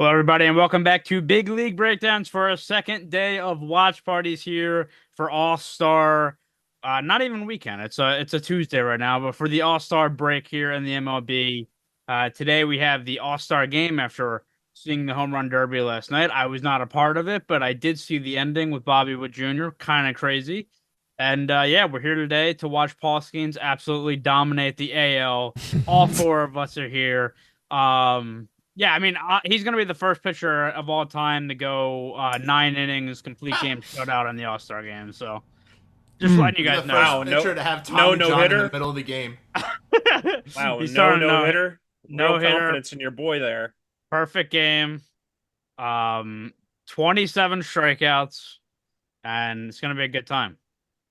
Hello, everybody, and welcome back to Big League Breakdowns for a second day of watch parties here for All-Star. Not even weekend. It's a Tuesday right now, but for the All-Star break here in the MLB, today we have the All-Star game after seeing the Home Run Derby last night. I was not a part of it, but I did see the ending with Bobby Wood Jr. Kind of crazy. And yeah, we're here today to watch Paul Skeens absolutely dominate the AL. All four of us are here. Yeah, I mean, he's going to be the first pitcher of all time to go 9 innings, complete game shutout in the All-Star game. So, just letting you Be guys the know. first Wow, pitcher to have no Tommy John in no-hitter? the middle of the game. Wow, He's no starting no hitter. no Real hitter. confidence in your boy there. Perfect game. 27 strikeouts, and it's going to be a good time.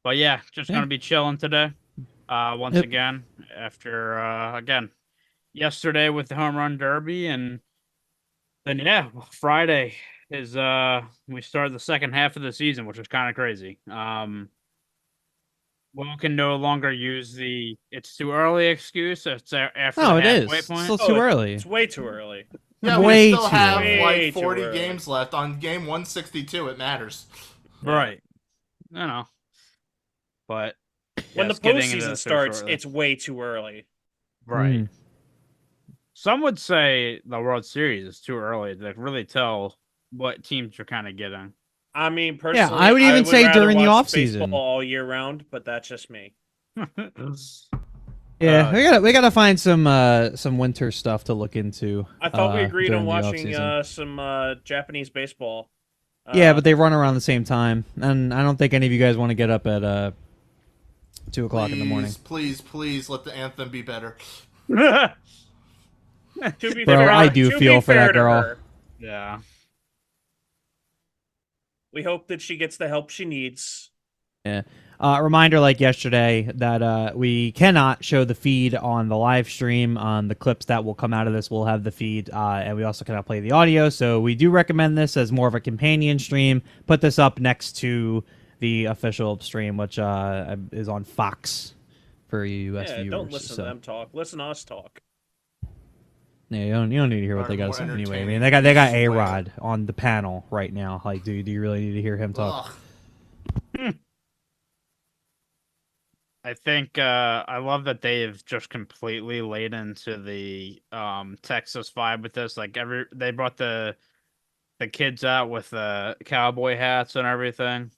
But yeah, just going to be chilling today. Once again, after again yesterday with the Home Run Derby, and then yeah, Friday is we start the second half of the season, which is kind of crazy. Will can no longer use the "it's too early" excuse. It's after No, the it halfway is. point. Still too early. It's way too early. Yeah, Way we still too have early. like Way too 40 early. games left. On game 162, it matters. Right. I know. But When yes, the getting into postseason this starts, shortly. it's way too early. right. Mm. Some would say the World Series is too early to really tell what teams you're kind of getting. I mean, personally, I would even say rather during the watch offseason. baseball all year round, but that's just me. Yeah, we gotta find some winter stuff to look into. I thought we agreed during on the watching offseason. some Japanese baseball. Yeah, but they run around the same time, and I don't think any of you guys want to get up at 2 o'clock in the morning. Please let the anthem be better. to be Bro, fair, I do to feel be for that fair to girl. her, Yeah. we hope that she gets the help she needs. Yeah. Reminder, like yesterday, that we cannot show the feed on the live stream. On the clips that will come out of this, we'll have the feed, and we also cannot play the audio. So we do recommend this as more of a companion stream. Put this up next to the official stream, which is on Fox for you US Yeah, viewers. don't listen so. to them talk. Listen to us talk. Yeah, you don't need to hear what they got to More say anyway. I entertaining, mean, they got swear. A-Rod on the panel right now. Like, do you really need to hear him talk? Ugh. I think I love that they've just completely laid into the Texas vibe with this. Like they brought the kids out with the cowboy hats and everything.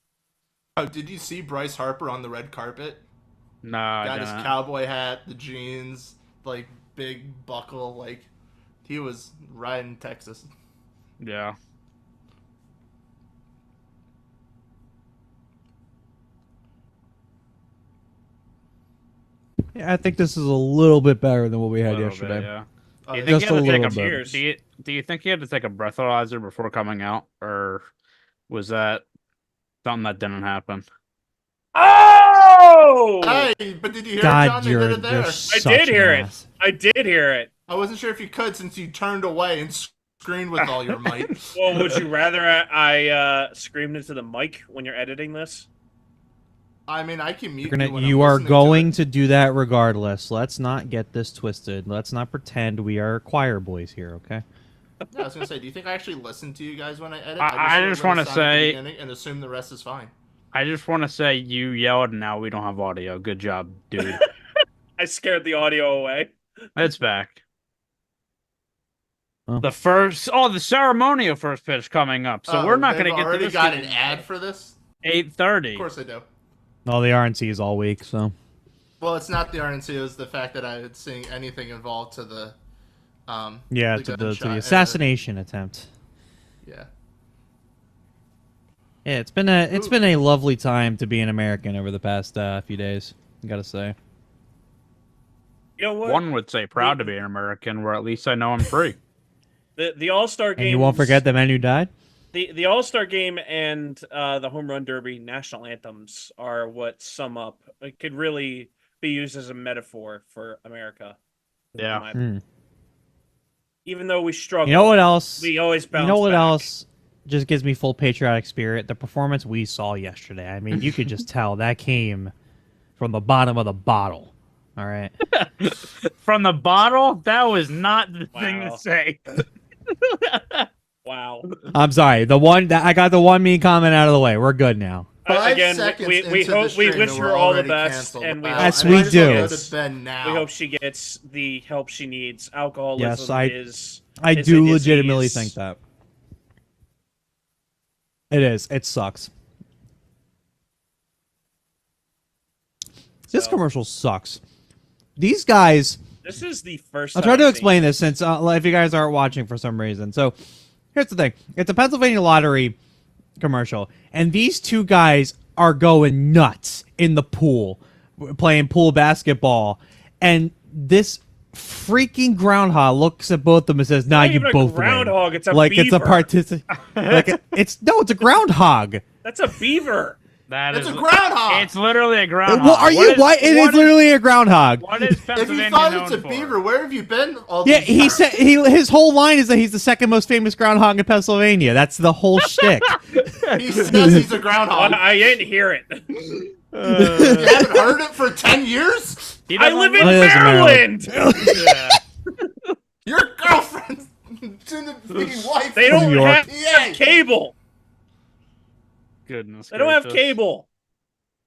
Oh, did you see Bryce Harper on the red carpet? No, I Got his didn't. cowboy hat, the jeans, like big buckle, like he was riding Texas. Yeah. Yeah, I think this is a little bit better than what we had Little yesterday. bit, yeah. Uh, Do you think Just he had a to take little bit. Cheers. Do you think he had to take a breathalyzer before coming out, or was that something that didn't happen? Oh! Hey, but did you hear God, John? They you're did it there. I such did an hear ass. it. I did hear it. I wasn't sure if you could since you turned away and screamed with all your might. Well, would you rather I screamed into the mic when you're editing this? I mean, I can mute You're gonna- you when you I'm are listening going to to do that regardless. Let's not get this twisted. Let's not pretend we are choir boys here, okay? it. Yeah, I was gonna say, do you think I actually listen to you guys when I edit? I hear just a little wanna sound at the say- beginning and assume the rest is fine. I just want to say you yelled, and now we don't have audio. Good job, dude. I scared the audio away. It's back. Oh. The ceremonial first pitch coming up. So we're not they've going to get to already this. got an ad for this. 8:30. Of course I do. All the RNCs all week, so Well, it's not the RNC. It was the fact that I was seeing anything involved to the. yeah, the to gunshot the and assassination attempt. Yeah. Yeah, it's been a lovely time to be an American over the past few days. I gotta say. You know what? One would say proud to be an American, where at least I know I'm free. The All-Star game. And you won't forget the man who died. The All-Star game and the Home Run Derby national anthems are what sum up. It could really be used as a metaphor for America. Yeah. Even though we struggle, You know what else? we always bounce You know what back. else just gives me full patriotic spirit? The performance we saw yesterday. I mean, you could just tell that came from the bottom of the bottle. All right. From the bottle, that was not the thing Wow. to say. Wow. I'm sorry. The one that I got the one mean comment out of the way. We're good now. 5 Again, seconds we into the hope we stream wish and her we're all the already best, canceled. and we Wow, hope Yes, I we might as well do. go to bed now. we hope she gets the help she needs. Alcoholism I is I is do a legitimately disease. think that. It is. It sucks. This So, commercial sucks. These guys. This is the first. I'll time try to I've explain seen this since if you guys aren't watching for some reason. So here's the thing. It's a Pennsylvania Lottery commercial, and these two guys are going nuts in the pool, playing pool basketball, and this freaking groundhog looks at both of them and says, "Nah, not you even a both groundhog, win." it's a like it's a beaver. participant. Like it's a groundhog. That's a beaver. That It's is a groundhog. It's literally a groundhog. Well, are you? What? It is what literally a groundhog. What is If Pennsylvania you thought known it's a for? beaver, where have you been all Yeah, these he years? said his whole line is that he's the second most famous groundhog in Pennsylvania. That's the whole shtick. He says he's a groundhog. I didn't hear it. You haven't heard it for 10 years? He I doesn't live in Oh, that's Maryland. Maryland. Yeah. Your girlfriend's soon-to-be wife. They don't New York. have Yeah. cable. Goodness. They don't have gracious. cable.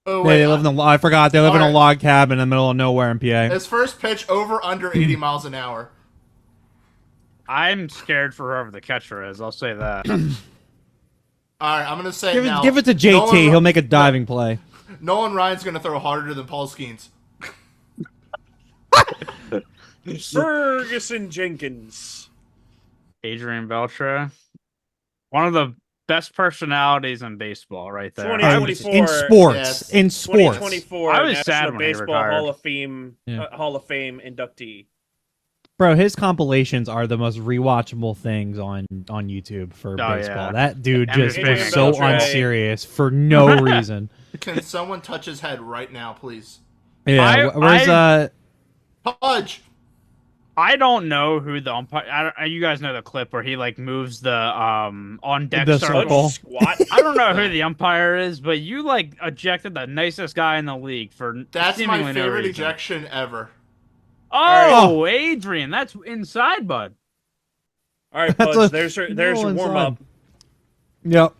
Oh, Yeah, wait. they live in I forgot. They live in a Alright. log cabin in the middle of nowhere in PA. His first pitch over under 80 miles an hour. I'm scared for whoever the catcher is. I'll say that. All right, I'm going to say Give now. it, give it to JT. Nolan, He'll make a diving play. Nolan Ryan's going to throw harder than Paul Skeens. Ferguson Jenkins. Adrian Beltre, one of the best personalities in baseball, right there. 2024. In sports. Yes. In sports. 2024 I was National sad when he Baseball retired. Hall of Fame Yeah. Hall of Fame inductee. Bro, his compilations are the most rewatchable things on YouTube for Oh, baseball. yeah. That dude Every just Adrian was so Beltre. unserious for no reason. Can someone touch his head right now, please? Yeah, where's Pudge! I don't know who the umpire. You guys know the clip where he like moves the on deck The circle. circle. Squat. I don't know who the umpire is, but you like ejected the nicest guy in the league for That's my seemingly no favorite reason. ejection ever. Oh, Adrian, that's inside, bud. All right, That's Pudge, a- there's your no warm up. inside. Yep.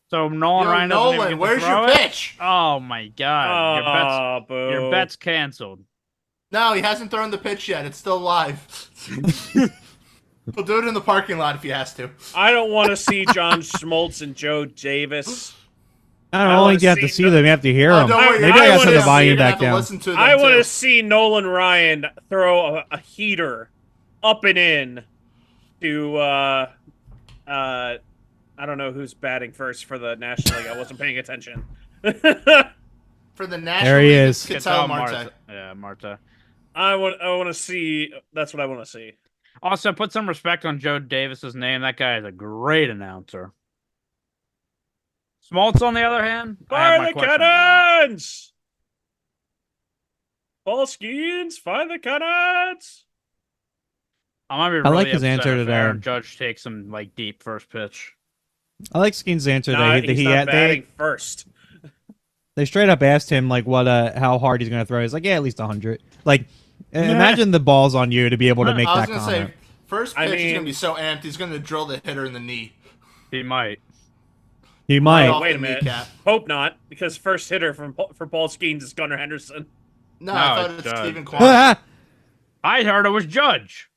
So Nolan Yo, Ryan doesn't even Nolan, get to where's throw your it? pitch? Oh my god, Boo. your bet's canceled. No, he hasn't thrown the pitch yet. It's still live. He'll do it in the parking lot if he has to. I don't want to see John Schmaltz and Joe Davis. I don't I know. wanna You have to see see them. You have to hear Oh, them. don't worry, Maybe I I gotta wanna turn the see volume you're gonna back have to down. listen to them I want too. to see Nolan Ryan throw a heater up and in to I don't know who's batting first for the National League. I wasn't paying attention. For the National There he League, is. it's Ketel Marte. Marta. Yeah, Marta. I want to see. That's what I want to see. Also, put some respect on Joe Davis's name. That guy is a great announcer. Smoltz, on the other hand, I have Fire my the questions about. cannons! Paul Skeens, fire the cannons! I might be I really like his upset answer if to Aaron that. Judge takes some like deep first pitch. I like Skeens' answer. Nah, They, he's he not had, batting first. they straight up asked him like what how hard he's gonna throw. He's like, yeah, at least 100. Like, imagine the balls on you to be able to make I was that gonna comment. say, first I pitch, he's mean- gonna be so amped, he's gonna drill the hitter in the knee. He might. He might. off Wait the a minute. kneecap. Hope not, because first hitter for Paul Skeens is Gunnar Henderson. No, No, I thought it's it's Judge. Stephen Kwan. I heard it was Judge.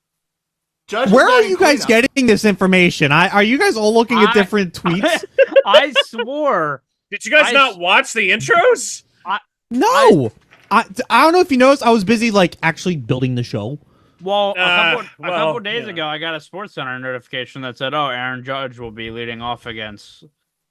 Judge is Where are batting you guys cleanup. getting this information? Are you guys all looking at I- different tweets? I swore. Did you guys I- not watch the intros? No. I don't know if you noticed. I was busy like actually building the show. Well, a well, couple days yeah. ago, I got a Sports Center notification that said, "Oh, Aaron Judge will be leading off against."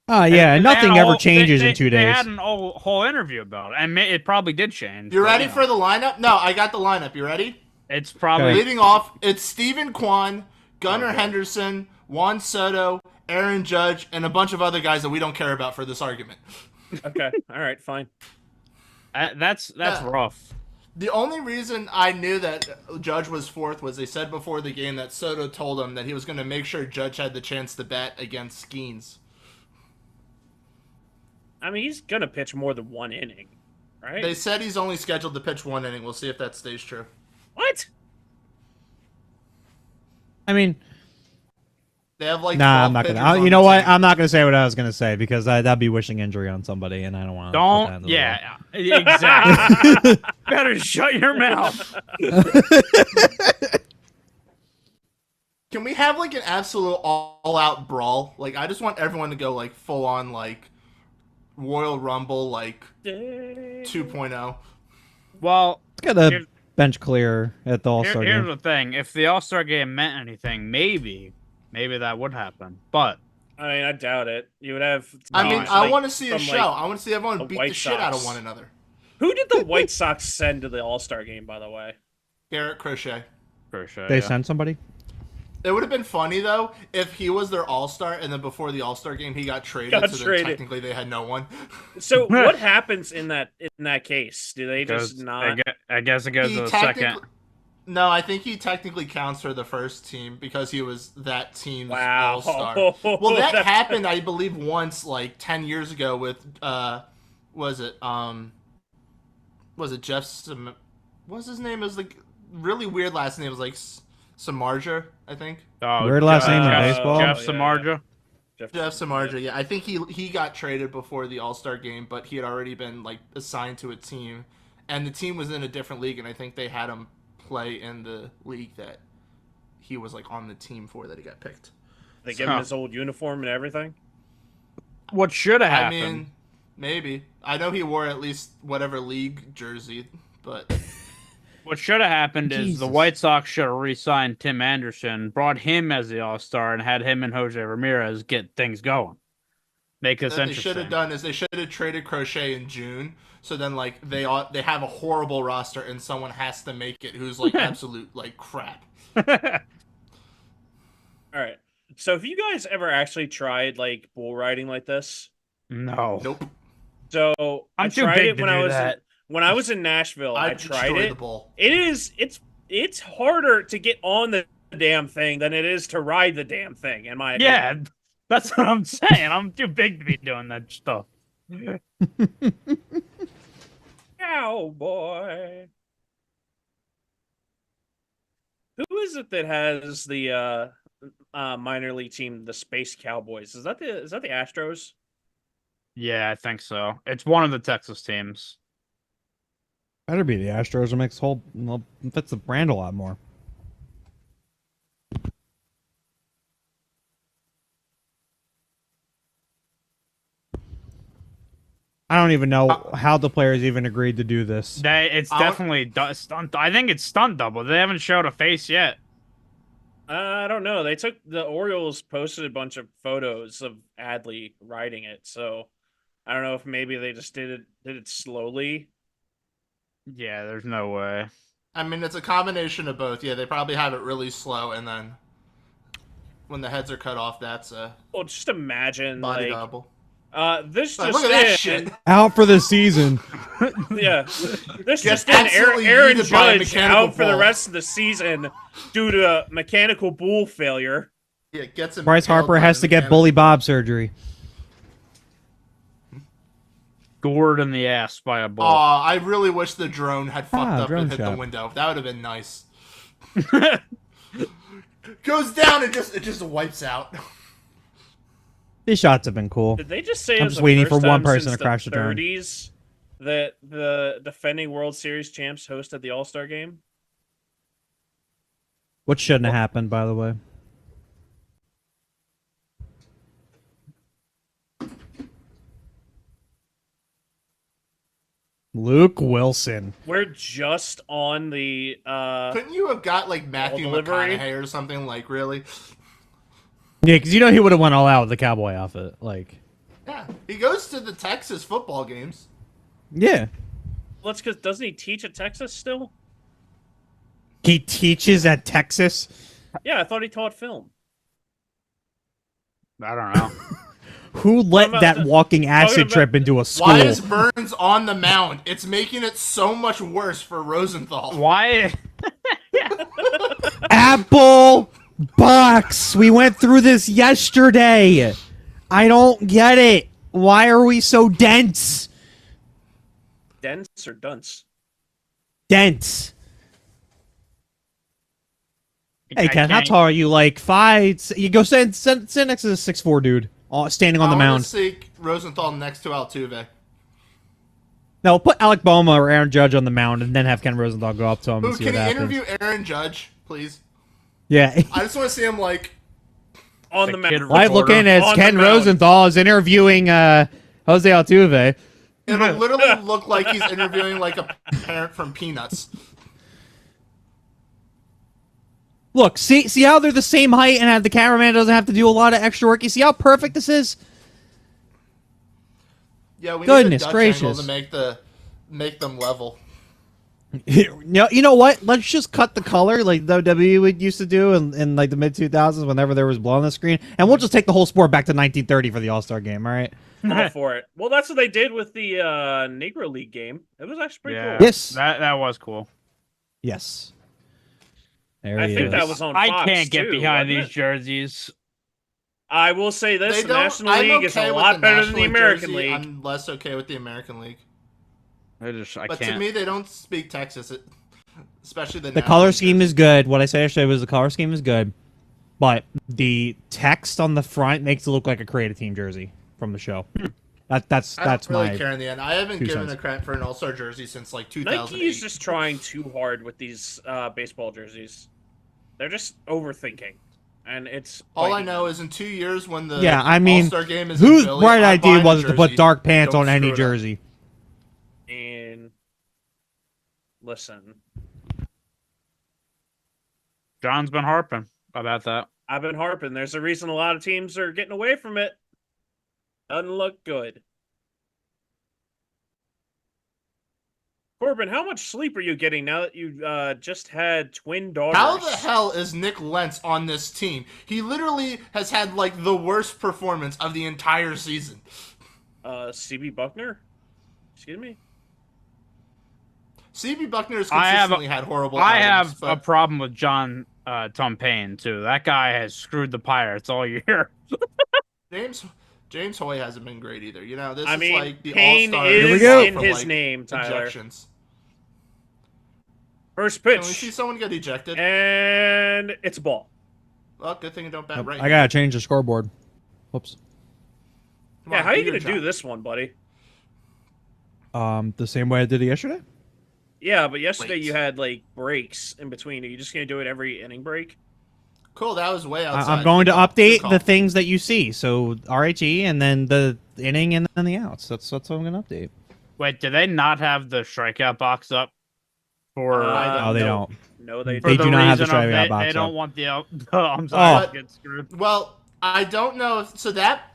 Yeah, And they nothing had a ever whole- changes they- in 2 They days. had a whole interview about it, and it probably did change. You but, ready know, for the lineup? No, I got the lineup. You ready? It's probably Okay. Leading off, it's Stephen Kwan, Gunnar Henderson, Juan Soto, Aaron Judge, and a bunch of other guys that we don't care about for this argument. Okay, all right, fine. that's Yeah. rough. The only reason I knew that Judge was fourth was they said before the game that Soto told him that he was going to make sure Judge had the chance to bat against Skeens. I mean, he's gonna pitch more than one inning, right? They said he's only scheduled to pitch one inning. We'll see if that stays true. What? I mean, They have like nah, 12 I'm not pitchers gonna. on You know the what? team. I'm not gonna say what I was gonna say because that'd be wishing injury on somebody, and I don't want to. Don't. Yeah, exactly. Better shut your mouth. Can we have like an absolute all-out brawl? Like, I just want everyone to go like full-on like Royal Rumble like 2.0. Well, Let's get a Here's- bench clear at the All Star here's game. the thing: if the All Star game meant anything, maybe that would happen. But I mean, I doubt it. You would have. I No, mean, it's I like, want to see a from, show. like, I want to see everyone the beat White the shit out of Sox. one another. Who did the White Sox send to the All Star game? By the way, Garrett Crochet. for sure, They yeah. send somebody. It would have been funny though if he was their all-star and then before the all-star game he got traded. Got so traded. then technically they had no one. so what happens in that case? Do they Goes- just not? I guess it goes He to the second. technically- No, I think he technically counts for the first team because he was that team's Wow. all-star. Well, that happened, I believe, once like 10 years ago with was it Jeff? What's his name? It was like really weird last name. It was like Samardzija, I think. Oh, Weird last name in Jeff- baseball? Jeff Yeah. Samardzija. Jeff Samardzija, yeah. I think he got traded before the All-Star game, but he had already been like assigned to a team, and the team was in a different league, and I think they had him play in the league that he was like on the team for that he got picked. They give him his old uniform and everything. What should have I happened? mean, maybe. I know he wore at least whatever league jersey, but What should have happened is Jesus. the White Sox should have re-signed Tim Anderson, brought him as the All-Star, and had him and Jose Ramirez get things going. Make this what they should interesting. have done is they should have traded Crochet in June. So then, like they have a horrible roster, and someone has to make it who's like absolute like crap. All right. So have you guys ever actually tried like bull riding like this? No. Nope. So I'm I too tried big it to when I do was that. when I was in Nashville. I tried destroy it. the ball. It's harder to get on the damn thing than it is to ride the damn thing. In my Yeah, opinion. that's what I'm saying. I'm too big to be doing that stuff. Cowboy. Who is it that has the minor league team, the Space Cowboys? Is that the Astros? Yeah, I think so. It's one of the Texas teams. Better be the Astros. It makes whole fits the brand a lot more. I don't even know how the players even agreed to do this. It's I want- definitely stunt. I think it's stunt double. They haven't showed a face yet. I don't know. The Orioles posted a bunch of photos of Adley riding it, so I don't know if maybe they just did it slowly. Yeah, there's no way. I mean, it's a combination of both. Yeah, they probably have it really slow, and then when the heads are cut off, that's a Well, just imagine body like double. this Like, just look at that in. shit. Out for the season. Yeah, this Gets just in. absolutely Aaron yeeted by a Judge mechanical out for the bull. rest of the season due to mechanical bull failure. Yeah, it gets him. Bryce impaled Harper by has the to get mechanical- Bully Bob surgery. Gored in the ass by a bull. Aw, I really wish the drone had fucked up drone and hit shot. the window. That would have been nice. Goes down and it just wipes out. These shots have been cool. Did they just say I'm it's just the waiting first for one time person since to crash the drone. 30s that the defending World Series champs hosted the All-Star game? What shouldn't have happened, by the way. Luke Wilson. We're just on the Couldn't you have got like Matthew delivery? McConaughey or something? Like really? Yeah, because you know he would have went all out with the cowboy outfit. Like, Yeah, he goes to the Texas football games. yeah. let's cuz doesn't he teach at Texas still? He teaches at Texas. Yeah, I thought he taught film. I don't know. Who let about that the- walking acid about- trip into a school? Why is Burns on the mound? It's making it so much worse for Rosenthal. Why? Apple box. We went through this yesterday. I don't get it. Why are we so dense? Dense or dunce? Dense. Hey, Ken, how can't- tall are you? Like 5? You go stand next to the 6'4" dude standing on the I wanna mound. see Rosenthal next to Altuve. No, put Alec Boehme or Aaron Judge on the mound, and then have Ken Rosenthal go up to him Who and see can what he happens. interview Aaron Judge, please? Yeah. I just want to see him like. On The the kid mound. Live reporter. looking as On the Ken mound. Rosenthal is interviewing Jose Altuve. It'll literally look like he's interviewing like a parent from Peanuts. Look, see how they're the same height and the cameraman doesn't have to do a lot of extra work. You see how perfect this is? Yeah, we Goodness need a Dutch gracious. angle to make them level. You know what? Let's just cut the color like WWE would used to do in like the mid 2000s whenever there was blood on the screen, and we'll just take the whole sport back to 1930 for the All-Star game. All right? All for it. Well, that's what they did with the Negro League game. It was actually pretty Yeah, cool. Yes. that was cool. Yes. There I he think is. that was on I Fox, can't get too, behind wasn't these it? jerseys. I will say this: They the don't. National I'm League is okay a with lot better than the National American jersey. League. I'm less okay with the American League. I But can't. to me, they don't speak Texas, especially the The color scheme is good. What I said yesterday was the color scheme is good, but the text on the front makes it look like a creative team jersey from the show. That's I don't really my care in the end. I haven't 2 given cents. a crap for an All-Star jersey since like Nike 2008. is just trying too hard with these baseball jerseys. They're just overthinking, and it's All I biting know them. is in 2 years when the Yeah, I mean, All-Star game is in whose Philly, bright I'm buying idea a was it to put jersey. dark pants Don't on any screw it up. jersey? And listen, John's been harping about that. I've been harping. There's a reason a lot of teams are getting away from it. Doesn't look good. Corbin, how much sleep are you getting now that you just had twin daughters? How the hell is Nick Lentz on this team? He literally has had like the worst performance of the entire season. CB Buckner? Excuse me? CB Buckner has I have a- consistently had horrible I outings, have a but problem with John Tom Payne too. That guy has screwed the Pirates all year. James Hoy hasn't been great either. You know, this I is mean, like the Payne All-Star is Here we go. in for, his like, name, Tyler. ejections. First Can we see pitch. someone get ejected? And it's a ball. Well, good thing you don't bat right. I gotta change the scoreboard. Whoops. Come Yeah, on, how are you do going your to do job. this one, buddy? The same way I did it yesterday. Yeah, but yesterday Wait. you had, like, breaks in between. Are you just going to do it every inning break? Cool, that was way outside. I'm going to Good call. update Good call. the things that you see. So RHE and then the inning and then the outs. That's what I'm gonna update. Wait, do they not have the strikeout box up for? Uh, Oh, they no. don't. No, they for They the do not have the reason of strikeout box They don't up. want the. I'm sorry, Oh. I get screwed. Well, I don't know if so that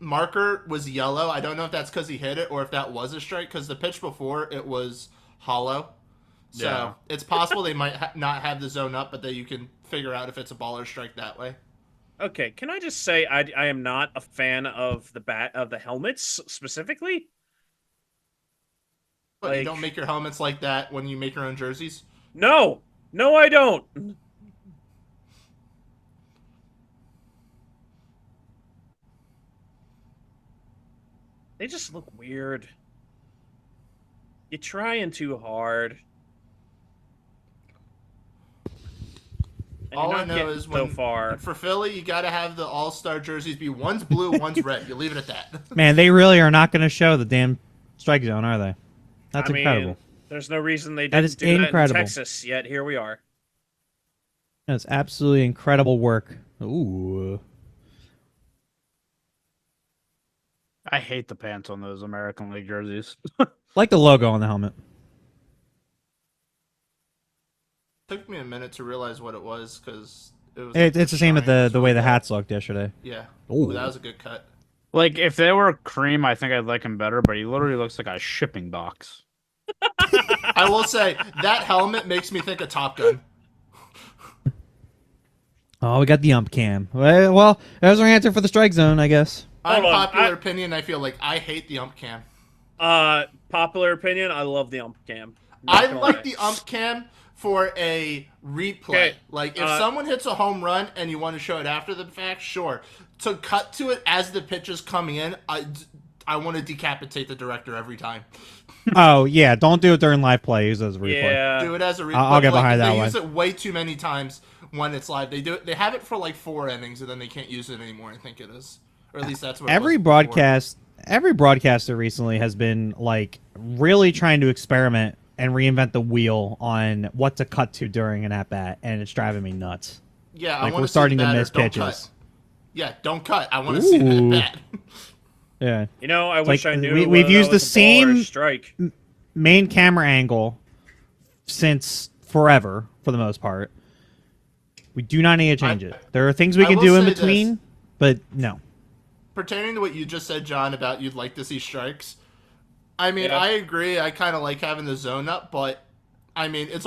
marker was yellow. I don't know if that's because he hit it or if that was a strike. Because the pitch before it was hollow, so Yeah. it's possible they might not have the zone up, but that you can figure out if it's a ball or strike that way. Okay, can I just say I am not a fan of the helmets specifically? But you Like- don't make your helmets like that when you make your own jerseys. No, I don't. They just look weird. You're trying too hard. And All you're I not know getting is so when far. for Philly, you got to have the All-Star jerseys be one's blue, one's red. You leave it at that. Man, they really are not gonna show the damn strike zone, are they? That's I mean, incredible. there's no reason they That didn't is do that incredible. in Texas yet. Here we are. That's absolutely incredible work. Ooh. I hate the pants on those American League jerseys. Like the logo on the helmet. Took me a minute to realize what it was because it was. It's the same with the triangles way really the bad. hats looked yesterday. Yeah. Ooh. Ooh, that was a good cut. Like if they were cream, I think I'd like him better. But he literally looks like a shipping box. I will say that helmet makes me think of Top Gun. Oh, we got the ump cam. Well, that was our answer for the strike zone, I guess. Hold on, Unpopular opinion. I feel like I hate the ump cam. Popular opinion, I love the ump cam. I Not gonna like lie. the ump cam for a replay. Okay, Like if someone hits a home run and you want to show it after the fact, sure. To cut to it as the pitch is coming in, I want to decapitate the director every time. Oh, yeah. Don't do it during live play. Use it as a replay. Yeah. Do it as a replay. I'll get Like, behind that they one. use it way too many times when it's live. They have it for like 4 innings and then they can't use it anymore. I think it is, or at least that's what Every it was before. every broadcaster recently has been like really trying to experiment and reinvent the wheel on what to cut to during an at bat, and it's driving me nuts. Yeah, I Like want we're to starting to see miss don't pitches. Cut. Yeah, don't cut. I want to see Ooh. that. Yeah, You know, I wish like, I knew. we've whether that used the was a ball or a same- strike. main camera angle since forever for the most part. We do not need to change it. There are things we I can will do in say this. between, but no. Pertaining to what you just said, John, about you'd like to see strikes. I mean, Yeah. I agree. I kind of like having the zone up, but I mean, it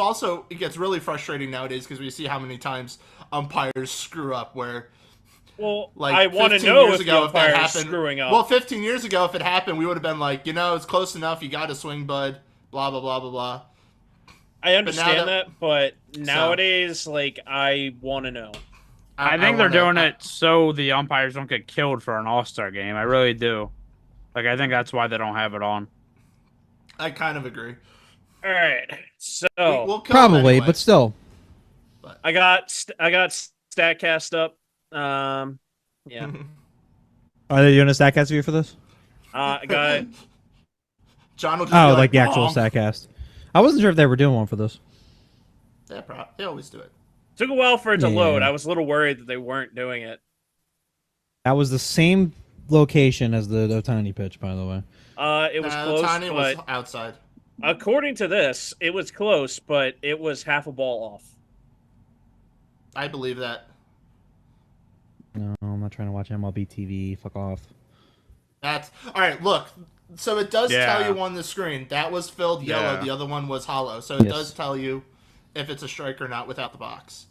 gets really frustrating nowadays because we see how many times umpires screw up where. Well, Like I want to 15 know years if the ago, if that umpire is happened, screwing up. Well, 15 years ago, if it happened, we would have been like, it's close enough. You got to swing, bud. Blah blah blah blah blah. I understand that- that, but nowadays, like, I want to know. I think they're wanna- doing it so the umpires don't get killed for an All-Star game. I really do. Like, I think that's why they don't have it on. I kind of agree. All right, so We'll kill them Probably, anyway. but still. I got Statcast up. Yeah, Are they doing a Statcast view for this? I got. John will just Oh, be like the actual "Wrong." Statcast. I wasn't sure if they were doing one for this. They always do it. Took a while for it to Yeah. load. I was a little worried that they weren't doing it. That was the same location as the Otani pitch, by the way. It was close, Tiny but was outside. according to this, it was close, but it was half a ball off. I believe that. No, I'm not trying to watch MLB TV. Fuck off. That's all right. Look, so it does Yeah. tell you on the screen that was filled yellow. Yeah. The other one was hollow. So it Yes. does tell you if it's a strike or not without the box.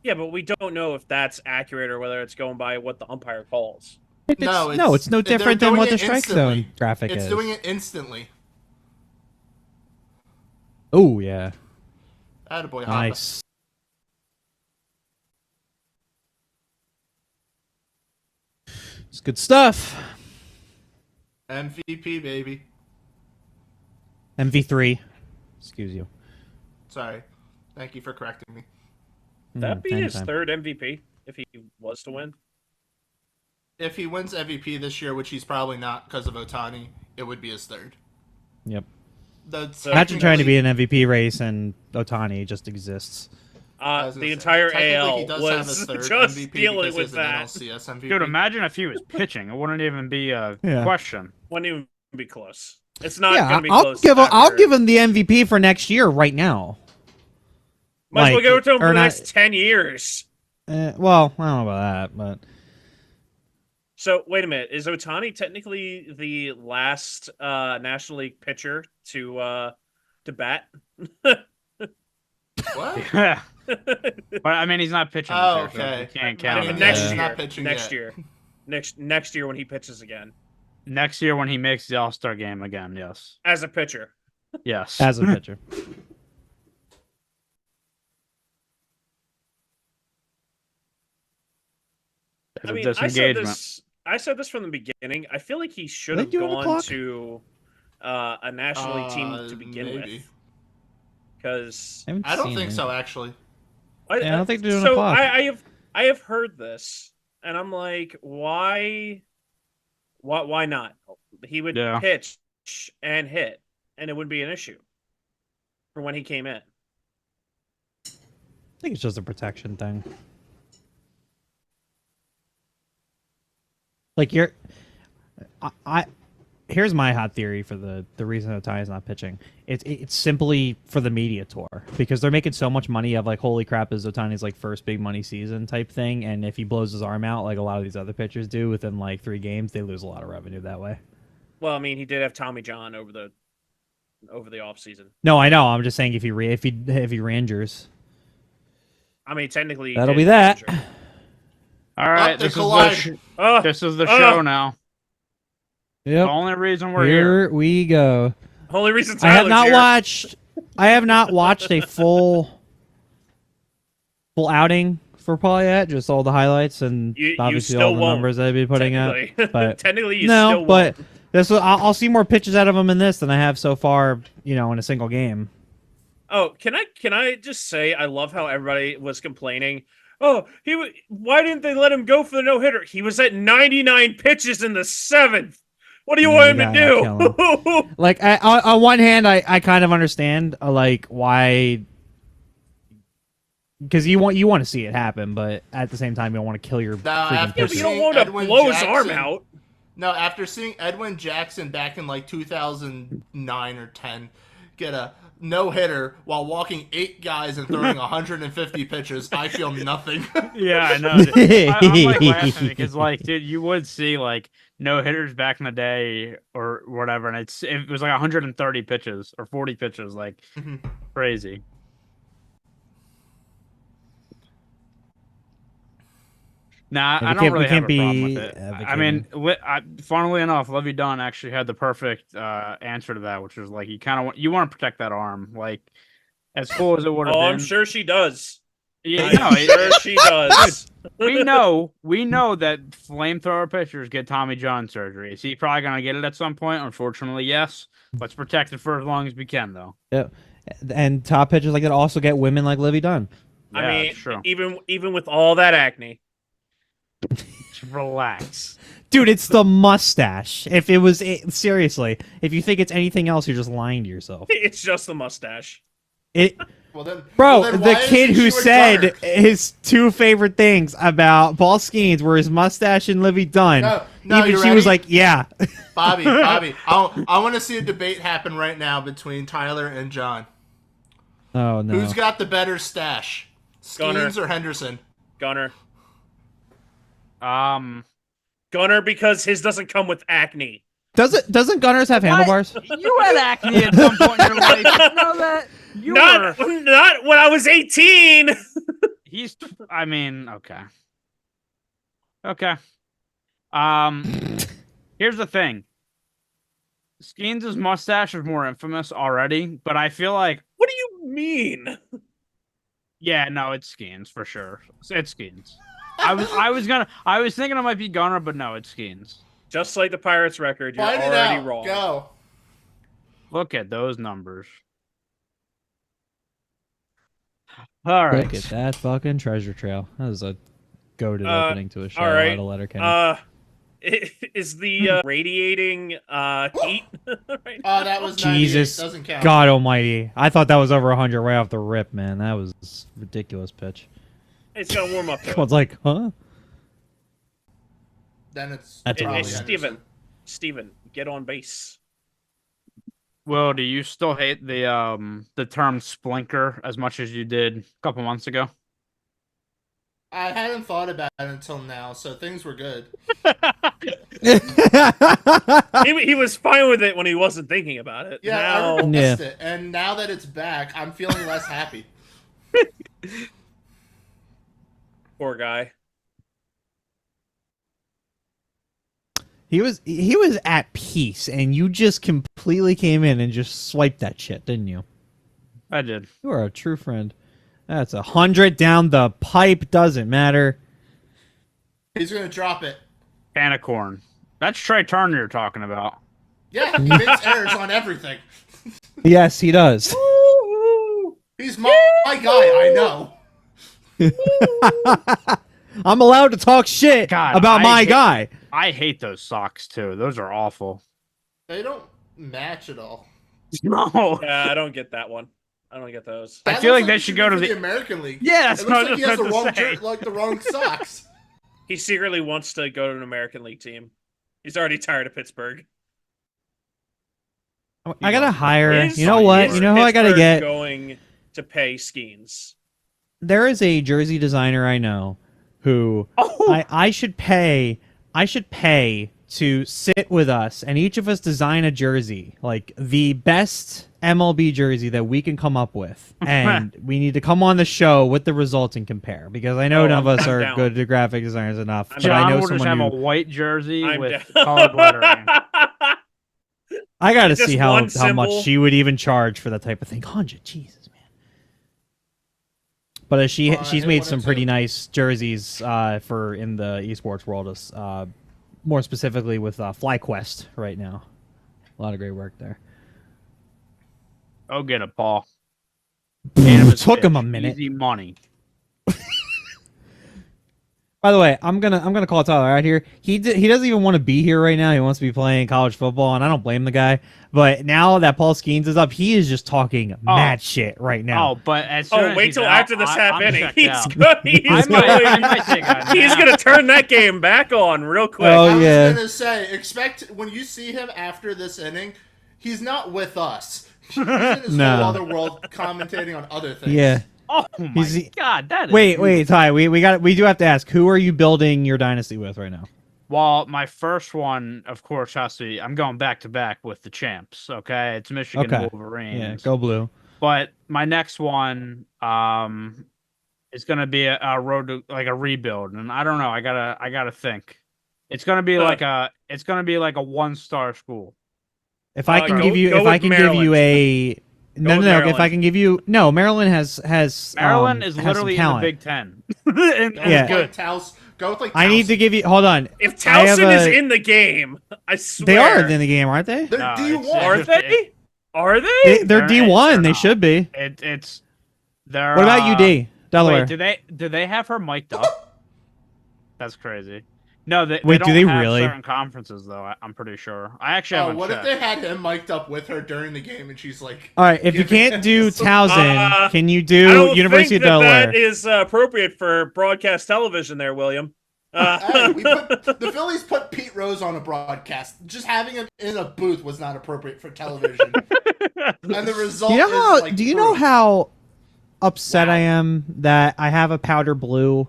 Yeah, but we don't know if that's accurate or whether it's going by what the umpire calls. It's no they're different than doing what the it strike instantly. zone graphic It's is. doing it instantly. Oh yeah, Attaboy, Hoppa. nice. It's good stuff. MVP baby. MV3. Excuse you. Sorry. Thank you for correcting me. That'd be his anytime. third MVP if he was to win. If he wins MVP this year, which he's probably not because of Otani, it would be his third. Yep. That's Imagine trying to be technically- an MVP race and Otani just exists. I was The gonna say, entire technically, AL he does have was his third just MVP dealing because with he's an that. NLCS MVP. Dude, imagine if he was pitching. It wouldn't even be a Yeah. question. Wouldn't even be close. It's not Yeah, going to be I'll close. give him, I'll after- give him the MVP for next year right now. Might as well like, go to him for or the not- next 10 years. Well, I don't know about that, but So wait a minute, is Otani technically the last National League pitcher to bat? What? Yeah. But, I mean, he's not pitching Oh, this year, so okay. you can't I count mean, it. next he's year. not pitching next yet. year. Next year when he pitches again Next year when he makes the All-Star game again, yes. as a pitcher. Yes. as a pitcher. There's I a mean, disengagement. I said this from the beginning. I feel like he should Are they have doing the gone clock? to a National League team to begin maybe. with. Because I don't think so, actually. Yeah, I don't think they're doing a so. clock. I have heard this, and I'm like, why not? He would Yeah. pitch and hit, and it wouldn't be an issue for when he came in. I think it's just a protection thing. Like I here's my hot theory for the reason Otani's not pitching. It's simply for the media tour because they're making so much money of like holy crap is Otani's like first big money season type thing, and if he blows his arm out like a lot of these other pitchers do within like 3 games, they lose a lot of revenue that way. Well, I mean, he did have Tommy John over the offseason. No, I know. I'm just saying if he re-injures, I mean, technically, he that'll did be that. injure. All right, they this is, collide. Oh, this is the Oh. show now. The Yep. only reason we're here. Here we go. only reason I have Tyler's not here. watched. I have not watched a full outing for Paul yet. Just all the highlights and You obviously still all the won't, numbers I'd be putting up. technically. but- Technically, you No, still but won't. this I'll see more pitches out of him in this than I have so far. You know, in a single game. Oh, can I just say I love how everybody was complaining. Oh, why didn't they let him go for the no hitter? He was at 99 pitches in the seventh. What do you Yeah, want you him to gotta do? Like, on one hand, I kind of understand, like, why, because you want to see it happen, but at the same time, you don't want to kill your Now, freaking after Yeah, but you pitcher. don't want to Edwin blow his arm Jackson- out. No, after seeing Edwin Jackson back in like 2009 or 10 get a no hitter while walking 8 guys and throwing 150 pitches, I feel nothing. Yeah, I know. Dude. I'm like laughing because, like, dude, you would see like no hitters back in the day or whatever, and it was like 130 pitches or 40 pitches, like Mhm. crazy. Nah, Yeah, I we don't can't- really we have can't a problem be with it. I advocating. mean, funnily enough, Levy Dunn actually had the perfect answer to that, which is like you want to protect that arm, like as cool as it would have Oh, been. I'm sure she does. Yeah, I'm no, sure she does. we know that flamethrower pitchers get Tommy John surgery. Is he probably gonna get it at some point? Unfortunately, yes. Let's protect it for as long as we can, though. Yeah. And top pitchers like that also get women like Livy Dunn. Yeah, I mean, it's true. even with all that acne, Just relax. Dude, it's the mustache. If it was seriously, if you think it's anything else, you're just lying to yourself. it's just the mustache. It, Well, bro, then the why kid isn't who she with said Gunner? his 2 favorite things about Paul Skeens were his mustache and Livy Dunn. No, even you she was ready? like, "Yeah." Bobby, I want to see a debate happen right now between Tyler and John. Oh no. Who's got the better stash, Gunner. Skeens or Henderson? Gunner, Um, Gunner, because his doesn't come with acne. Doesn't Gunners have handlebars? you had acne at some point in your life. You know that you Not were. not when I was 18. He's. I mean, okay. Okay. Here's the thing. Skeens' mustache is more infamous already, but I feel like, What do you mean? yeah, no, it's Skeens for sure. It's Skeens. I was thinking it might be Gunner, but no, it's Skeens. Just like the Pirates record, you're Find it already out. wrong. Go. Look at those numbers. All right. Look at that fucking treasure trail. That was a goated opening to a show all right. out of Letterkenny. Is the radiating heat right now? Oh, that was 98. Jesus Doesn't count. God almighty. I thought that was over 100 right off the rip, man. That was a ridiculous pitch. It's gonna warm up. To I was like, huh? Then it's That's it. probably Hey, Henderson. Steven, get on base. Will, do you still hate the term splinker as much as you did a couple months ago? I hadn't thought about it until now, so things were good. He was fine with it when he wasn't thinking about it. Yeah, Now, I Yeah. missed it, and now that it's back, I'm feeling less happy. poor guy. he was at peace, and you just completely came in and just swiped that shit, didn't you? I did. You are a true friend. That's 100 down the pipe. Doesn't matter. He's gonna drop it. Can of corn. That's Trey Turner you're talking about. Yeah, he makes errors on everything. Yes, he does. He's my guy. I know. I'm allowed to talk shit God, about I my hate- guy. I hate those socks too. Those are awful. They don't match at all. No. Yeah, I don't get that one. I don't get those. I That feel looks like they he should be go to for the- the American League. Yeah, that's It what I looks like was he has the about wrong to say. the wrong socks. He secretly wants to go to an American League team. He's already tired of Pittsburgh. I gotta hire. Is- You know what? is You know who I gotta Pittsburgh get? Going to pay Skeens. There is a jersey designer I know who Oh, I should pay. I should pay to sit with us and each of us design a jersey, like the best MLB jersey that we can come up with, and we need to come on the show with the results and compare, because I know Oh, none of us I'm are down. good at graphic designers enough. I'm But John I know will just someone have who a white jersey I'm with down. colored lettering. I gotta just see how one much symbol. she would even charge for that type of thing. 100, Jesus, man. But she's hit made one some and pretty two. nice jerseys for in the esports world, more specifically with FlyQuest right now. A lot of great work there. Oh, get it, Paul. Cannabis Took him a bitch. minute. Easy money. By the way, I'm gonna call Tyler out here. He doesn't even want to be here right now. He wants to be playing college football, and I don't blame the guy. But now that Paul Skeens is up, he is just talking mad shit right now. Oh, but as soon as wait he's till out, after this I'm half inning. checked He's out. going. He's I going. might take a He's nap. gonna turn that game back on real quick. Oh, I was yeah. gonna say, expect when you see him after this inning, he's not with us. He's in his No. whole other world, commentating on other things. Yeah. Oh my He's- god, that is Wait, Ty. We do have to ask. Who are you building your dynasty with right now? Well, my first one, of course, has to be. I'm going back to back with the champs. Okay, it's Michigan Okay. Wolverines. Yeah, go blue. But my next one, is gonna be a road to like a rebuild, and I don't know. I gotta think. It's gonna be like a 1-star school. If I can go- give you, go if I with can give you Maryland. a no, with no, if Maryland. I can give you no, Maryland has Maryland is has some literally in the talent. Big Ten. Go Yeah. with like Taos. Go with like. I need to Towson. give you. Hold on. If I have Towson is a- in the game, I swear They are in the game, aren't they? They're No, D1. it's- Are Just- they? Are they? They're They're- D1. they're They not. should be. It's they're. What about UD, Delaware? Wait, do they have her mic'd up? That's crazy. No, they Wait, don't do they have really? certain conferences though. I'm pretty sure. I actually Oh, haven't what if checked. they had him mic'd up with her during the game, and she's like, All right, if you giving can't do some- Towson, can you I do don't University think of Delaware? that is appropriate for broadcast television there, William. Hey, the Phillies put Pete Rose on a broadcast. Just having him in a booth was not appropriate for television. And the result You know is how? like Do you know proof. how upset Wow. I am that I have a powder blue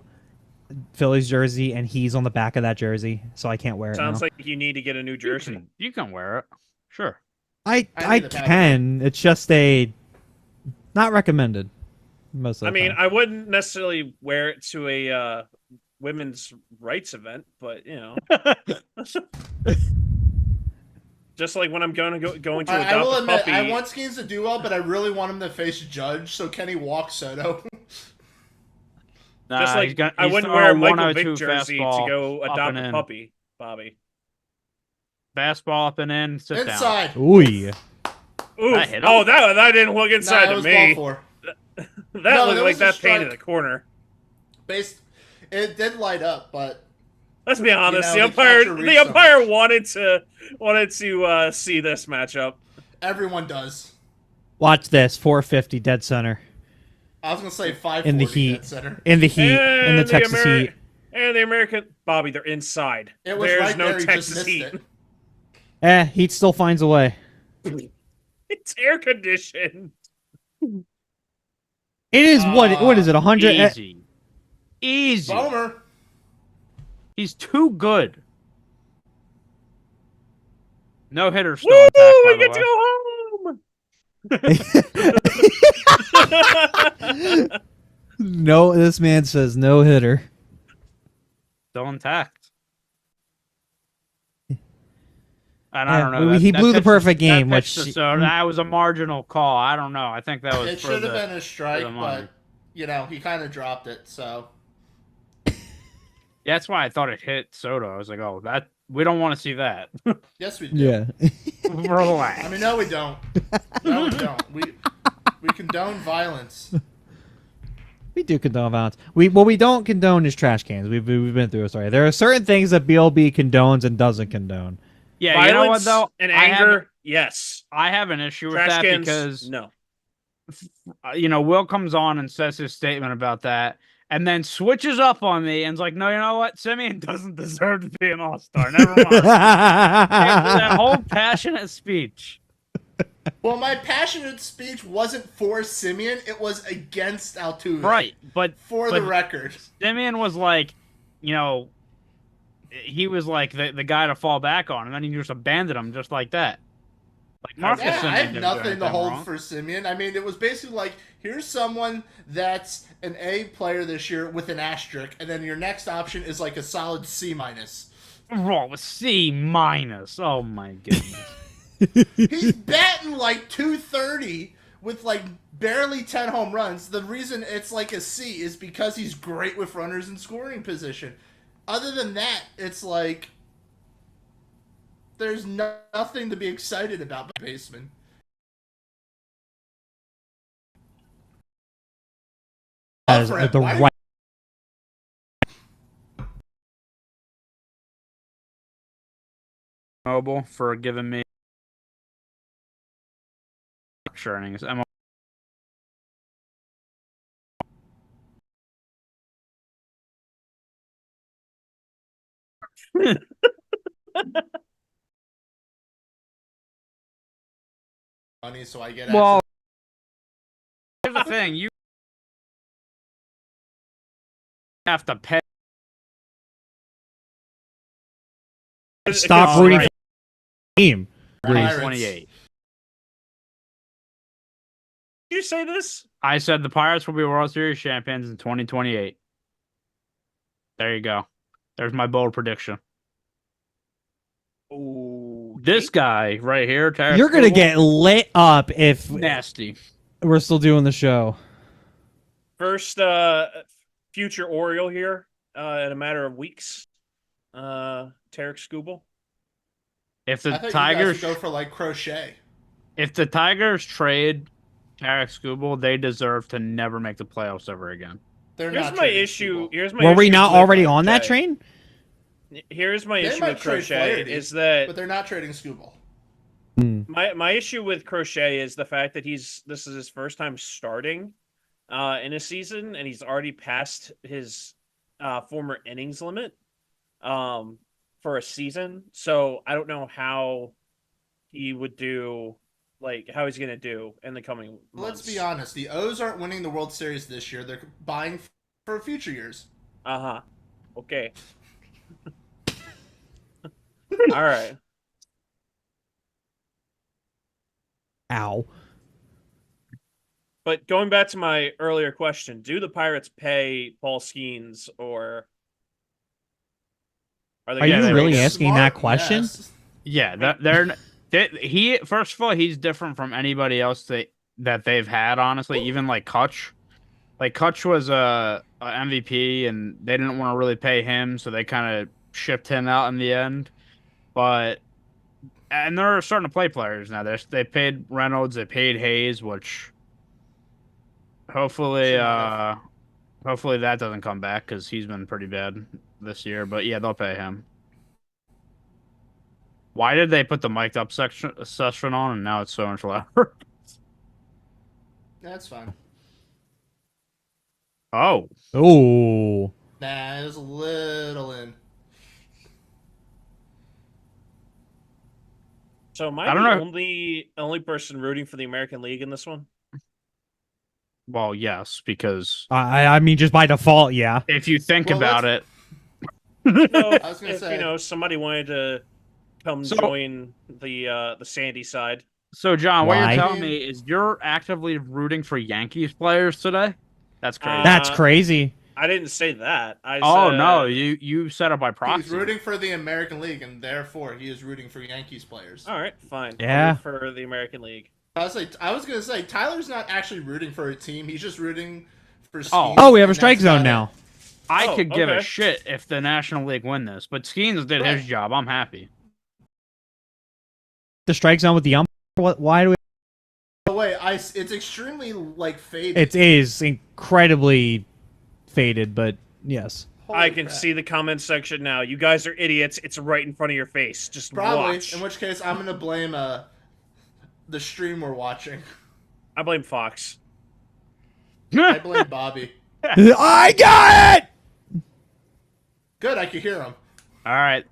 Phillies jersey and he's on the back of that jersey, so I can't wear it Sounds now. like you need to get a new jersey. You can wear it. Sure. I I need a powder can. It's just a not recommended. Most of I the mean, time. I wouldn't necessarily wear it to a women's rights event, but you know, just like when I'm going to adopt I will a admit, puppy. I want Skeens to do well, but I really want him to face Judge, so Kenny walk Soto. Nah, just like he's gonna- I he's wouldn't throwing wear a a Michael 102 Vick jersey to fastball go up adopt and a in. puppy, Bobby. Fastball up and in. Sit down. Inside. Ooh. Ooh, That hit him? oh, that didn't look Nah, inside it to was me. ball four. That No, looked that like was a that painted strike. the corner. It did light up, but Let's be honest. know, the umpire, catcher the reached so umpire much. wanted to see this matchup. everyone does. Watch this. 450 dead center I was gonna say 540 in the heat. dead center. In the heat. In And the Texas heat. And the American Bobby, they're inside. It was There's right no there. He Texas just missed heat. it. Heat still finds a way. It's air conditioned. It is what is it? 100. Easy. Easy. Bomer. He's too good. No hitter still Woo! intact, by We the get way. to go home. No, this man says no hitter. Still intact. And I Yeah, don't know. he blew the pitch perfect that game, pitch which- so that was a marginal call. I don't know. I think that was It for should have the. been a strike, the money. but you know he kind of dropped it. So Yeah, that's why I thought it hit Soto. I was like, oh, that we don't want to see that. yes, we do. Yeah. Relax. I mean, no, we don't. No, we don't. We condone violence. We do condone violence. What we don't condone is trash cans. We've been through this already. There are certain things that BLB condones and doesn't condone. Yeah, Violence you know what though? and I have- anger, yes. I have an issue with Trash that cans, because no. Will comes on and says his statement about that, and then switches up on me and's like, "No, you know what? Simeon doesn't deserve to be an all-star. Never mind." That whole passionate speech. Well, my passionate speech wasn't for Simeon; it was against Altuve. Right, but For the record. Simeon was like, he was like the guy to fall back on, and then he just abandoned him just like that. Like Marcus Yeah, Simeon I have didn't do nothing to anything hold wrong. for Simeon. I mean, it was basically like, here's someone that's an A player this year with an asterisk, and then your next option is like a solid C minus. Wrong with C minus. Oh my goodness. He's batting like 230 with like barely 10 home runs. The reason it's like a C is because he's great with runners in scoring position. Other than that, it's like there's nothing to be excited about, baseman. As for it. the Why- right. Mobile for giving me earnings. money, so I get Well, access. here's the thing: you have to pay. Stop Oh, rooting right. for the team. Pirates. 28. Did you say this? I said the Pirates will be World Series champions in 2028. There you go. There's my bold prediction. Ooh, This guy right here, Terrence You're gonna Sproul, get lit up if nasty. we're still doing the show. first future Oriole here in a matter of weeks. Tarek Skubal. If I the thought you guys Tigers, would go for like Crochet. if the Tigers trade Tarek Skubal, they deserve to never make the playoffs ever again. They're Here's not my trading issue. Skubal. Here's my Were we issue not with already on that Crochet. train? Here's my They issue might with trade Crochet Flaherty, is that But they're not trading Skubal. my issue with Crochet is the fact that this is his first time starting in a season, and he's already passed his former innings limit for a season. So I don't know how he would do, like how he's gonna do in the coming months. Let's be honest. The O's aren't winning the World Series this year. They're buying for future years. Uh-huh. Okay. All right. Ow. But going back to my earlier question, do the Pirates pay Paul Skeens, or are Are you gonna really trade him? asking that question? Yes. Yeah, he first of all, he's different from anybody else that they've had. Honestly, even like Kutch. Like Kutch was a MVP, and they didn't want to really pay him, so they kind of shipped him out in the end. And they're starting to play players now. They paid Reynolds, they paid Hayes, which hopefully Should not have. hopefully that doesn't come back because he's been pretty bad this year. But yeah, they'll pay him. Why did they put the mic'd up session on, and now it's so much louder? That's fine. Oh, Oh. Nah, it was a little in. So am I I don't the know. only person rooting for the American League in this one? well, yes, because I mean, just by default, yeah. if you think Well, about it, So I was gonna if say- somebody wanted to come So- join the Sandy side. so John, what Why? you're telling me is you're actively rooting for Yankees players today? That's crazy. That's crazy. I didn't say that. I oh said, no, you set up by He's proxy. rooting for the American League, and therefore he is rooting for Yankees players. All right, fine. I'll Yeah. root for the American League. I was gonna say Tyler's not actually rooting for a team. He's just rooting for. Oh. Skeens, Oh, we have a and strike that's zone about now. it. I Oh, could give a okay. shit if the National League win this, but Skeens did Right. his job. I'm happy. The strike zone with the umpire. Why do we? Oh wait, it's extremely like faded. It is incredibly faded, but yes. Holy I can crap. see the comment section now. You guys are idiots. It's right in front of your face. Just Probably. watch. In which case, I'm gonna blame the stream we're watching. I blame Fox. I blame Bobby. I got it. Good, I could hear him. All right.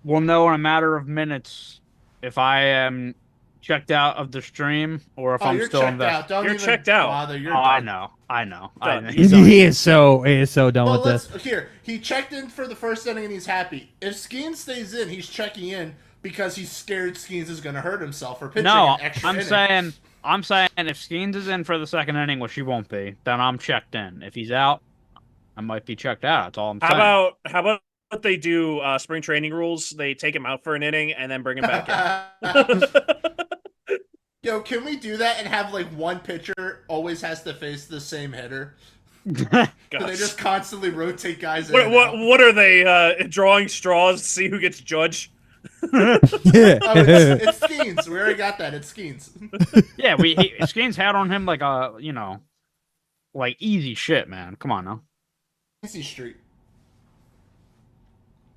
We'll know in a matter of minutes if I am checked out of the stream or if Oh, I'm you're still checked invested. out. Don't You're even checked out. bother. You're Oh, I done. know. I know. Done. He's done. He is so done Well, with this. He checked in for the first inning and he's happy. If Skeens stays in, he's checking in because he's scared Skeens is going to hurt himself for pitching No, an extra I'm inning. saying if Skeens is in for the second inning, which he won't be, then I'm checked in. If he's out, I might be checked out. That's all I'm saying. How about they do spring training rules? They take him out for an inning and then bring him back in. Yo, can we do that and have like one pitcher always has to face the same hitter? So they Gosh. just constantly rotate guys in. and What out. what are they drawing straws to see who gets judged? Oh, it's Skeens. We already got that. It's Skeens. Yeah, Skeens had on him like a like easy shit, man. Come on now. Easy Street.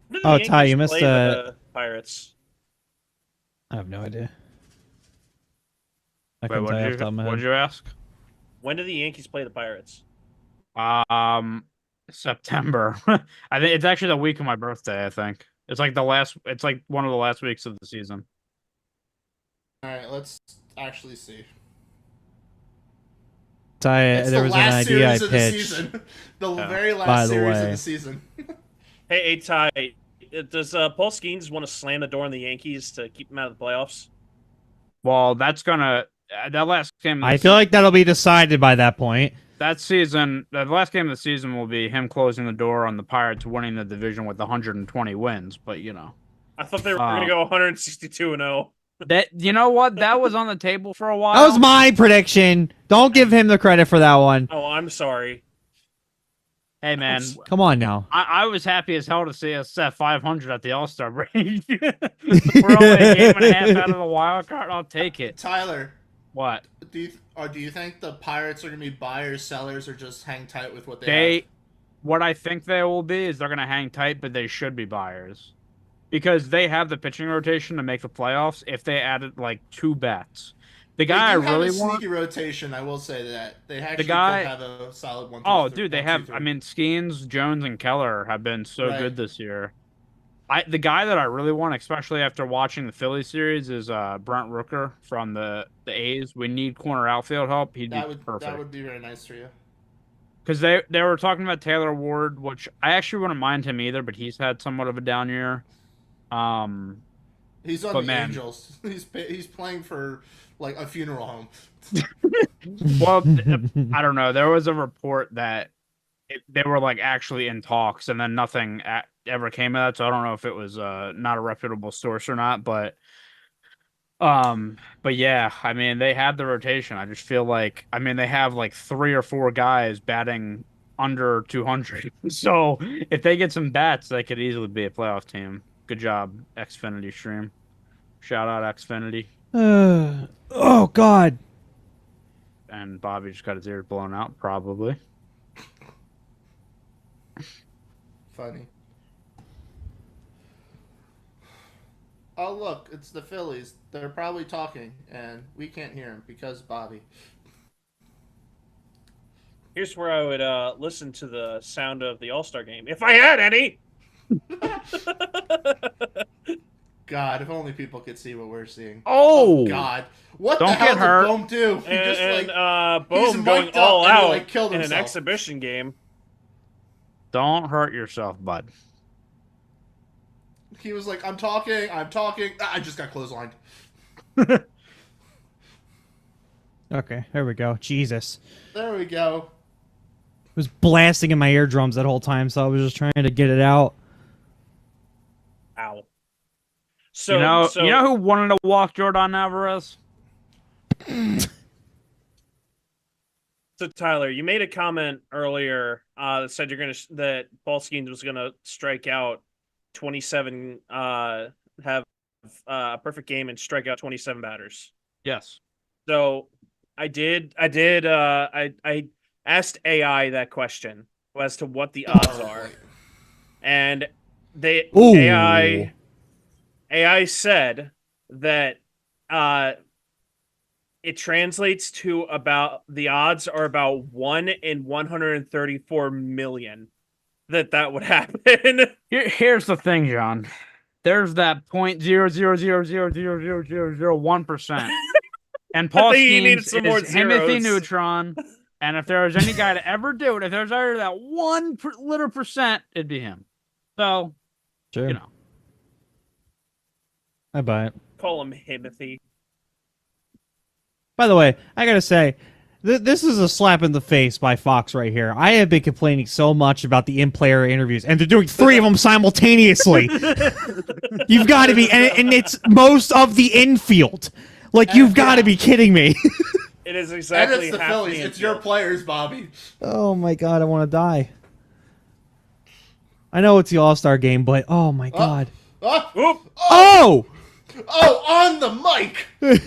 When did Oh, the Ty, Yankees you missed play the Pirates. I have no idea. I Wait, couldn't tell you off the top of my what'd head. you ask? When did the Yankees play the Pirates? September. I think it's actually the week of my birthday. I think it's like It's like one of the last weeks of the season. All right, let's actually see. Ty, It's there the was an last idea I series of the pitched. season. The Yeah. very By last the series of way. the season. Hey, Ty, does Paul Skeens want to slam the door on the Yankees to keep them out of the playoffs? Well, that's gonna that last game. I feel like that'll be decided by that point. that season, the last game of the season will be him closing the door on the Pirates winning the division with 120 wins. But you know, I thought they were going to go 162-0. that you know what, that was on the table for a while. That was my prediction. Don't give him the credit for that one. Oh, I'm sorry. Hey man, Come on now. I was happy as hell to see us set 500 at the All-Star break. We're only a game and a half out of the wild card. I'll take it. Tyler, What? do you think the Pirates are gonna be buyers, sellers, or just hang tight with what they They, have? what I think they will be is they're gonna hang tight, but they should be buyers because they have the pitching rotation to make the playoffs. If they added like 2 bats, the guy I They do have really a want. sneaky rotation. I will say that they actually guy- could have a solid one. Oh, dude, they have. I mean, Skeens, Jones, and Keller have been so Right. good this year. The guy that I really want, especially after watching the Philly series, is Brent Rooker from the A's. We need corner outfield help. He'd be perfect. that would be very nice for you. Because they were talking about Taylor Ward, which I actually wouldn't mind him either, but he's had somewhat of a down year. He's on But the man- Angels. He's playing for like a funeral home. Well, I don't know. There was a report that they were like actually in talks, and then nothing ever came of that. So I don't know if it was not a reputable source or not. But yeah, I mean, they have the rotation. I just feel like, I mean, they have like 3 or 4 guys batting under 200. So if they get some bats, they could easily be a playoff team. Good job, Xfinity stream. Shout out Xfinity. Oh God. And Bobby just got his ears blown out, probably. Funny. Oh look, it's the Phillies. They're probably talking, and we can't hear them because Bobby. Here's where I would listen to the sound of the All-Star game, if I had any. God, if only people could see what we're seeing. Oh, God, what Don't the hell get hurt. did Bohm do? He just And like Bohm he's going mic'd all up and he, out like, killed in an himself. exhibition game. don't hurt yourself, bud. He was like, I'm talking. Ah, I just got clotheslined. Okay, there we go. Jesus. There we go. It was blasting in my eardrums that whole time, so I was just trying to get it out. Ow. So you know who wanted to walk Jordan Alvarez? So Tyler, you made a comment earlier that said that Paul Skeens was gonna strike out 27, have a perfect game and strike out 27 batters. Yes. So I asked AI that question as to what the odds are, and Ooh. AI said that it translates to about, the odds are about 1 in 134 million that would happen. Here's the thing, John. There's that 0.000000001%, and Paul I think you needed Skeens some more is Timothy zeros. Neutron. And if there was any guy to ever do it, if there's ever that 1% it'd be him. So, Sure. you know. I buy it. Call him Timothy. By the way, I gotta say, this is a slap in the face by Fox right here. I have been complaining so much about the in-player interviews, and they're doing 3 of them simultaneously. You've got to be, and it's most of the infield. Like, you've got to be kidding me. It is exactly And it's the half Phillies. the It's your infield. players, Bobby. Oh my God, I want to die. I know it's the All-Star game, but oh my God. Oh, Oop! Oh! oh, on the mic.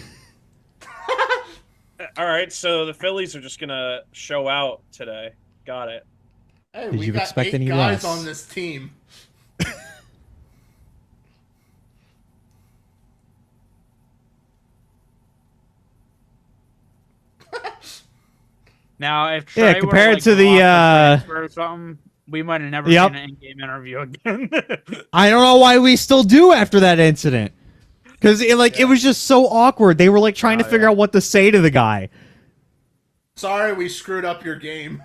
All right, so the Phillies are just gonna show out today. Got it. Hey, Did we you got expect 8 any guys less? on this team. Now, if Yeah, Trey compared were, like, to the, transfer or something, we might have never Yep. seen an in-game interview again. I don't know why we still do after that incident. Because it was just so awkward. They were like trying to figure out what to say to the guy. Sorry, we screwed up your game.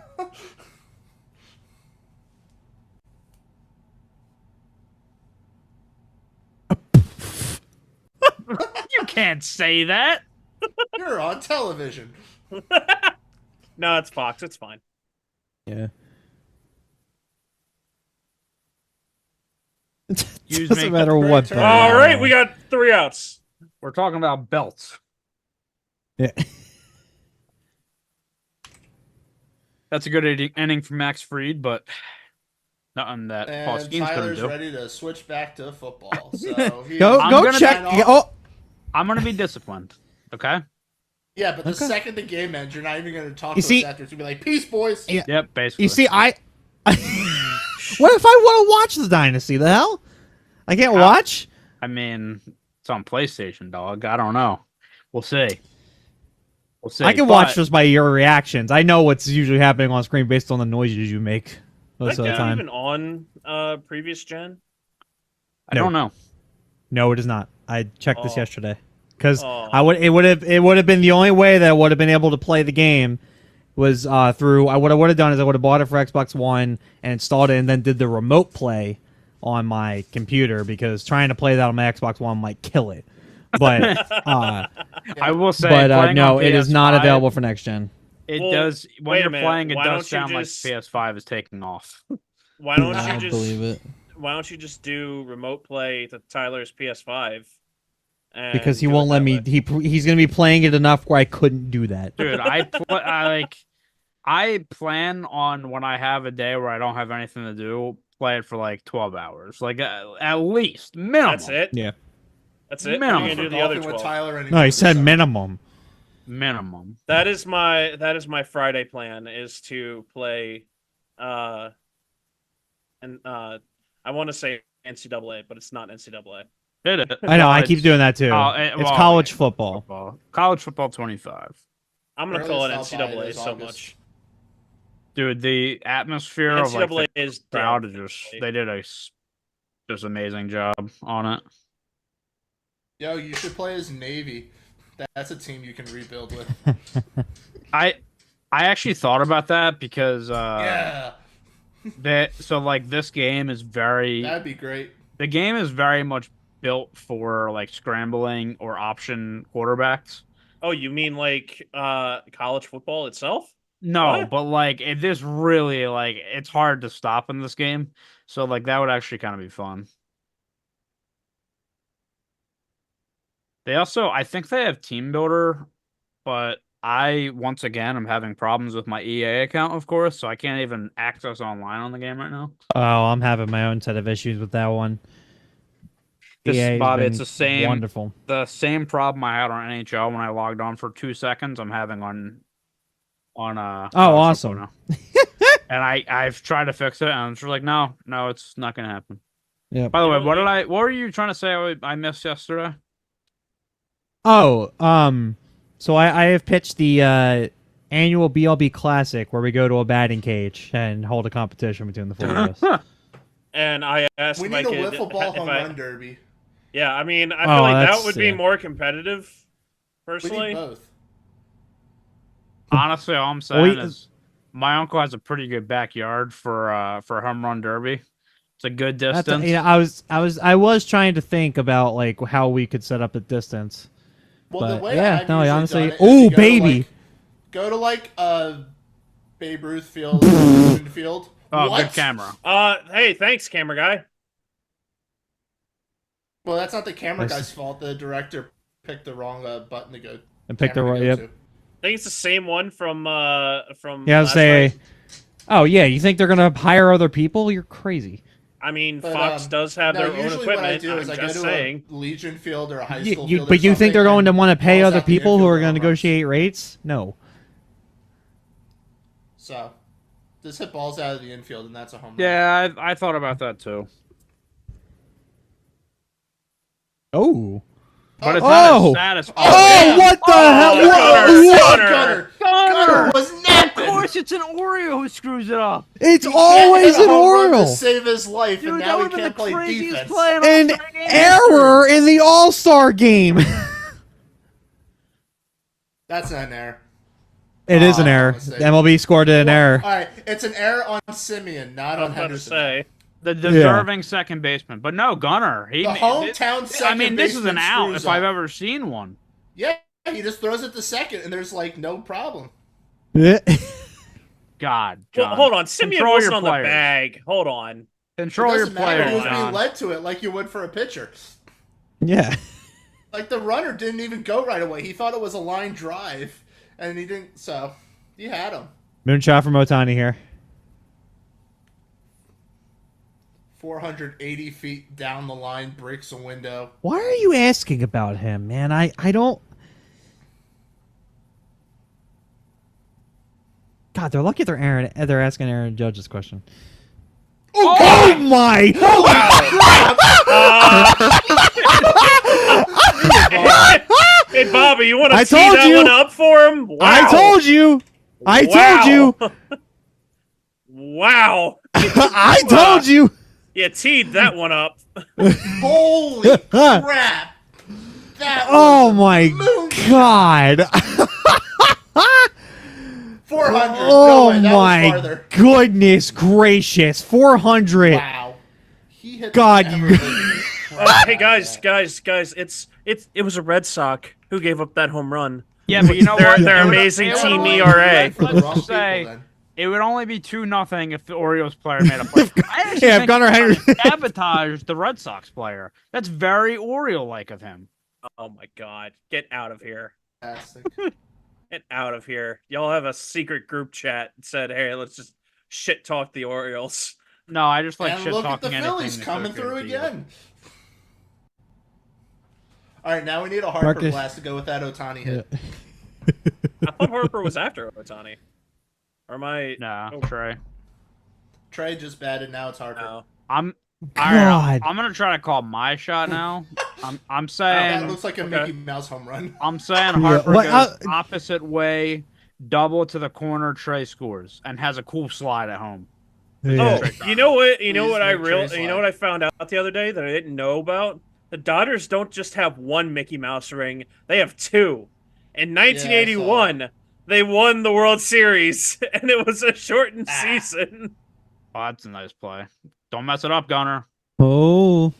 You can't say that. You're on television. No, it's Fox. It's fine. Yeah. Excuse Doesn't me. matter Great what. turn. All right, we got 3 outs. We're talking about belts. Yeah. That's a good inning from Max Fried, but nothing that Paul And Skeens couldn't Tyler's do. ready to switch back to football. So Go I'm go gonna check. sign off. Oh, I'm gonna be disciplined. Okay. Yeah, but the Okay. second the game ends, you're not even going to talk You to see- us after. It's going to be like, peace, boys. Yeah. Yep. Basically. you see, what if I want to watch the Dynasty? The hell? I can't watch. I mean, it's on PlayStation, dog. I don't know. We'll see. We'll see. I can watch But just by your reactions. I know what's usually happening on screen based on the noises you make most Is of that the game time. even on previous gen? I don't know. No, it is not. I checked this Oh. yesterday because Oh. it would have been the only way that I would have been able to play the game was through. What I would have done is I would have bought it for Xbox One and installed it, and then did the remote play on my computer because trying to play that on my Xbox One might kill it. But I will say, but playing no, on it is not PS5, available for next gen. It Well, does when wait a you're minute. playing. It Why does don't you sound like just- PS5 is taking off. Why don't I you just believe it Why don't you just do remote play to Tyler's PS5? And because he do it won't let that me. way? He's gonna be playing it enough where I couldn't do that. Dude, I plan on when I have a day where I don't have anything to do, play it for like 12 hours, like at least minimum. That's it. Yeah. That's it. Minimum. We're gonna do the other Golfing with 12. Tyler No, he said anymore. minimum. Minimum. That is my Friday plan is to play, and I want to say NCAA, but it's not NCAA. Did it? I know. I It's keep doing that too. well, It's college football. football. College football 25. I'm gonna Earliest call it I'll buy it NCAA is so August. much. Dude, the atmosphere of like NCAA the is crowd dead. is they did a just amazing job on it. Yo, you should play as Navy. That's a team you can rebuild with. I actually thought about that because Yeah, so like this game is that'd be great. the game is very much built for like scrambling or option quarterbacks. Oh, you mean like college football itself? No, What? but like it is really like it's hard to stop in this game. So like that would actually kind of be fun. They also I think they have Team Builder, but I once again am having problems with my EA account, of course, so I can't even access online on the game right now. Oh, I'm having my own set of issues with that one. This, EA has Bob, been it's the same Wonderful. the same problem I had on NHL when I logged on for 2 seconds. I'm having on college football awesome. now. And I've tried to fix it, and it's just like no, it's not gonna happen. Yeah. By the way, You what know, were you trying to say I missed yesterday? Oh, so I have pitched the annual BLB Classic where we go to a batting cage and hold a competition between the four of us. And I asked We if I need a could. wiffle ball if home I- run derby. Yeah, I mean, I Oh, feel like that that's- would be yeah. more competitive, We personally. need both. Honestly, all I'm Well, saying is my uncle has a pretty good backyard for home run derby. It's a good That's distance. I was trying to think about like how we could set up the distance. Well, But, the way yeah, I've no, usually honestly- done it is Ooh, you go to, baby. like- go to like Babe Ruth Field, Newton Field. Oh, What? good camera. Hey, thanks, camera guy. Well, that's not the camera Nice. guy's fault. The director picked the wrong button to go. And pick the camera right. to go Yep. to. I think it's the same one from Yeah, I was last say. night. Oh yeah, you think they're gonna hire other people? You're crazy. I mean, But, Fox does have no, their own usually what I equipment. do is I'm I go just to saying. a Legion field or a high school field. But you think they're going to want to pay other people who are going to go? negotiate rates? No. So, just hit balls out of the infield, and that's a home run. Yeah, I thought about that too. Oh. But it's Oh! not as satisfying. Oh, what the hell? Gunner! Gunner was Of napping. course, it's an Oreo who screws it up. It's He can't always hit an a home run to Oriole. save his life, Dude, and that now would he have been can't the play craziest defense. play in An All-Star game error in the All-Star game. That's not an error. It is an Oh, error. mistake. MLB scored an error. All right, it's an error on Simeon, not I on was about to Henderson. say. The deserving second baseman, but no Gunner. The hometown second I mean, this is an baseman out screws if I've up. ever seen one. Yeah, he just throws it to second, and there's like no problem. God, Well, John. hold on. Simeon Control wasn't your on the players. bag. Hold on. Control It your doesn't matter. He players, was being John. led to it like you would for a pitcher. Yeah. Like the runner didn't even go right away. He thought it was a line drive, and he didn't. So you had him. Moonshot from Otani here. 480 feet down the line, breaks a window. Why are you asking about him, man? I don't. God, they're lucky they're asking Aaron Judge this question. Oh my! Hey, Bobby, you want I to tee told that you. one up for him? Wow. I told you. I told you. Wow. I told you. Yeah, teed that one up. Holy crap! That Oh was my moonshot. God. 400. No Oh way, that was my farther. goodness gracious. 400. Wow. He hit God, the you- ever-living crap Hey, out guys, of guys, it was a Red Sox who gave up that home run. Yeah, but you know They're- what? they're It would- amazing it would team only- ERA. For the Let's wrong just say people, then. it would only be 2-0 if the Orioles player made a play. I actually Yeah, if think Gunnar he Henderson- sabotaged the Red Sox player. That's very Oriole-like of him. Oh my God, get out of here! Fantastic. Get out of here! Y'all have a secret group chat that said, "Hey, let's just shit talk the Orioles." No, I just like And shit look at talking the anything Phillies coming associated through with you. again. All right, now we need a Harper Marcus- blast to go with that Otani hit. I thought Harper was after Otani. Or am I? No, Oh. Trey. Trey just batted. Now it's Harper. No. I'm God. I'm gonna try to call my shot now. I'm That saying looks like a Okay. Mickey Mouse home run. I'm saying Harper what- goes opposite way, double to the corner. Trey scores and has a cool slide at home. Yeah. Oh, you know what? You know Please what I make Trey you know slide. what I found out the other day that I didn't know about? The Dodgers don't just have one Mickey Mouse ring; they have two. In 1981, they won the World Series, and it was a shortened season. Oh, that's a nice play. Don't mess it up, Gunner. Oh.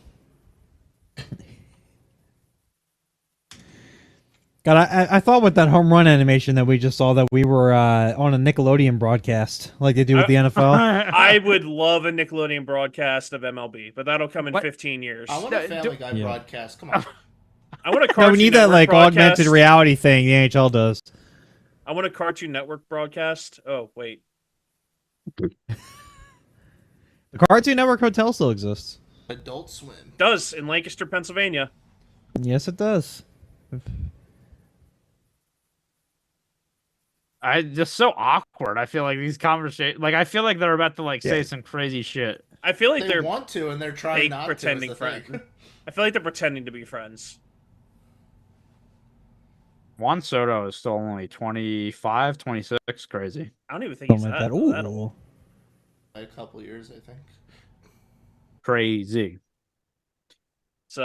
God, I thought with that home run animation that we just saw that we were on a Nickelodeon broadcast like they do with the NFL. I would love a Nickelodeon broadcast of MLB, but that'll come in What? 15 years. I want a Yeah, Family Guy Yeah. broadcast. Come on. I want a No, Cartoon we need that Network like broadcast. augmented reality thing the NHL does. I want a Cartoon Network broadcast. Oh wait, The Cartoon Network Hotel still exists. Adult Swim. does in Lancaster, Pennsylvania. Yes, it does. I just so awkward. I feel like these conversations, like I feel like they're about to like say Yeah. some crazy shit. I feel like They they're want to, and they're trying fake not pretending to. is the thing. friends. I feel like they're pretending to be friends. Juan Soto is still only 25, 26. Crazy. I don't even think he's Something like that, that. that old. Ooh. By a couple years, I think. Crazy. It's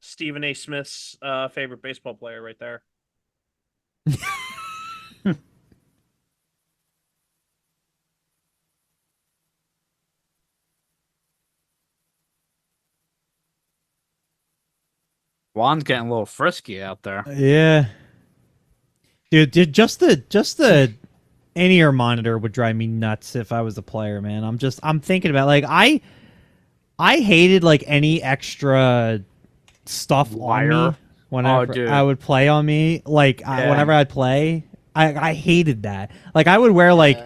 Stephen A. Smith's favorite baseball player right there. Juan's getting a little frisky out there. Yeah. Dude, just the in-ear monitor would drive me nuts if I was a player, man. I'm thinking about like I hated like any extra stuff Wire. on me whenever dude. I would play on me. Like Yeah. whenever I'd play, I hated that. Like I would wear like Yeah.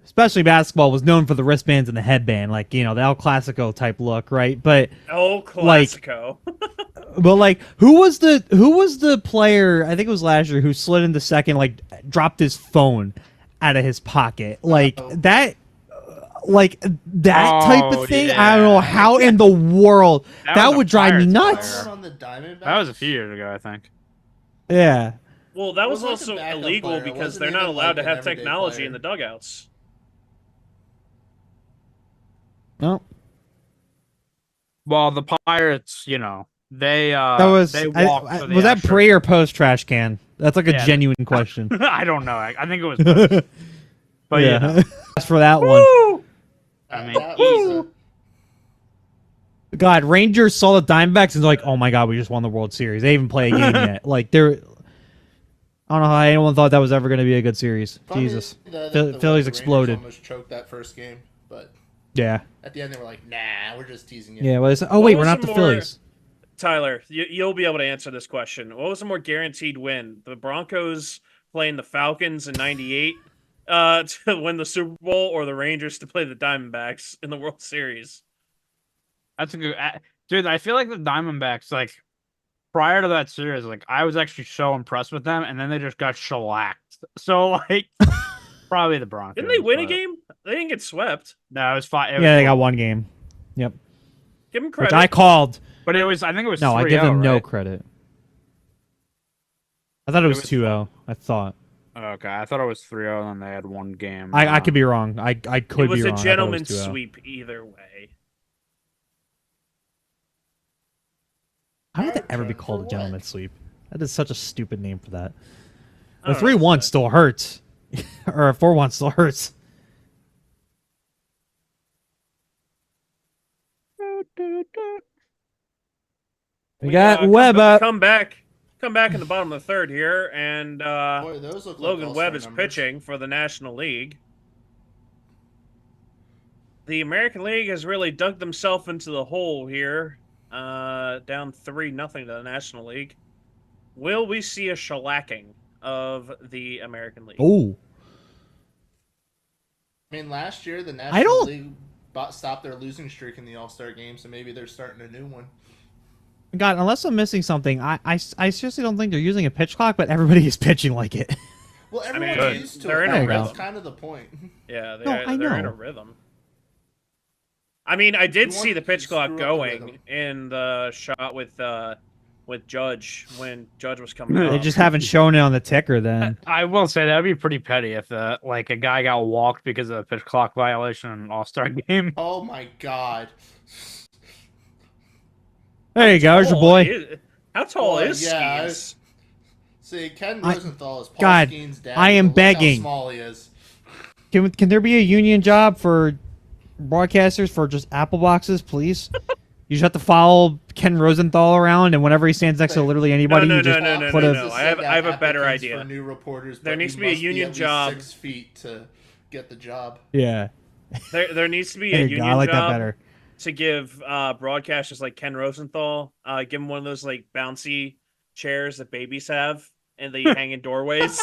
especially basketball, was known for the wristbands and the headband, like, you know, the El Clasico type look, right? But Oh, Classico. but like, who was the player? I think it was last year who slid into second, like, dropped his phone out of his pocket, like that. Like that type of thing. Yeah. I don't know how in the world that was a would drive me Pirates nuts. player. On the Diamondbacks? That was a few years ago, I think. Yeah. Well, that was It wasn't also like a backup illegal player. It because wasn't they're not even allowed like to an have everyday technology player. in the dugouts. No, Well, the Pirates, you know, they that was they I- walked I- for the was that extra- pre or post trash can? That's like a Yeah. genuine question. I don't know. I think it was, both. but yeah. you know, As for that one. Woo! I mean, That was God, Rangers saw the Diamondbacks and they're like, oh my God, we just won the World Series. They haven't played a game yet. Like, they're. I don't know how anyone thought that was ever going to be a good series. funny Jesus. that Phillies the Rangers exploded. Almost choked that first game, but Yeah. at the end they were like, "Nah, we're just teasing you." Yeah. Well, oh, wait, What we're was not the the more- Phillies. Tyler, you'll be able to answer this question. What was a more guaranteed win? The Broncos playing the Falcons in '98 to win the Super Bowl, or the Rangers to play the Diamondbacks in the World Series? that's a good dude. I feel like the Diamondbacks, like prior to that series, like I was actually so impressed with them, and then they just got shellacked. So like, probably the Broncos. Didn't they win a but- game? They didn't get swept. No, it was five. Yeah, they got one game. Yep. Give them Which credit. I called. But it was. I think it was. No, I 3-0, give them no right? credit. I thought it was was 2-0. I thought. Okay, I thought it was 3-0, and then they had one game. I could be wrong. I could It be wrong. was I a thought it gentleman's 2-0. sweep either way. How would that ever be For called a what? gentleman's sweep? That is such a stupid name for that. I A don't know. 3-1 still hurts. Or a 4-1 still hurts. We got Webb up. Come back in the bottom of the third here, and Boy, those look like Logan all-star Webb is numbers. pitching for the National League. The American League has really dug themselves into the hole here, down 3-0 to the National League. Will we see a shellacking of the American League? Oh, I mean, last year the I National don't- League stopped their losing streak in the All-Star game, so maybe they're starting a new one. God, unless I'm missing something, I seriously don't think they're using a pitch clock, but everybody is pitching like it. Well, mean, everyone's good. used to They're it. in a That's rhythm. kind of the point. Yeah, No, I they're in know. a rhythm. I mean, I did You see want the to pitch screw clock up the going rhythm. in the shot with Judge when Judge was coming They up. just haven't shown it on the ticker then. I will say that would be pretty petty if like a guy got walked because of a pitch clock violation in an All-Star game. Oh my god. There you go, there's your boy. How tall Boy, is yeah, Skeens? See, Ken I- Rosenthal is Paul God, Skeen's dad. I am but look how begging. small he is. Can there be a union job for broadcasters for just Apple boxes, please? You just have to follow Ken Rosenthal around, and whenever he stands next to literally anybody, No, you just no, put no, a. no. Just I have- send I have out a better applicants idea. For new reporters, There but needs you to be a must union at least job. 6 feet to get the job. Yeah, There needs to be there a you go. union I like that job better. to give broadcasters like Ken Rosenthal, give him one of those like bouncy chairs that babies have and they hang in doorways.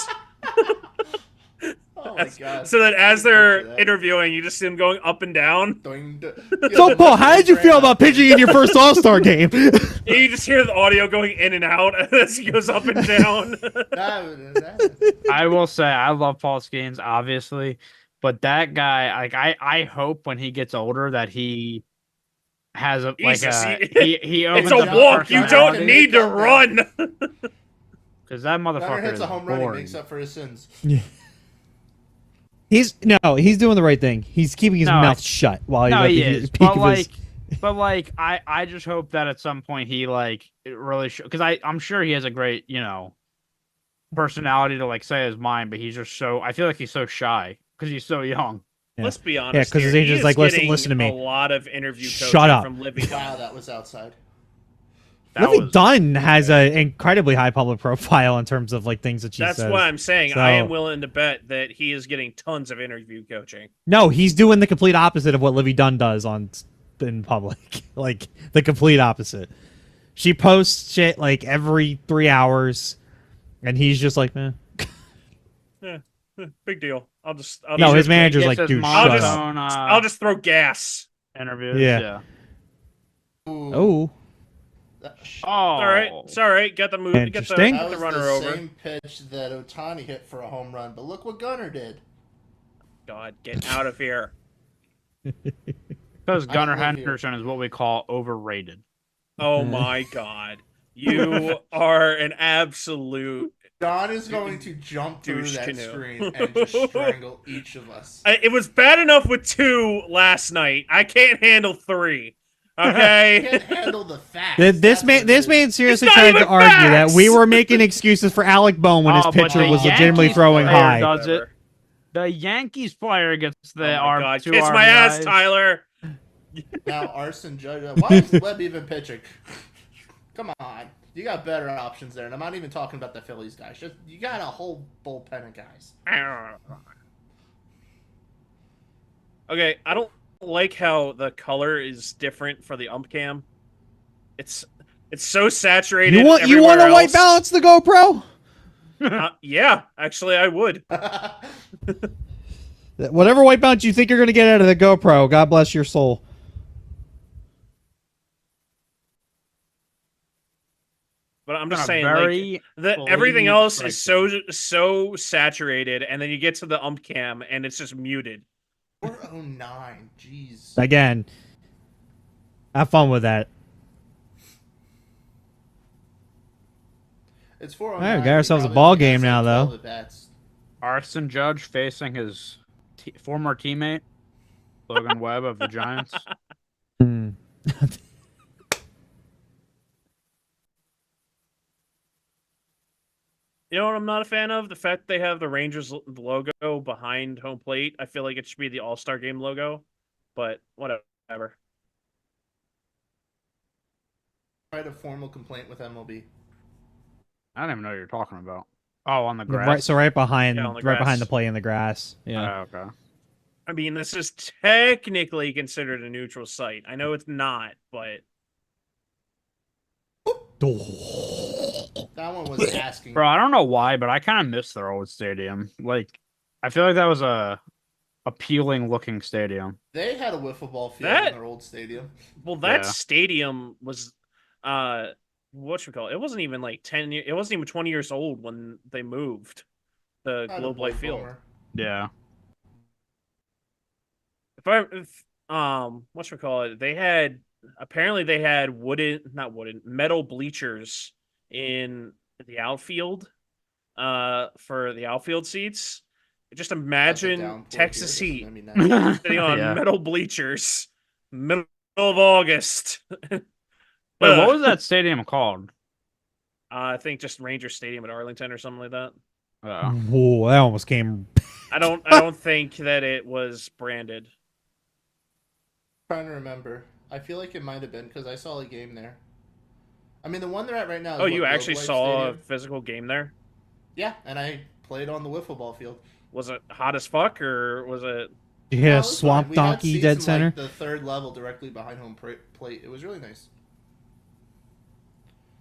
Oh my god. So that as Picture they're that. interviewing, you just see them going up and down. Doing the- So, Paul, how did you feel about pitching in your first All Star game? And you just hear the audio going in and out as he goes up and down. That- I will say I love Paul Skeens, obviously, but that guy, like I hope when he gets older that he has a Jesus, he opens It's a up his walk. You personality. don't need to run. because that Runner motherfucker hits is a home run, he boring. makes up for his sins. He's doing the right thing. He's keeping his No, mouth shut while he's No, at he the is, peak but of his. like I just hope that at some point he like it really because I'm sure he has a great personality to like say his mind, but he's just so I feel like he's so shy because he's so young. Yeah. Let's be honest. 'cause his here. agent's He is like, "Listen- getting listen to me. A lot of interview coaching Shut up. from Livy. Wow, that was outside. That Livy was- Dunn has an incredibly high public profile in terms of like things that she That's says. what I'm saying. I am So- willing to bet that he is getting tons of interview coaching. No, he's doing the complete opposite of what Livy Dunn does in public. Like the complete opposite. She posts shit like every 3 hours, and he's just like, eh. Big deal. No, his just- manager's he like, gets his dude, shut monotone, up. I'll just throw gas. interviews. Yeah. Yeah. Ooh. Oh, Oh, All right, it's all right. Get the move. Get the, Interesting. get That the was runner the over. same pitch that Otani hit for a home run, but look what Gunnar did. God, get out of here. because I Gunnar live here. Henderson is what we call overrated. Oh my God, you are an absolute. John is going to jump through Douche that canoe. screen and just strangle each of us. It was bad enough with 2 last night. I can't handle 3. Okay. Can't handle the facts. this That's man, what this it is. man seriously It's not tried to even argue that we facts! were making excuses for Alec Bohm when his Oh, but pitcher the was legitimately Yankees throwing player high. does it. Whatever. The Yankees player gets the Oh my God, two kiss my ass, RBIs. Tyler. Now Arson Judge. Why is Webb even pitching? Come on, you got better options there, and I'm not even talking about the Phillies guys. Just you got a whole bullpen of guys. Okay, I don't like how the color is different for the ump cam. It's so saturated. You want a everywhere white else. balance to GoPro? Yeah, actually, I would. Whatever white balance you think you're going to get out of the GoPro, God bless your soul. But I'm just A saying, very like everything blatant else strike is so saturated, and then you get to the ump cam, and it's just muted. 409. Jeez. Again, have fun with that. It's All 409. right, we got ourselves a Probably ball only game has, now, like, though. 12 at-bats. Arson Judge facing his former teammate Logan Webb of the Giants. Hmm. You know what I'm not a fan of? The fact they have the Rangers logo behind home plate. I feel like it should be the All-Star Game logo, but whatever. Write a formal complaint with MLB. I don't even know what you're talking about. Oh, on the grass. Right, so right behind, Yeah, on the right behind grass. the play in the grass. Yeah. Oh, okay. I mean, this is technically considered a neutral site. I know it's not, but That one was asking. Bro, I don't know why, but I kind of miss their old stadium. Like, I feel like that was a appealing looking stadium. They had a wiffle ball field That- in their old stadium. well, that Yeah. stadium was whatchamacallit? It wasn't even like 10 years. It wasn't even 20 years old when they moved the Not a Globe Life Blake Field. Bowmer. Yeah. If whatchamacallit? They had apparently they had metal bleachers in the outfield for the outfield seats. Just That's a imagine downpour Texas here. Heat Let me know. sitting on Yeah. metal bleachers, middle of August. Wait, what was that stadium called? I think just Ranger Stadium at Arlington or something like that. Whoa, that almost came. I don't think that it was branded. Trying to remember. I feel like it might have been because I saw a game there. I mean, the one they're at right now. Is Oh, what, you Globe actually Life saw Stadium? a physical game there? Yeah, and I played on the wiffle ball field. Was it hot as fuck or was it? You hit No, it a was swamp fine. We had donkey seats dead in, center. Like, the third level, directly behind home plate. It was really nice,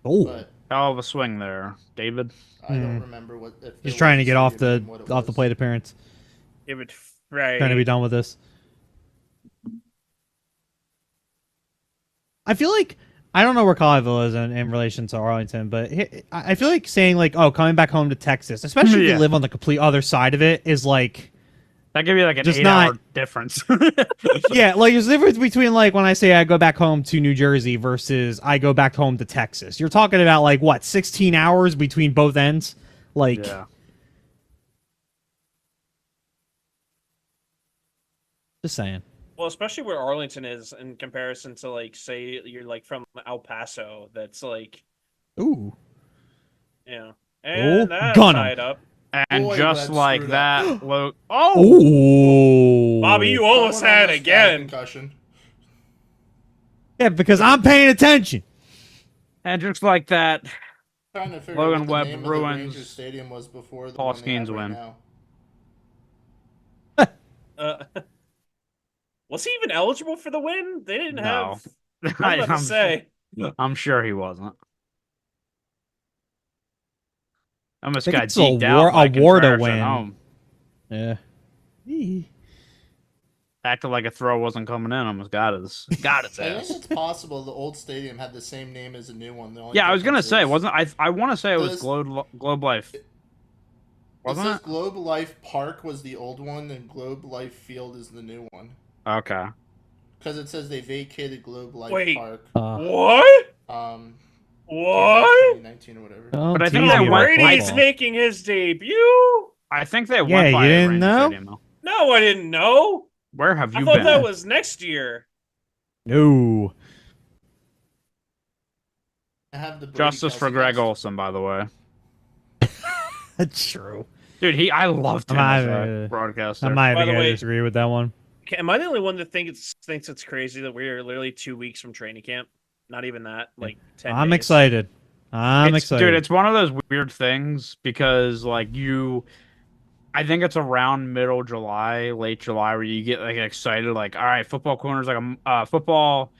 Oh, but Hell of a swing there, David. I don't Hmm. remember what. If there just was trying a to get off stadium the name, what it off the was. plate appearance. It would right. Trying to be done with this. I feel like I don't know where Colleyville is in relation to Arlington, but I feel like saying like, "Oh, coming back home to Texas," especially if Yeah. you live on the complete other side of it, is like, That could be like an Just 8-hour not- difference. yeah, like there's a difference between like when I say I go back home to New Jersey versus I go back home to Texas. You're talking about like what, 16 hours between both ends, like. Yeah. Just saying. Well, especially where Arlington is in comparison to like say you're like from El Paso. That's like Ooh. yeah. And that's gun 'em. tied up. And Boy, just Webb like screwed that, up. Ooh. Bobby, you almost Someone had almost a again. concussion. Yeah, because I'm paying attention. and just like that, Trying to figure Logan out what Webb the name of the ruins Rangers Stadium was before the Paul one they have Skeens right win. now. Was he even eligible for the win? They didn't No. have. I was about to say. I'm sure he wasn't. Almost think got it's a deked out by war to Contreras at win. home. Yeah. Acted like a throw wasn't coming in. Almost got his I think ass. it's possible the old stadium had the same name as the new one. The only Yeah, I was gonna difference say, is- wasn't I want to say it was Does- Globe Life. It Wasn't says it? Globe Life Park was the old one, and Globe Life Field is the new one. Okay. Because it says they vacated Globe Life Wait. Park. What? What? 2019 or whatever. Don't But I think tease that me one- with Brady's football. making his debut? I think they Yeah, went by you a didn't Ranger know? Stadium, though. No, I didn't know. Where have I you thought been? that was next year. No. I have the Brady Justice for Kelsey Greg guys. Olson, by the way. That's true. Dude, I loved him I'm as not- a broadcaster. I might By have the to way- disagree with that one. Am I the only one that thinks it's crazy that we're literally 2 weeks from training camp? Not even that. Like 10 I'm days. excited. I'm It's- excited. Dude, it's one of those weird things because I think it's around middle July, late July, where you get like excited, like, all right, football corner's like football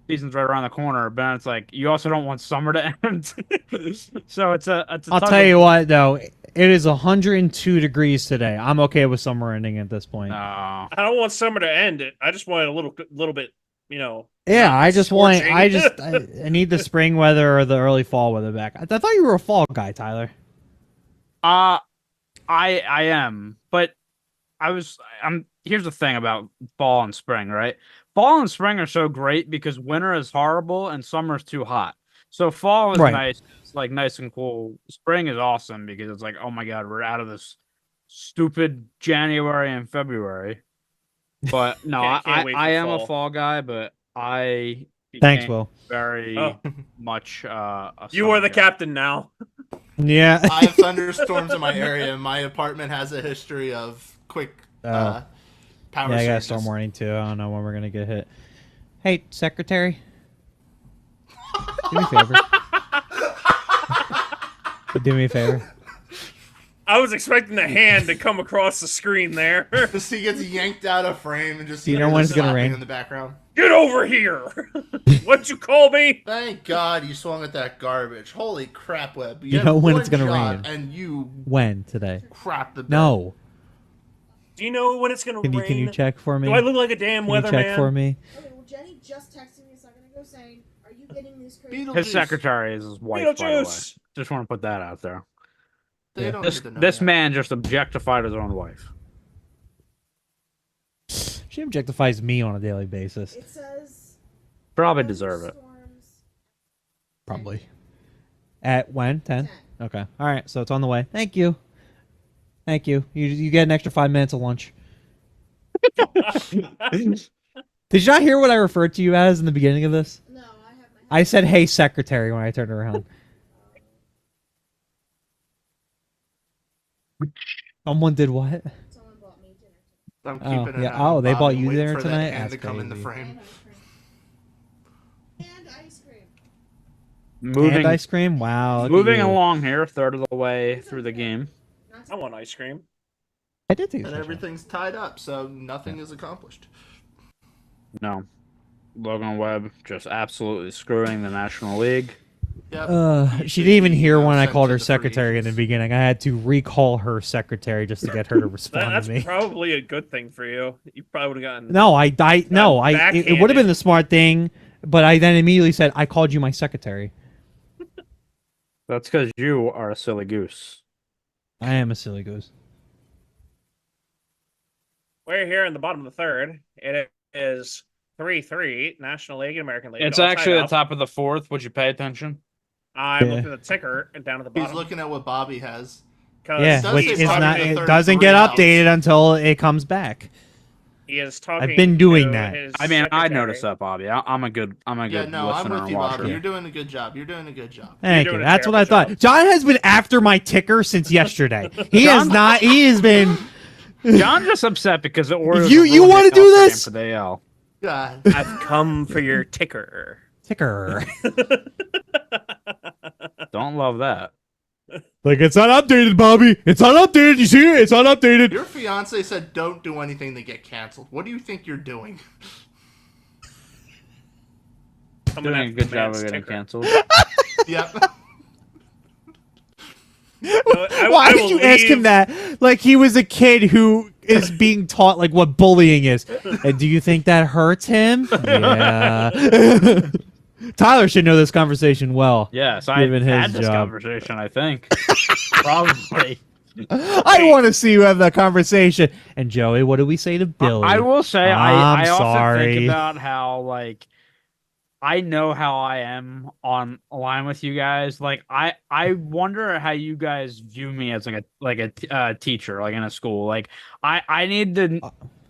season's right around the corner, but it's like you also don't want summer to end. So it's a I'll tug tell of- you what, though. It is 102 degrees today. I'm okay with summer ending at this point. No. I don't want summer to end it. I just want it a little bit, you know. Yeah, I just want. Scorching. I need the spring weather or the early fall weather back. I thought you were a fall guy, Tyler. I am, but I'm here's the thing about fall and spring, right? Fall and spring are so great because winter is horrible and summer is too hot. So fall is Right. nice, it's like nice and cool. Spring is awesome because it's like, oh my god, we're out of this stupid January and February. But no, Can't wait for I am fall. a fall guy, but I Thanks, became Will. very Oh. much a You summer are the guy. captain now. Yeah. I have thunderstorms in my area. My apartment has a history of quick power Yeah, I got a surges. storm warning too. I don't know when we're gonna get hit. Hey, secretary. Do me a favor. Do me a favor. I was expecting the hand to come across the screen there. Just he gets yanked out of frame and just Do you know hears when it's gonna slapping rain? in the background. Get over here! What'd you call me? Thank God you swung at that garbage. Holy crap, Webb. You have know when one it's gonna shot rain. And you When today? crap the bed. No. Do you know when it's gonna Can rain? you check for me? Do I look like a damn Can you check weatherman? for me? Okay, well, Jenny just texted me a second ago saying, "Are you getting these crazy?" Beetle- His Beetlejuice. secretary is his wife, by the way. Beetlejuice! Just want to put that out there. They don't This need to know this that. man just objectified his own wife. She objectifies me on a daily basis. It says Probably deserve it. thunderstorms Probably. At when? 10? 10. Okay. All right. So it's on the way. Thank you. Thank you. You get an extra 5 minutes of lunch. Did you not hear what I referred to you as in the beginning of this? No, I have my. I said, "Hey, secretary," when I turned around. Someone did what? Someone bought me dinner. I'm Oh, keeping an yeah. eye on Oh, they Bob bought and you waiting dinner for that tonight? hand to That's come in the crazy. frame. And ice cream. Moving And ice cream. Wow. look at moving you. along here, third of the way through the game. Not I want ice cream. I did take And a everything's tied up, so nothing is accomplished. No. Logan Webb just absolutely screwing the National League. Yep. She should didn't even be, hear when I sent called to her the free secretary in the agents. beginning. I had to recall her secretary just to get her to respond That's to me. probably a good thing for you. You probably would have gotten. No, it would have backhanded. been the smart thing, but I then immediately said, "I called you my secretary." That's because you are a silly goose. I am a silly goose. We're here in the bottom of the third. It is 3-3, National League and American League. It's all tied actually the up. top of the fourth. Would you pay attention? I'm Yeah. looking at the ticker and down at the He's bottom. looking at what Bobby has. 'Cause Yeah, does which say is bottom not. of the It third, doesn't 3 get outs. updated until it comes back. he is talking. I've been doing to that. his I mean, I secretary. noticed that, Bobby. I'm a good Yeah, no, I'm listener with and you, watcher. Bobby. You're doing a good job. You're doing a good job. Thank doing you. a That's what I terrible thought. job. John has been after my ticker since yesterday. He has not. He has been. John's just upset because the Orioles. You- have you ruined wanna the do All-Star game this? for the AL? God. I've come for your ticker. Ticker. Don't love that. Like, it's not updated, Bobby. It's not updated. You see it? It's not updated. Your fiance said don't do anything to get canceled. What do you think you're doing? Coming Doing a after good the job man's of getting ticker. canceled. Yep. No, I Why will did you ask him leave- that? Like he was a kid who is being taught like what bullying is. And do you think that hurts him? Yeah. Tyler should know this conversation well. Yes, I Given his had this job. conversation. I think probably. I want to see you have that conversation. And Joey, what do we say to Billy? I will say I'm I often sorry. think about how like I know how I am on line with you guys. Like I wonder how you guys view me as a teacher, like in a school. Like I need to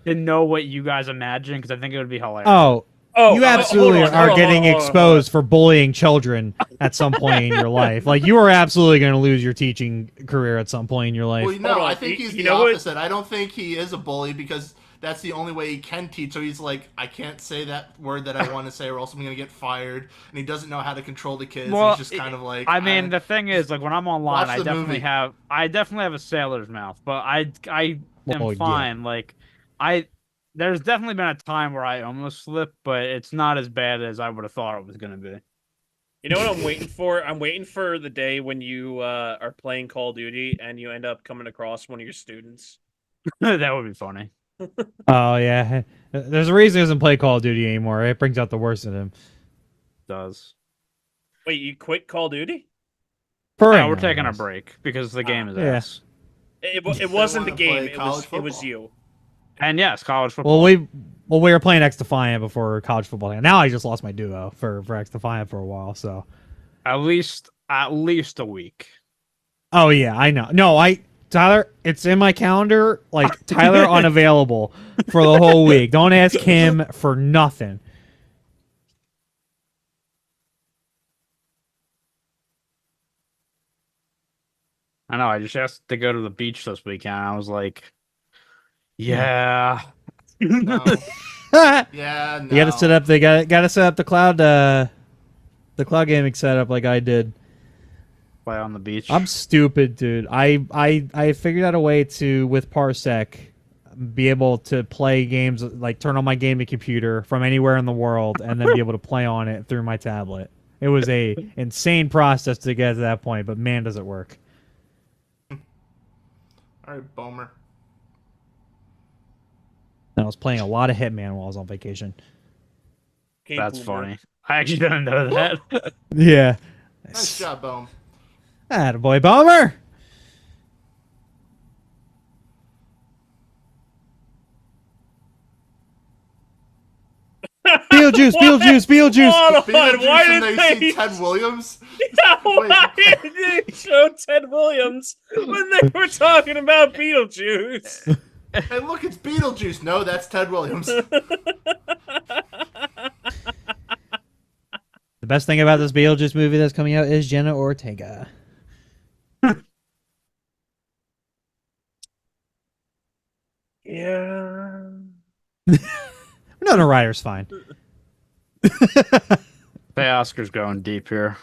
know what you guys imagine because I think it would be hilarious. Oh, You absolutely hold on, are hold on, getting hold on, hold on. exposed for bullying children at some point in your life. Like you are absolutely going to lose your teaching career at some point in your life. Well, no, Hold on. I think he's You the know what? opposite. I don't think he is a bully because that's the only way he can teach. So he's like, I can't say that word that I want to say, or else I'm going to get fired. And he doesn't know how to control the kids. Well, he's just kind of like. I mean, the thing is, like when I'm online, Watch the movie. I definitely have a sailor's mouth, but I am Well, yeah. fine. Like there's definitely been a time where I almost slipped, but it's not as bad as I would have thought it was gonna be. You know what I'm waiting for? I'm waiting for the day when you are playing Call of Duty and you end up coming across one of your students. That would be funny. Oh yeah, there's a reason he doesn't play Call of Duty anymore. It brings out the worst in him. Does. Wait, you quit Call of Duty? No, Right we're now, taking a yes. break because the game is Yeah. ass. It wasn't the wanna game. play It college was football. you. And yes, college football. Well, we were playing X Defiant before college football. Now I just lost my duo for X Defiant for a while. So. At least a week. Oh yeah, I know. No, Tyler, it's in my calendar. Like Tyler unavailable for the whole week. Don't ask him for nothing. I know. I just asked to go to the beach this weekend. I was like, yeah. No. You Yeah, no. got to set up. They got to set up the cloud gaming setup like I did. Play on the beach. I'm stupid, dude. I figured out a way to with Parsec be able to play games like turn on my gaming computer from anywhere in the world and then be able to play on it through my tablet. It was a insane process to get to that point, but man, does it work. All right, Bomer. And I was playing a lot of Hitman while I was on vacation. Game That's boomer. funny. I actually didn't know that. Yeah. Nice job, Bohm. Attaboy, Bomber. Beetlejuice, Beetlejuice, Beetlejuice. Hold on, Beetlejuice why and did they they see Ted Williams. why did they show Ted Williams when they were talking about Beetlejuice? Hey, look, it's Beetlejuice. No, that's Ted Williams. The best thing about this Beetlejuice movie that's coming out is Jenna Ortega. Yeah. Winona Ryder's fine. The Oscar's going deep here.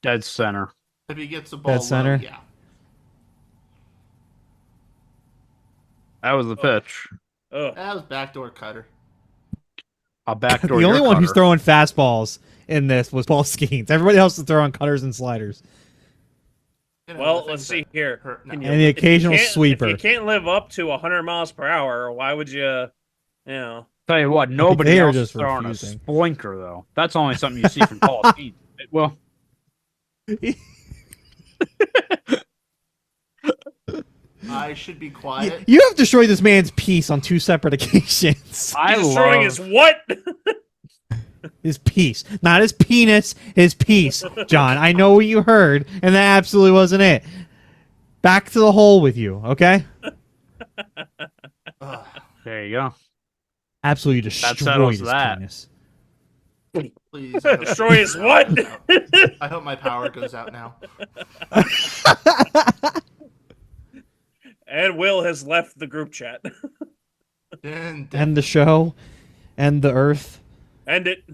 Dead center. If he gets the ball, Dead center? low, yeah. That was the pitch. Ugh. That was backdoor cutter. I'll backdoor The only your one who's cutter. throwing fastballs in this was Paul Skeens. Everybody else is throwing cutters and sliders. You know, Well, the let's things see that here. hurt now. Can And the if you occasional can't- sweeper. If you can't live up to 100 miles per hour, why would you know? Tell you what, nobody They are else is just throwing refusing. a splinker though. That's only something you see from Paul Skeens. Well, I should be quiet. You have destroyed this man's peace on 2 separate occasions. I He's destroying love. his what? His peace. Not his penis, his peace. John, I know what you heard, and that absolutely wasn't it. Back to the hole with you, okay? Ugh. There you go. Absolutely settles destroyed his that. penis. Please. I hope- Destroy his what? I hope my power goes out now. And Will has left the group chat. And End the show. End the earth. End it.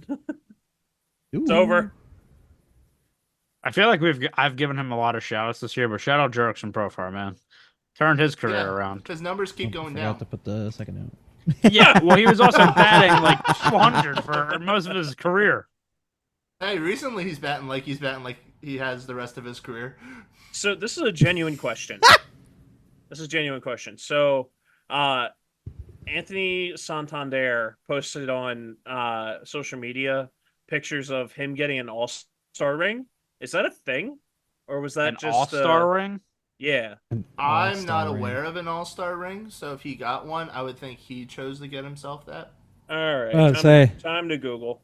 It's Ooh. over. I feel like I've given him a lot of shout outs this year, but shout out Jerkson Profar, man. Turned his career yeah, around. his numbers keep going Forgot down. to put the second note. Yeah, well, he was also batting like 200 for most of his career. Hey, recently he's batting like he has the rest of his career. So this is a genuine question. This is a genuine question. So Anthony Santander posted on social media pictures of him getting an All-Star ring. Is that a thing, or was that An just all-star ring? Yeah, I'm not All-star ring. aware of an all-star ring, so if he got one, I would think he chose to get himself that. all right. I'd Time, say. time to Google.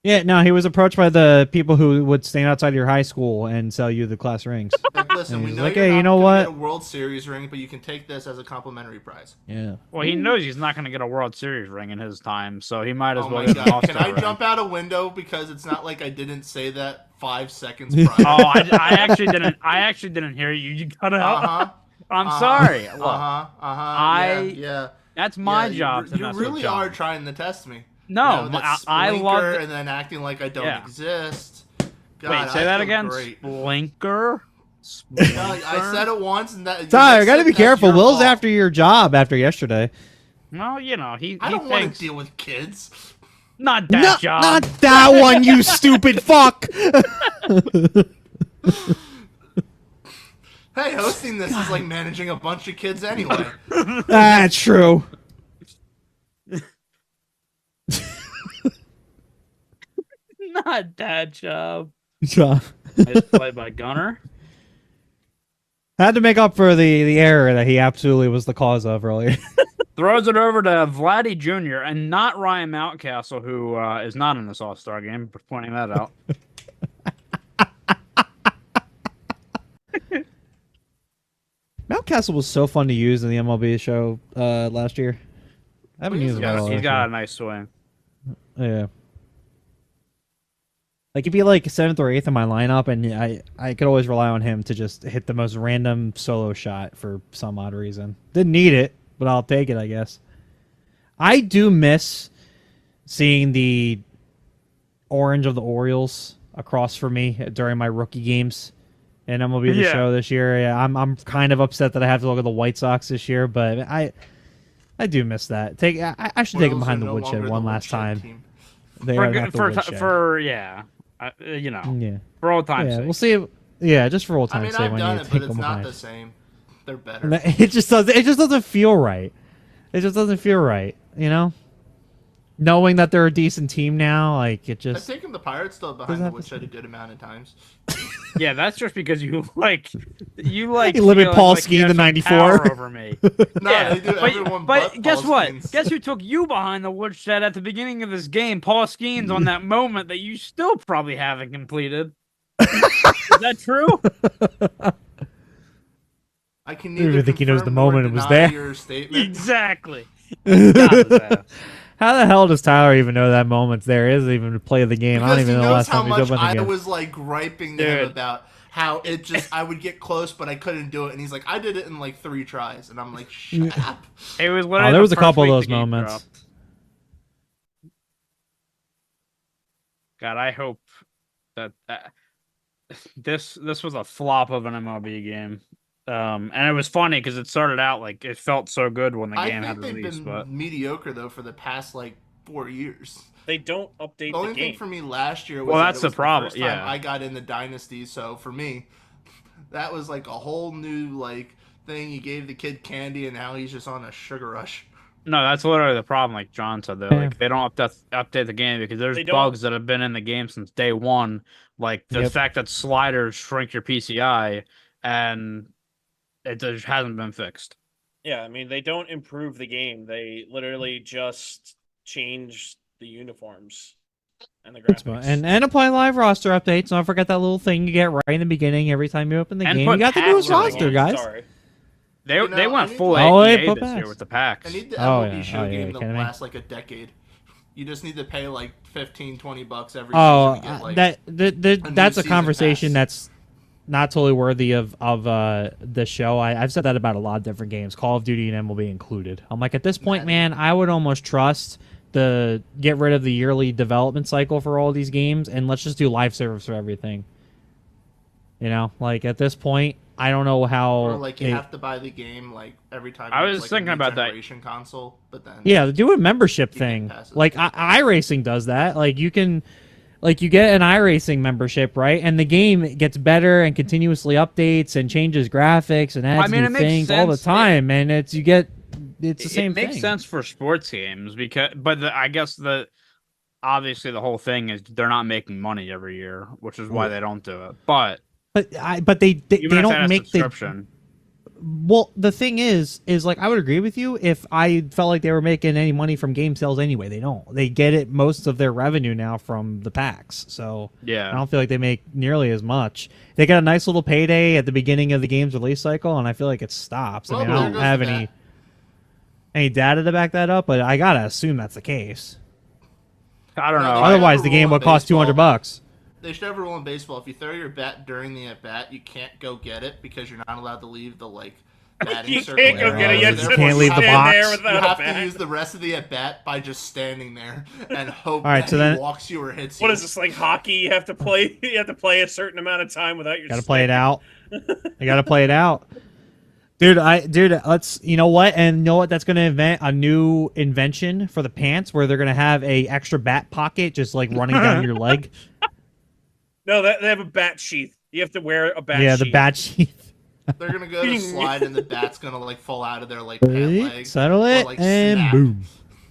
Yeah, no, he was approached by the people who would stand outside your high school and sell you the class rings. Like, listen, And we he's know like, you're "Hey, not you know gonna what? get a World Series ring, but you can take this as a complimentary prize. Yeah. Well, he knows he's not going to get a World Series ring in his time, so he might as Oh well my get an god! Can all-star I ring. jump out a window because it's not like I didn't say that 5 seconds prior. Oh, I actually didn't. I actually didn't hear you. You cut out. Uh-huh. I'm uh-huh, sorry. Look, Uh-huh. Yeah. that's my Yeah, job. You, to you mess with really John. are trying to test me. No, You know, that I love. splinker and then acting like I don't Yeah. exist. God, Wait, say I that feel again. Great. Splinker. God, I said it once, and that. Tyler, gotta be that's careful. your Will's fault. after your job after yesterday. Well, you know he. I he don't want thinks to deal with kids. not that No, job. not that one, you stupid fuck. Hey, hosting this is like managing a bunch of kids anyway. That's true. Not that job. Job. It's played by Gunner. Had to make up for the error that he absolutely was the cause of earlier. Throws it over to Vladdy Jr. and not Ryan Mountcastle, who is not in this All-Star game. For pointing that out. Mountcastle was so fun to use in the MLB show last year. I haven't used him at all. He's this got year. a nice swing. Yeah. Like he'd be like 7th or 8th in my lineup, and I could always rely on him to just hit the most random solo shot for some odd reason. Didn't need it, but I'll take it, I guess. I do miss seeing the orange of the Orioles across for me during my rookie games in MLB The Yeah. Show this year. Yeah, I'm kind of upset that I have to look at the White Sox this year, but I do miss that. I should take him Royals behind are the no woodshed longer one the last woodshed time. team. They For are good- not the for woodshed. for yeah, you know, Yeah. for old time's Yeah, sake. we'll see. Yeah, just for old I time's mean, sake. I've when done you it, take but it's them not behind. the same. They're better. And it just doesn't. It just doesn't feel right. It just doesn't feel right. You know, knowing that they're a decent team now, like it I've just. taken the Pirates still behind Doesn't the have to woodshed a good amount of times. Yeah, that's just because you like You limit Paul you Skeen have to some 94. power over me. No, Yeah, they do everyone but guess Paul what? Skeens. Guess who took you behind the woodshed at the beginning of this game? Paul Skeens on that moment that you still probably haven't completed. Is that true? I can don't even neither think he knows the confirm nor moment it was deny there. Your statement. Exactly. God, his ass. How the hell does Tyler even know that moment's there? He doesn't even play the game. I don't Because he even know the knows last how time he's much opened the I game. was like griping to him Dude. about how it just I would get close but I couldn't do it, and he's like, I did it in like 3 tries, and I'm like, shut up. It was literally there the was a first couple of week those the game moments. dropped. God, I hope that this was a flop of an MLB game. And it was funny because it started out like it felt so good when the I game had think they've released, been but mediocre though for the past like 4 years. They don't update The the only game. thing for me last year was Well, that that's it the was problem, first time yeah. I got into Dynasty, so for me, that was like a whole new like thing. You gave the kid candy, and now he's just on a sugar rush. no, that's literally the problem. Like John said, though, like they don't update the game because there's They don't. bugs that have been in the game since day one, like the Yep. fact that sliders shrink your PCI, and it just hasn't been fixed. Yeah, I mean they don't improve the game. They literally just change the uniforms and the graphics. And apply live roster updates. Don't forget that little thing you get right in the beginning every time you open the And game. put You got the packs newest in the roster, game. guys. Sorry. They You know, they I went need full to- Oh, EA yeah, put this year packs. with the packs. I need the Oh, MLB yeah. show Oh, yeah, game you to kidding me? last like a decade. You just need to pay like $15-20 every Oh, season to get like that's a season conversation pass. that's not totally worthy of the show. I've said that about a lot of different games, Call of Duty and MLB included. I'm like, at this point, man, I would almost trust the get rid of the yearly development cycle for all these games and let's just do live service for everything. You know, like at this point, I don't know how. or like you it- have to buy the game like every time. I it's, was like, thinking a new about that. generation console, but then Yeah, do a membership You can thing. pass it. Like iRacing does that. Like you can, like you get an iRacing membership, right? And the game gets better and continuously updates and changes graphics and adds I mean, new it makes things all the sense. time. And it's you get it's the same It makes thing. sense for sports games but I guess obviously the whole thing is they're not making money every year, which is why they don't do it. But But they even if that don't has make the subscription, well. The thing is like I would agree with you if I felt like they were making any money from game sales anyway. They don't. They get it most of their revenue now from the packs. So I yeah. don't feel like they make nearly as much. They got a nice little payday at the beginning of the game's release cycle, and I feel like it stops. Well, I mean, there I don't goes have that. any data to back that up, but I gotta assume that's the case. I don't know. No, Otherwise, have the a game rule would in cost baseball. $200. They should have a rule in baseball. If you throw your bat during the at bat, you can't go get it because you're not allowed to leave the batting You circle. can't go get it. area. You So have You to can't leave the stand box. there You without a have to bat. use the rest of the at bat by just standing there and hope All right, that so he then- walks you or hits you. What is this, like hockey? You have to play. You have to play a certain amount of time without your. Gotta play it stick. out. I gotta play it out. Dude, let's, you know what? And you know what? That's going to invent a new invention for the pants where they're going to have a extra bat pocket just like running down your leg. No, they have a bat sheath. You have to wear a bat. Yeah, sheath. the bat sheath. They're gonna go to slide and the bat's gonna fall out of their pant leg. Settle or, it, and snap. boom.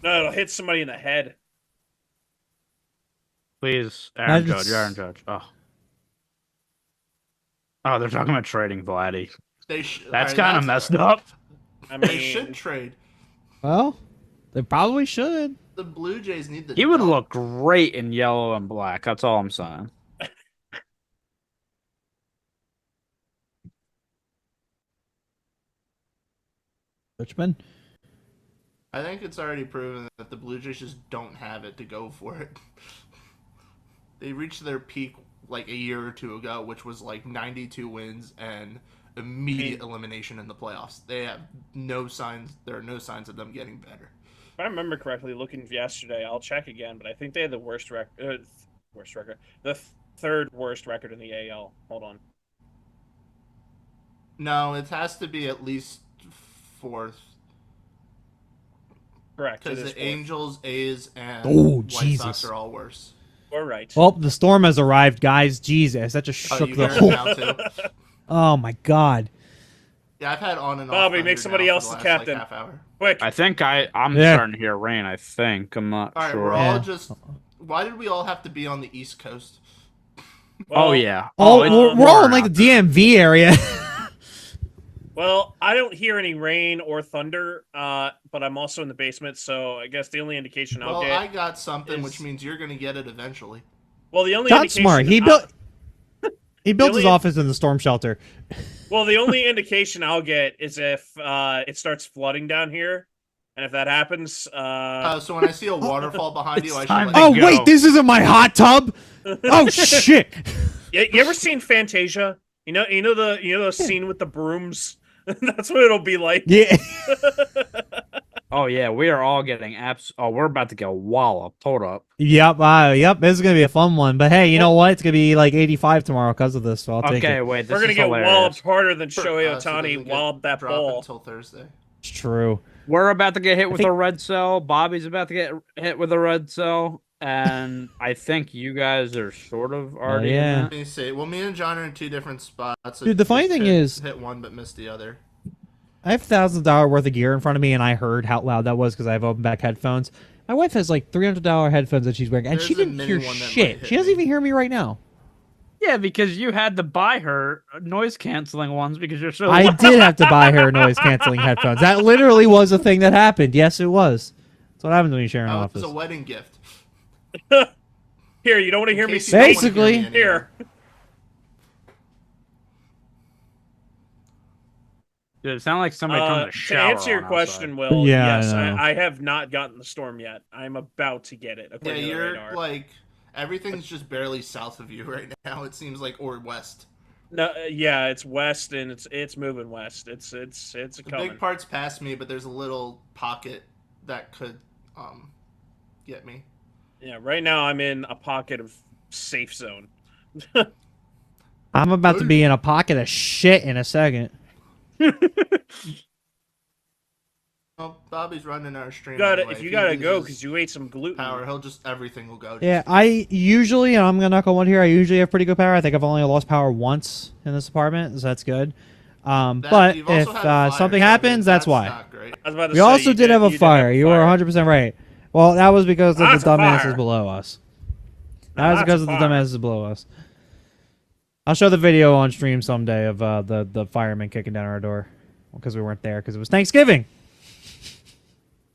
No, it'll hit somebody in the head. Please, Aaron That's- Judge. Aaron Judge. Oh, they're talking about trading Vladdy. That's kind of messed up. I They mean, should trade. Well, they probably should. The Blue Jays need the. He would dunk. look great in yellow and black. That's all I'm saying. Richmond? I think it's already proven that the Blue Jays just don't have it to go for it. They reached their peak like a year or two ago, which was like 92 wins and immediate elimination in the playoffs. They have no signs. There are no signs of them getting better. if I remember correctly, looking yesterday, I'll check again, but I think they had the worst record. The third worst record in the AL. Hold on. No, it has to be at least fourth. Correct. Because it is the fourth. Angels, A's, and Oh, White Jesus. Sox are all worse. You're right. Well, the storm has arrived, guys. Jesus, that just Oh, shook you the hear it whole. now too? Oh my God. Yeah, I've had on and off. Bobby, thunder make somebody now else for the the last, captain. Half hour. Quick. I think I'm Yeah. starting to hear rain. I think I'm not All right, sure. we're Yeah. all just. Why did we all have to be on the East Coast? Oh Well, yeah. Oh, it's we're all in warm like out the DMV area. Well, I don't hear any rain or thunder, but I'm also in the basement, so I guess the only indication I'll Well, get. I got something, is- which means you're going to get it eventually. Well, the only That's indication smart. He built. He built his only- office in the storm shelter. Well, the only indication I'll get is if it starts flooding down here, and if that happens, So when I see a waterfall behind you, I should time let to Oh go. wait, this isn't my hot tub. Oh shit. you ever seen Fantasia? You know the scene with the brooms. That's what it'll be like. Yeah. Oh yeah, we are all getting apps. Oh, we're about to get walloped. Hold up. Yep. Yep. This is gonna be a fun one. But hey, you know what? It's gonna be like 85 tomorrow because of this. So I'll take Okay, it. wait. This We're gonna is get hilarious. walloped harder than Shohei so it Otani doesn't get walloped that dropped ball. until Thursday. It's true. We're about to get hit with think- a red cell. Bobby's about to get hit with a red cell, and I think you guys are sort of already. yeah. In Let that. me see. Well, me and John are in two different spots. Dude, the funny Just thing hit- is- hit one but missed the other. I have $1,000 worth of gear in front of me, and I heard how loud that was because I have open back headphones. My wife has like $300 headphones that she's wearing, and she There's a didn't mini hear one that might shit. hit She doesn't me. even hear me right now. Yeah, because you had to buy her noise canceling ones because you're so. I loud. did have to buy her noise canceling headphones. That literally was a thing that happened. Yes, it was. That's what happens when you share an Oh, it office. was a wedding gift. Here, you don't want to hear In me case you don't wanna hear Basically- me anymore. Here. Dude, it sounded like somebody coming to To shower. answer your on question, outside. Will, Yeah, I yes, know. I have not gotten the storm yet. I'm about to get it. Yeah, According to the you're radar. like everything's just barely south of you right now. It seems like, or west. No, yeah, it's west and it's moving west. It's The coming. big part's past me, but there's a little pocket that could get me. Yeah, right now I'm in a pocket of safe zone. I'm about to be in a pocket of shit in a second. Well, Bobby's running our stream. Got it. anyway. If you he gotta go loses because you ate some gluten. power, he'll just everything will go. Yeah, I usually, and I'm gonna knock on wood here, I usually have pretty good power. I think I've only lost power once in this apartment, so that's good. But you've also if had a fire, something so, I mean, happens, that's why. not great. I was about to We say, also did have a you fire. You were fire. 100% right. Well, that was because of Lots the of dumbasses fire. below us. No, That was lots because of of the fire. dumbasses below us. I'll show the video on stream someday of the firemen kicking down our door because we weren't there because it was Thanksgiving.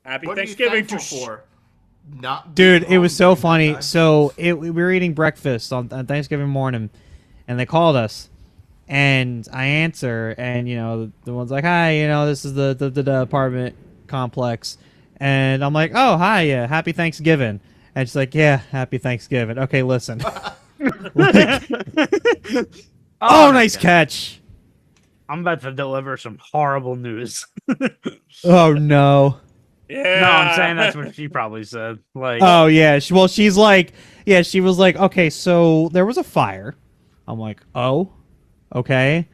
Happy What are you Thanksgiving to thankful for? Not Dude, being it was home so during that funny. time? So we were eating breakfast on Thanksgiving morning, and they called us, and I answer, and the one's like, "Hi, this is the apartment complex," and I'm like, "Oh, hi, yeah, happy Thanksgiving," and she's like, "Yeah, happy Thanksgiving." Okay, listen. Like, oh, nice catch. I'm about to deliver some horrible news. Oh no. Yeah. No, I'm saying that's what she probably said. Like, Oh yeah. She's like, yeah. She was like, okay, so there was a fire. I'm like, oh, okay.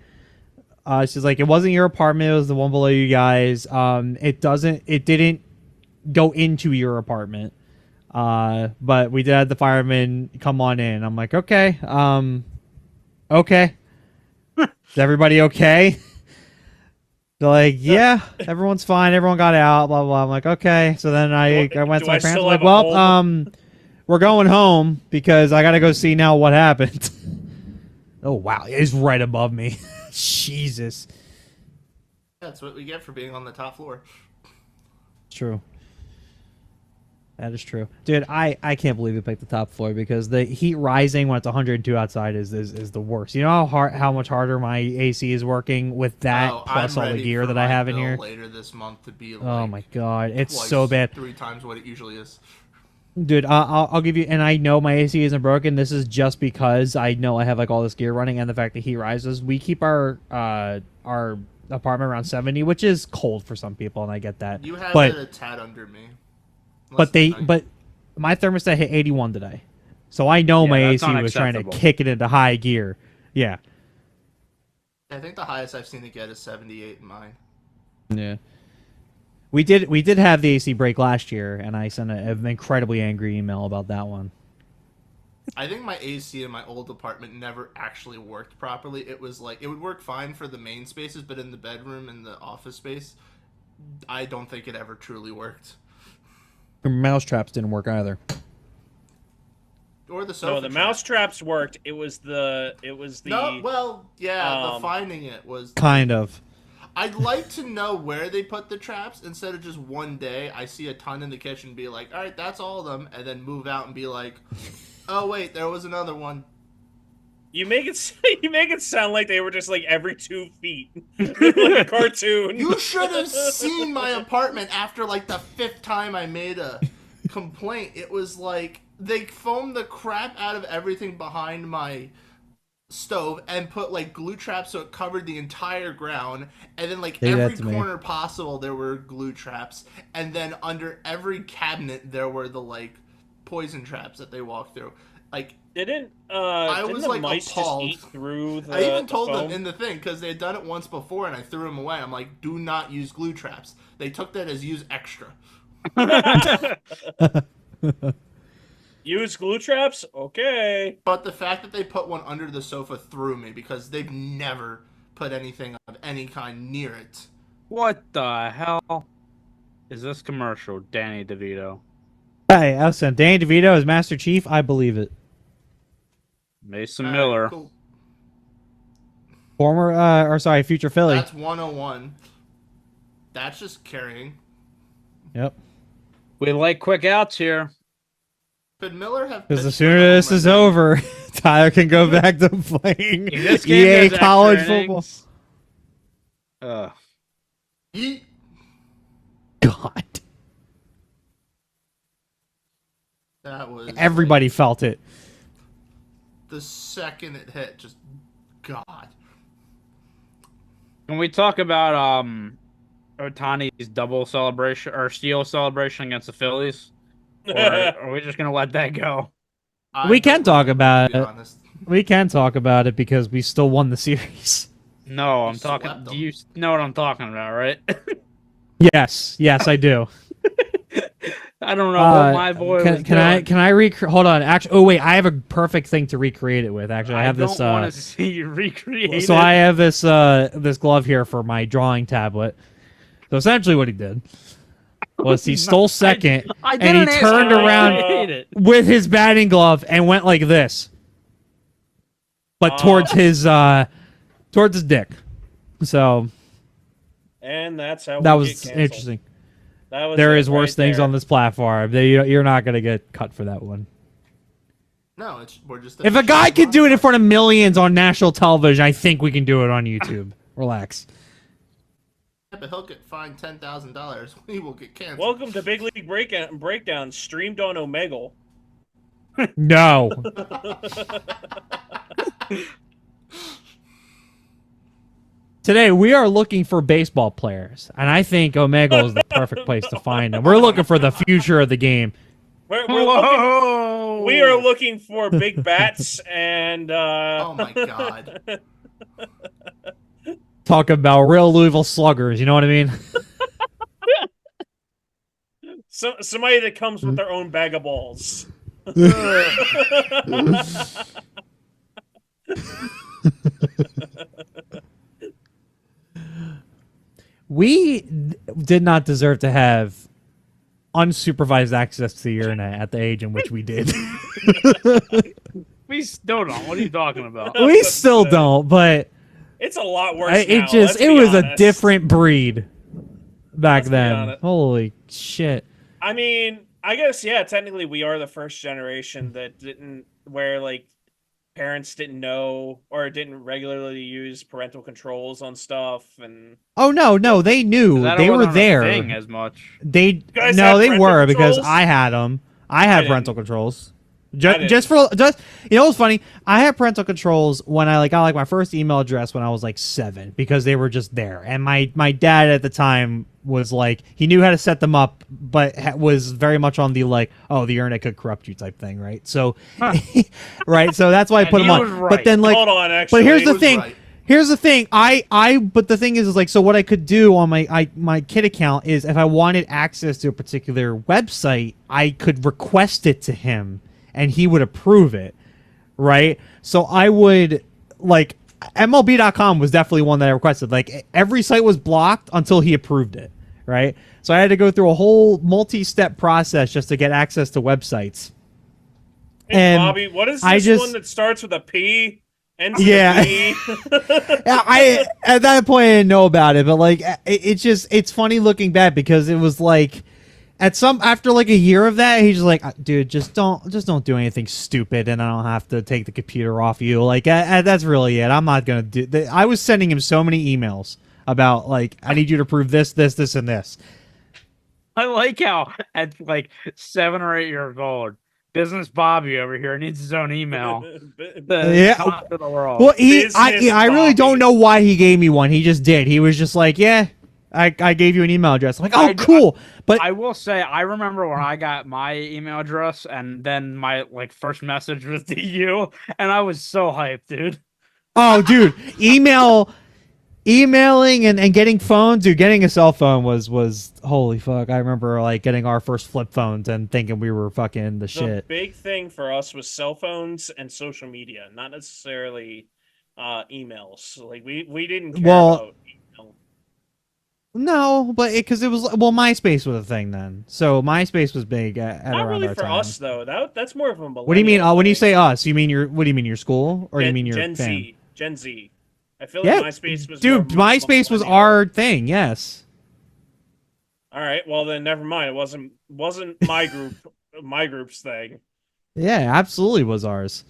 She's like, it wasn't your apartment. It was the one below you guys. It didn't go into your apartment. But we did have the firemen come on in. I'm like, okay. Okay. Is everybody okay? They're like, yeah, everyone's fine. Everyone got out. Blah blah. I'm like, okay. So then I went to my I parents. I'm still like, have a well, hold? we're going home because I gotta go see now what happened. Oh wow, it's right above me. Jesus. That's what we get for being on the top floor. True. That is true, dude. I can't believe we picked the top floor because the heat rising when it's 102 outside is the worst. You know how much harder my AC is working with that plus I'm all the ready gear for that I my have in bill here. later this month to be Oh my god, it's twice, so bad, 3 times what it usually is. dude. I'll give you, and I know my AC isn't broken. This is just because I know I have like all this gear running, and the fact that heat rises. We keep our apartment around 70, which is cold for some people, and I get that. You have but it a tad under me. but my thermostat hit 81 today, so I know Yeah, my that's AC was trying to unacceptable. kick it into high gear. Yeah. I think the highest I've seen it get is 78 in mine. Yeah. We did have the AC break last year, and I sent an incredibly angry email about that one. I think my AC in my old apartment never actually worked properly. It was like it would work fine for the main spaces, but in the bedroom and the office space, I don't think it ever truly worked. The mouse traps didn't work either. Or the sofa. No, the trap. mouse traps worked. It was the. No, well, yeah, the um, finding it was. Kind of. I'd like to know where they put the traps instead of just one day. I see a ton in the kitchen, be like, all right, that's all of them, and then move out and be like, oh wait, there was another one. You make it sound like they were just like every 2 feet, like a cartoon. You should have seen my apartment after like the 5th time I made a complaint. It was like they foamed the crap out of everything behind my stove and put like glue traps so it covered the entire ground, and then like They did that every to me. corner possible there were glue traps, and then under every cabinet there were the like poison traps that they walked through. Like Didn't was, didn't the like, mice appalled. just eat through the I even the told them foam? in the thing because they had done it once before and I threw them away. I'm like, do not use glue traps. They took that as use extra. Use glue traps? Okay. But the fact that they put one under the sofa threw me because they've never put anything of any kind near it. what the hell is this commercial, Danny DeVito? Hey, Elson, Danny DeVito as Master Chief. I believe it. Mason All right, Miller. cool. Future Philly. That's 101. That's just carrying. Yep. We like quick outs here. Could Miller have? Because as pitched soon for as this home is run? over, Tyler can go back to playing If this game EA goes extra college football. innings- Yeet. God, That was everybody like, felt it. the second it hit. Just God. Can we talk about Otani's double celebration or steal celebration against the Phillies? Or are we just gonna let that go? We can talk about To be it. honest. We can talk about it because we still won the series. No, I'm You talking. swept Do them. you know what I'm talking about, right? Yes, I do. I don't know what my boy was can I doing. can I recreate? Hold on. Actually, oh wait, I have a perfect thing to recreate it with. Actually, I have this. don't want to see you recreate So it. I have this this glove here for my drawing tablet. So essentially, what he did was he stole second I and he didn't ask turned you to around recreate it. with his batting glove and went like this, but towards his dick. So And that's how that we was get canceled. interesting. That was There it is worse right things there. on this platform. You're not gonna get cut for that one. No, we're just. If a guy could do it in front of millions on national television, I think we can do it on YouTube. Relax. Yeah, but he'll get fined $10,000. We will get canceled. Welcome to Big League Breakdown, streamed on Omegle. No. Today we are looking for baseball players, and I think Omegle is the perfect place to find them. We're looking for the future of the game. We're looking, Whoa! we are looking for big bats and Oh my god. Talk about real Louisville sluggers. You know what I mean? somebody that comes with their own bag of balls. We did not deserve to have unsupervised access to the internet at the age in which we did. We still don't. What are you talking about? We still don't, but It's a lot worse. it now, just let's it be was a honest. different breed back Let's be then. honest. Holy shit. I mean, I guess yeah. Technically, we are the first generation that didn't where like parents didn't know or didn't regularly use parental controls on stuff, and Oh no, they knew. That They were wasn't a there. thing as much. They guys no, have they parental were because controls? I had them. I had didn't. parental controls. I Just you know what's funny? I had parental controls when I got my first email address when I was like 7 because they were just there. And my dad at the time was like he knew how to set them up, but was very much on the like, oh, the internet could corrupt you type thing, right? So, right. So that's why I And put he them on. was right. But then like, hold on, actually. but here's the was thing. right. Here's the thing. But the thing is like, so what I could do on my kid account is if I wanted access to a particular website, I could request it to him and he would approve it. Right. So I would like MLB.com was definitely one that I requested. Like every site was blocked until he approved it. Right. So I had to go through a whole multi-step process just to get access to websites. Hey, and Bobby, what is I this just- one that starts with a P? Ends with Yeah. a P? Yeah, I at that point I didn't know about it, but like it's funny looking back because it was like after like a year of that, he's just like, dude, just don't do anything stupid, and I don't have to take the computer off you. Like that's really it. I'm not gonna do. I was sending him so many emails about like I need you to prove this, and this. I like how at like 7 or 8 years old, Business Bobby over here needs his own email. The Yeah. top of the world. Well, Business I really Bobby. don't know why he gave me one. He just did. He was just like, yeah, I gave you an email address. I'm like, oh, cool. But I will say, I remember when I got my email address, and then my like first message was to you, and I was so hyped, dude. oh, dude, emailing and getting phones, dude, getting a cell phone was holy fuck. I remember like getting our first flip phones and thinking we were fucking the The shit. big thing for us was cell phones and social media, not necessarily emails. Like we didn't care Well, about email. No, but because it was MySpace was a thing then, so MySpace was big at Not around really our for time. us though. That's more of a millennial What do you mean? When you thing. say us, you mean what do you mean your school or do you mean your Gen fan? Z? Gen Z. I feel Yeah, like MySpace was dude, more MySpace was millennial. our thing. Yes. All right, well then never mind. It wasn't my my group's thing. Yeah, absolutely was ours.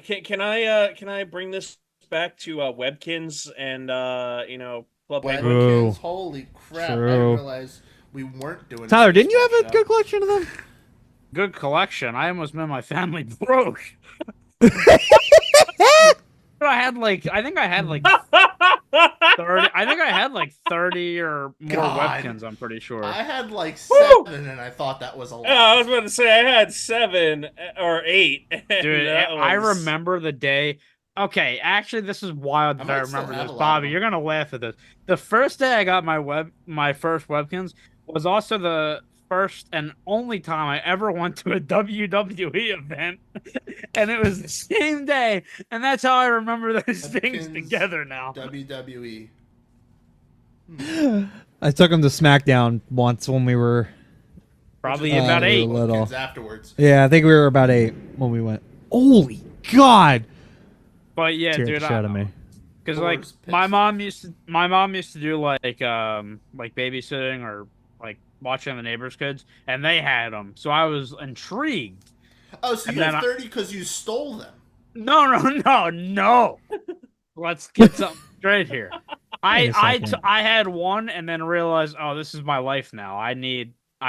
Can I bring this back to Webkins and Club Webkins, Penguin? True. holy crap! I True. didn't realize we weren't doing. Tyler, a didn't you have baseball a good show. collection of them? Good collection. I almost made my family broke. I think I had like 30. I think I had like 30 or more God. Webkins. I'm pretty sure. I had like Woo! 7, and I thought that was a lot. Yeah, I was about to say I had 7 or 8. and Dude, that I was- remember the day. Okay, actually, this is wild I that I might still remember have this, a lot of Bobby. them. You're gonna laugh at this. The first day I got my first Webkins was also the first and only time I ever went to a WWE event, and it was the same day, and that's how I remember those things Hopkins together now. WWE. I took him to SmackDown once when we were. Probably Uh, about we 8. were little. Hopkins afterwards. Yeah, I think we were about 8 when we went. Holy God! But yeah, Tear dude, the shit out of me. because like Thor's my pissed. mom used to do like babysitting or like watching the neighbors' kids, and they had them, so I was intrigued. Oh, so And you then have I- 30 because you stole them. No. Let's get something straight here. Wait a second. I had one and then realized, oh, this is my life now. I need all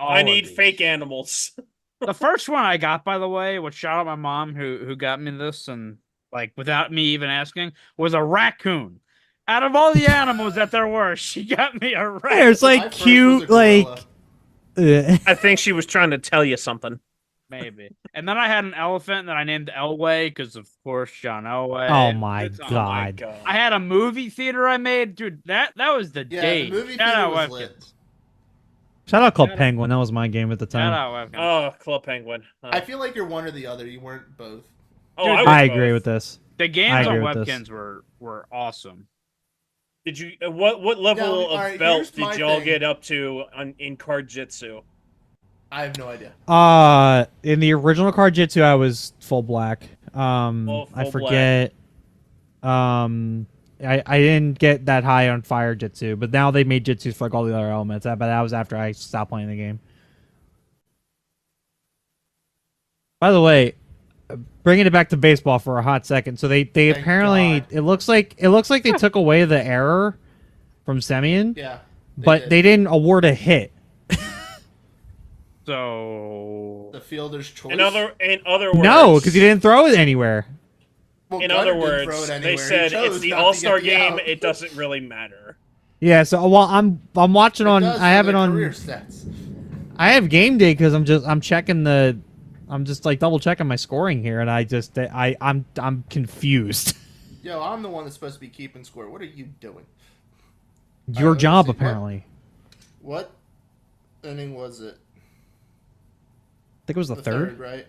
I of need these. fake animals. The first one I got, by the way, which shout out my mom who got me this, and like without me even asking, was a raccoon. Out of all the animals that there were, she got me a raccoon. There's My like first was a cute, gorilla. like. I think she was trying to tell you something. Maybe. And then I had an elephant that I named Elway because, of course, John Elway. Oh my It's- God. I had a movie theater I made, dude. That was the Yeah, day. the movie Shout theater out was Webkins. lit. Shout out Club Shout out- Penguin. That was my game at the Shout time. out Webkins. Oh, Club Penguin. I feel like you're one or the other. You weren't both. Oh, Dude, was I agree both. with this. The I games on agree with this. Webkins were awesome. Did you? What level Yeah, of alright, belt here's my did y'all thing. get up to in card jitsu? I have no idea. In the original card jitsu, I was full black. Full I black. forget. I didn't get that high on fire jitsu, but now they made jitsus for like all the other elements. But that was after I stopped playing the game. By the way, bringing it back to baseball for a hot second. So they Thank apparently God. it looks like they took away the error from Semyon, Yeah. but they didn't award a hit. So The fielder's choice. In other words, No, because he didn't throw it anywhere. Well, In Gunnar other didn't throw words, it they anywhere. He said chose it's the not to All get Star the game. out. It doesn't really matter. Yeah, so well, I'm watching It on. does I have for it their on. career stats. I have game day because I'm checking the. I'm just like double checking my scoring here, and I'm confused. Yo, I'm the one that's supposed to be keeping score. What are you doing? Your let's job see. What? apparently. What inning was it? I think it was the third. right?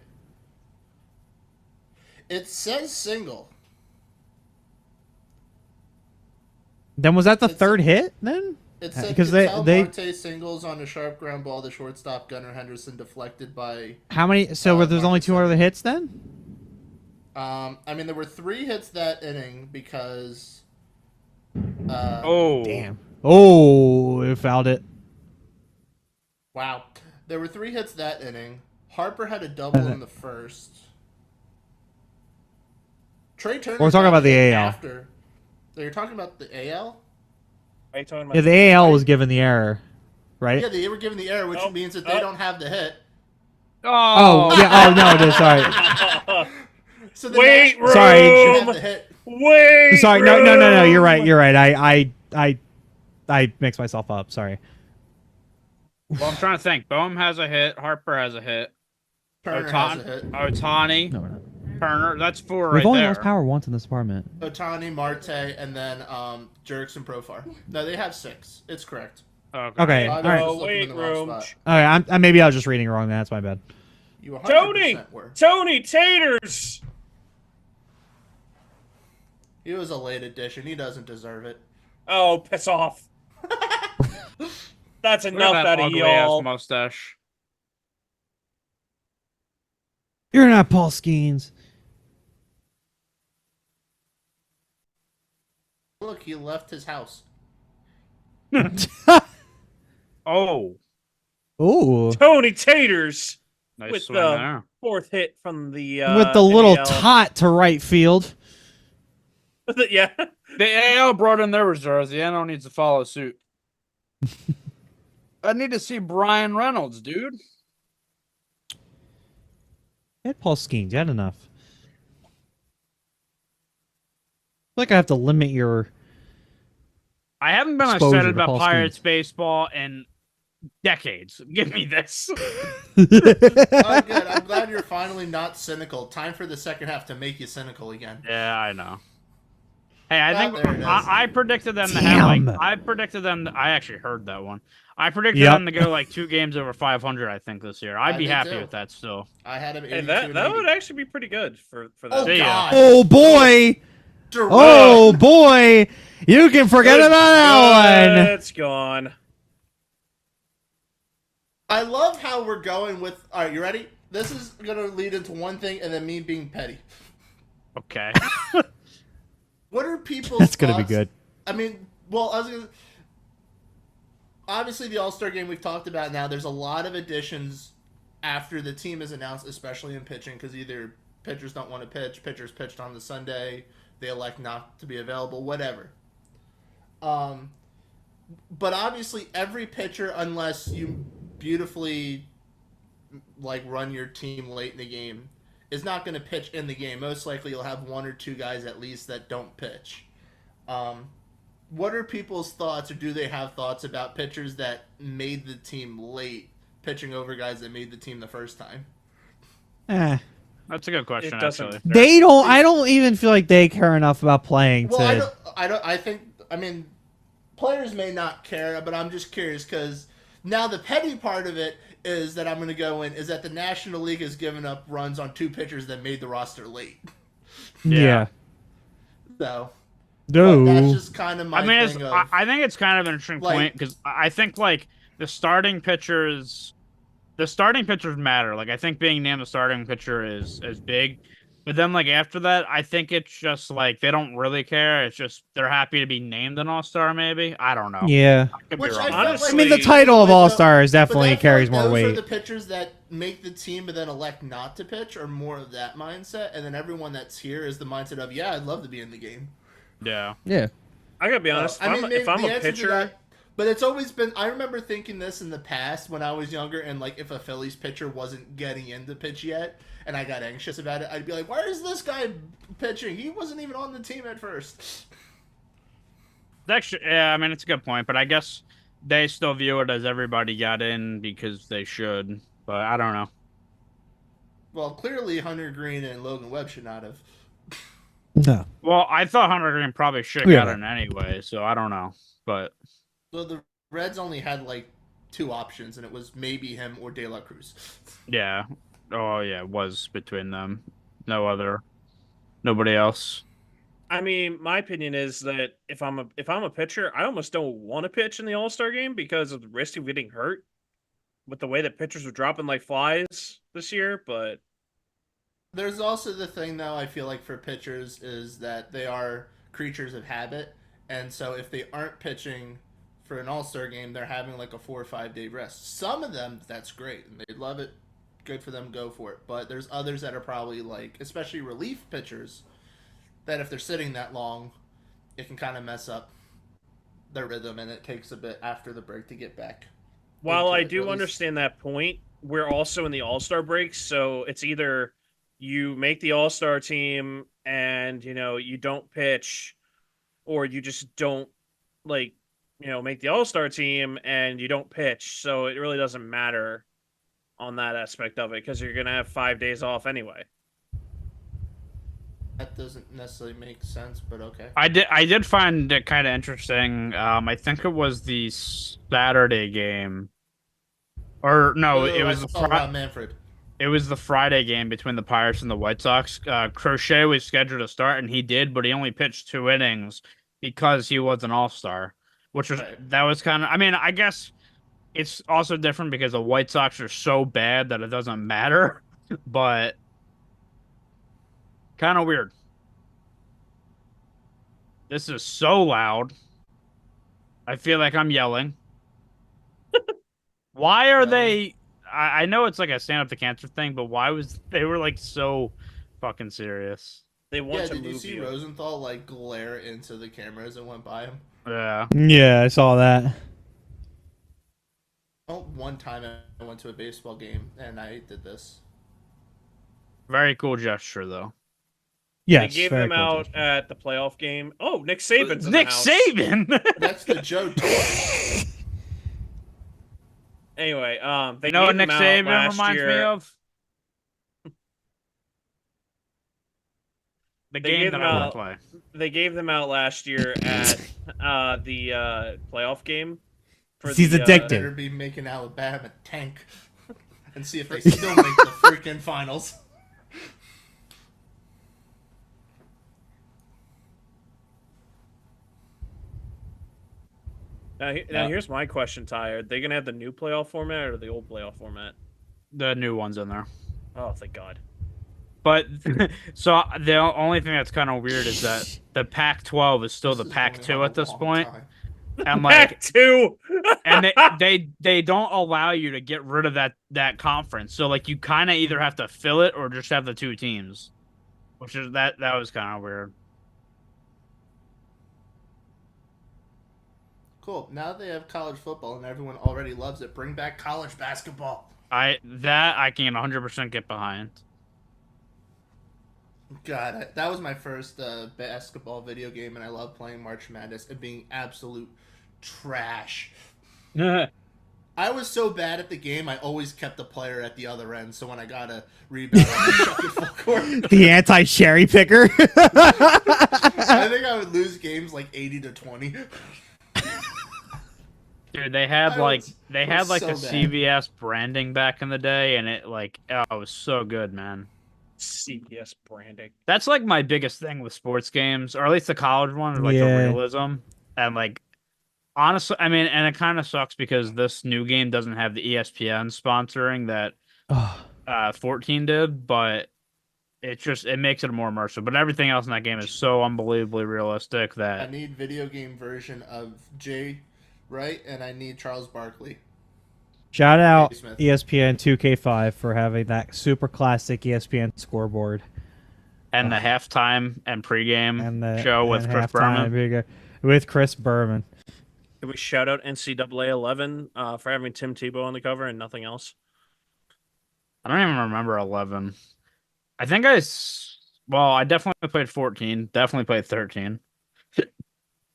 It says single. Then was that the It's- third hit? Then It said Because because they- Marte singles on a sharp ground ball to shortstop. Gunnar Henderson deflected by. how many? So there's only Marcus 2 other hits then. I mean, there were 3 hits that inning because. oh Damn. Oh, it fouled it. Wow. There were 3 hits that inning. Harper had a double in the first. Trey Turner. We're talking got about the hit AL. After. So you're talking about the AL? Are you talking about? Yeah, the AL was given the error, right? Yeah, they were given the error, which Oh, means that they don't have the hit. Oh yeah. Oh no, it is. Sorry. So the Wait, Nationals Sorry. should have room. the hit. Wait. Sorry. No. You're right. room. You're right. I mixed myself up. Sorry. Well, I'm trying to think. Boehm has a hit. Harper has a hit. Turner has a hit. Otani, No, we're not. Turner. That's 4 We've right only there. lost power once in this apartment. Otani, Marte, and then Jerks and Profar. No, they have 6. It's correct. Okay. I All was right. just Oh, looking wait, in the wrong room. spot. Okay. Maybe I was just reading wrong. That's my bad. You 100% Tony! were. Tony Taters. He was a late addition. He doesn't deserve it. Oh, piss off. That's Look at enough that out of ugly ass y'all. mustache. You're not Paul Skeens. Look, he left his house. Oh, Ooh. Tony Taters nice with swing the there. 4th hit from the With the little AL. tot to right field. Yeah. The AL brought in their reserves. The NL needs to follow suit. I need to see Brian Reynolds, dude. You had Paul Skeens. You had enough. I feel like I have to limit your. I haven't been Exposure excited to about Paul Pirates Skeens. baseball in decades. Give me this. Oh, good. I'm glad you're finally not cynical. Time for the second half to make you cynical again. Yeah, I know. Hey, I Ah, think there it is. I predicted them to have Damn. like I predicted them. I actually heard that one. I predicted Yep. them to go like 2 games over 500. I think this year. I'd I be did happy too. with that still. I had him. Hey, 82 that and that 80. would actually be pretty good for that. Oh See ya. God! Oh boy! Durant. Oh boy! You can forget about that one. It's gone. I love how we're going with. All right, you ready? This is gonna lead into one thing, and then me being petty. Okay. What are people's? That's gonna be thoughts? good. I mean, well, I was gonna. Obviously, the All-Star game we've talked about now. There's a lot of additions after the team is announced, especially in pitching, because either pitchers don't want to pitch, pitchers pitched on the Sunday, they elect not to be available, whatever. But obviously, every pitcher, unless you beautifully like run your team late in the game, is not going to pitch in the game. Most likely, you'll have 1 or 2 guys at least that don't pitch. What are people's thoughts, or do they have thoughts about pitchers that made the team late pitching over guys that made the team the first time? Eh. That's a good question, It doesn't- actually. They don't. I don't even feel like they care enough about playing. Well, to... I think, I mean, players may not care, but I'm just curious because now the petty part of it is that I'm going to go in is that the National League has given up runs on 2 pitchers that made the roster late. Yeah. So, No. but that's just kind of my I mean, thing of, I think it's kind of an interesting Like- point because I think like the starting pitchers matter. Like I think being named the starting pitcher is big, but then like after that, I think it's just like they don't really care. It's just they're happy to be named an All-Star. Maybe I don't know. Yeah. I could which be I wrong. feel Honestly- I mean, the like, title of but All Stars but definitely I feel carries like more those are weight. the pitchers that make the team but then elect not to pitch, or more of that mindset, and then everyone that's here is the mindset of, yeah, I'd love to be in the game. Yeah. Yeah. I gotta be honest. I mean, if I'm the a answer to pitcher, that- but it's always been. I remember thinking this in the past when I was younger, and like if a Phillies pitcher wasn't getting into pitch yet, and I got anxious about it, I'd be like, "Why is this guy pitching? He wasn't even on the team at first." Actually, yeah, I mean it's a good point, but I guess they still view it as everybody got in because they should. But I don't know. Well, clearly Hunter Green and Logan Webb should not have. No. Well, I thought Hunter Green probably should have Yeah. got in anyway, so I don't know. But So the Reds only had like 2 options, and it was maybe him or De La Cruz. yeah, oh yeah, it was between them. Nobody else. I mean, my opinion is that if I'm a pitcher, I almost don't want to pitch in the All-Star game because of the risk of getting hurt with the way that pitchers are dropping like flies this year. But There's also the thing, though, I feel like for pitchers is that they are creatures of habit. And so if they aren't pitching for an All-Star game, they're having like a 4 or 5 day rest. Some of them, that's great. And they love it. Good for them, go for it. But there's others that are probably like, especially relief pitchers, that if they're sitting that long, it can kind of mess up their rhythm. And it takes a bit after the break to get back. while into I it, do at least. understand that point, we're also in the All-Star break, so it's either you make the All-Star team and you don't pitch, or you just don't make the All-Star team and you don't pitch. So it really doesn't matter on that aspect of it because you're gonna have 5 days off anyway. That doesn't necessarily make sense, but okay. I did find it kind of interesting. I think it was the Saturday game, or no, it was all about Manfred. it was the Friday game between the Pirates and the White Sox. Crochet was scheduled to start, and he did, but he only pitched 2 innings because he was an All-Star, which was Right. that was kind of. I mean, I guess it's also different because the White Sox are so bad that it doesn't matter, but kind of weird. This is so loud. I feel like I'm yelling. Why are Yelling? they? I know it's like a stand up to cancer thing, but why was they were like so fucking serious? They want Yeah, to did you move see you. Rosenthal like glare into the camera as it went by him? Yeah. Yeah, I saw that. Oh, one time I went to a baseball game and I did this. Very cool gesture though. Yes. They gave very them cool out gesture. at the playoff game. Oh, Nick Saban's in Nick the house. Saban. That's the Joe Torre. Anyway, they You know what gave Nick them out Saban last reminds me year. of? The They game gave that them I want out- to play. They gave them out last year at the playoff game for He's the, addicted. Better be making Alabama tank and see if they still make the freaking finals. Now here's my question, Ty. Are they gonna have the new playoff format or the old playoff format? The new one's in there. Oh, thank God. But so the only thing that's kind of weird is that the Pac-12 is still the This is going Pac-2 on at a this long point, time. and like, Back to and they don't allow you to get rid of that conference. So like, you kind of either have to fill it or just have the two teams, which is that was kind of weird. Cool. Now they have college football and everyone already loves it. Bring back college basketball. I can 100% get behind. God, that was my first basketball video game, and I love playing March Madness and being absolute trash. I was so bad at the game, I always kept the player at the other end, so when I got a rebound, I would chuck it full court. The anti-cherry picker. I think I would lose games like 80-20. Dude, they had I like was- they I had was like so the bad. CVS branding back in the day, and it like it was so good, man. CBS branding. That's like my biggest thing with sports games, or at least the college ones, like Yeah. the realism. And like honestly, I mean, and it kind of sucks because this new game doesn't have the ESPN sponsoring that Oh, 14 did, but it makes it more immersive. But everything else in that game is so unbelievably realistic I that need video game version of Jay Wright, and I need Charles Barkley. shout out Smith. ESPN 2K5 for having that super classic ESPN scoreboard and the halftime and pregame and the show with and Chris halftime Berman. video with Chris Berman. Can we shout out NCAA 11 for having Tim Tebow on the cover and nothing else? I don't even remember 11. I think I definitely played 14, definitely played 13.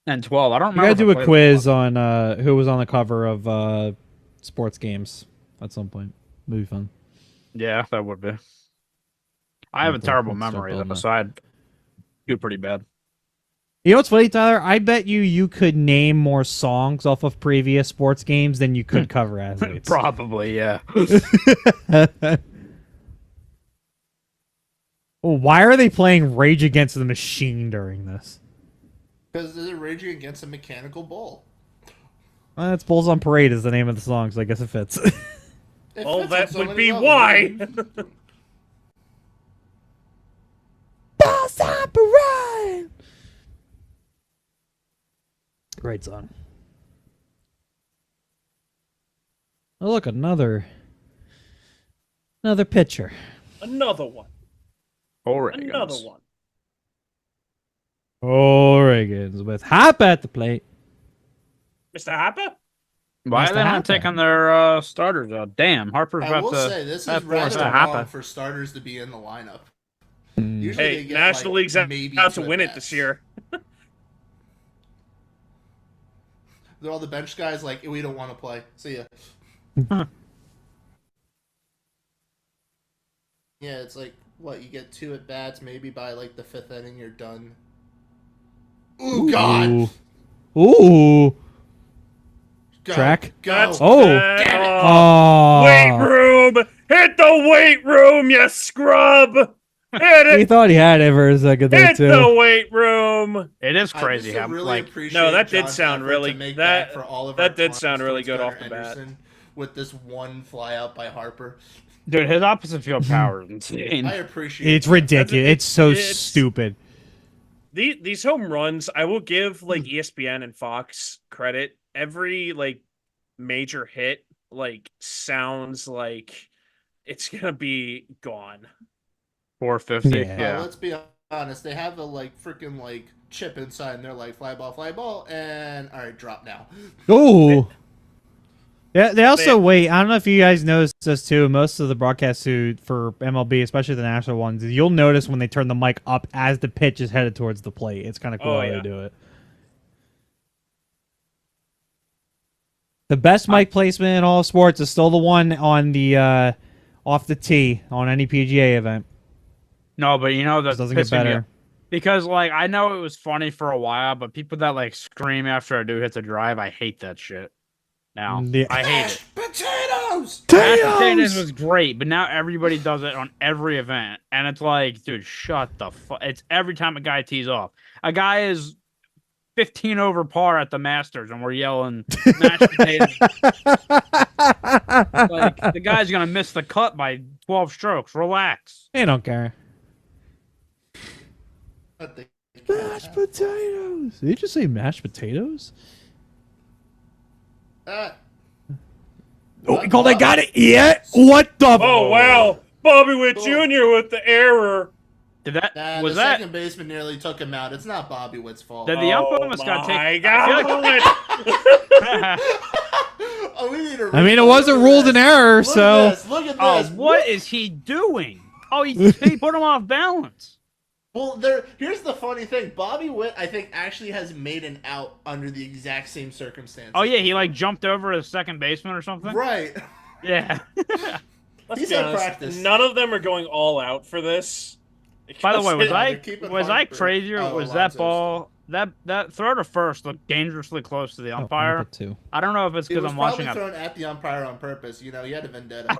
And 12. I don't We remember. gotta if do I a played quiz 11. on who was on the cover of sports games at some point. Would be fun. Yeah, that would be. I have a Let's terrible jump memory, on though, that. so I'd do pretty bad. You know what's funny, Tyler? I bet you could name more songs off of previous sports games than you could cover athletes. Probably, yeah. Well, why are they playing Rage Against the Machine during this? Because they're raging against a mechanical bull. It's Bulls on Parade is the name of the song, so I guess it fits. It Well, fits on that so would many be levels. why. Bulls on Parade! Great song. Oh, look, another pitcher. Another one. Oregons. Another one. Oregon's with Hop at the plate. Mr. Hopper? Why Must are they not have taking their starters out? Damn, Harper's I about will to. say, this that is rather forced to long happen. for starters to be in the lineup. Hmm. Usually Hey, they get, National like, League's out maybe to two win it at-bats. this year. They're all the bench guys like, we don't want to play. See ya. Yeah, it's like, what, you get 2 at-bats, maybe by like the 5th inning you're done. Ooh, God! Ooh. Go, Track? Go! That's Oh. bad. Damn it. Oh. Weight room! Hit the weight room, you scrub! Hit He it! thought he had it for a second there, Hit too. the weight room! It is I crazy just how really like appreciate No, that did John's sound effort really- to make that- back for all of that our did taunts sound really towards good off Gunnar the bat. Anderson with this one fly out by Harper. dude, his opposite field power is insane. I appreciate It's that. ridiculous. It's so It's- stupid. These home runs, I will give like ESPN and Fox credit. Every like major hit like sounds like it's gonna be gone. 450. Yeah. Yeah. Let's be honest. They have a like freaking like chip inside, and they're like fly ball, and all right, drop now. Ooh. Yeah, they also They- wait. I don't know if you guys noticed this too. Most of the broadcasts for MLB, especially the national ones, you'll notice when they turn the mic up as the pitch is headed towards the plate. It's kind of cool Oh, how yeah. they do it. The best mic placement in all of sports is still the one on the off the tee on any PGA event. No, but you know This that doesn't get better. because like I know it was funny for a while, but people that like scream after a dude hits a drive, I hate that shit. Now Yeah. I hate it. Potatoes. Mashed potatoes was great, but now everybody does it on every event, and it's like, dude, shut the fuck. It's every time a guy tees off. A guy is 15 over par at the Masters, and we're yelling mashed potatoes. Like the guy's gonna miss the cut by 12 strokes. Relax. They don't care. But they Mashed potatoes. Did you just say mashed potatoes? Oh, Cole, they got it. Yeah. What the? Oh wow, Bobby Witt Jr. with the error. Did that Nah, was the that? second baseman nearly took him out. It's not Bobby Witt's fault. Did the ump almost got taken? I feel like- Oh, we need to I mean, it wasn't ruled an error, so. Look at Oh, this. what is he doing? Oh, he put him off balance. Well, here's the funny thing. Bobby Witt, I think, actually has made an out under the exact same circumstances. Oh yeah, he like jumped over his second baseman or something. Right. Yeah. Let's He's be had honest, practice. none of them are going all out for this. By the way, was Yeah, I they're keeping was I Harper. crazy or Oh, was that Alonso ball that throw to first looked dangerously close to the umpire? Too. I don't know if it's It because was I'm probably watching a thrown at the umpire on purpose. You know, he had a vendetta.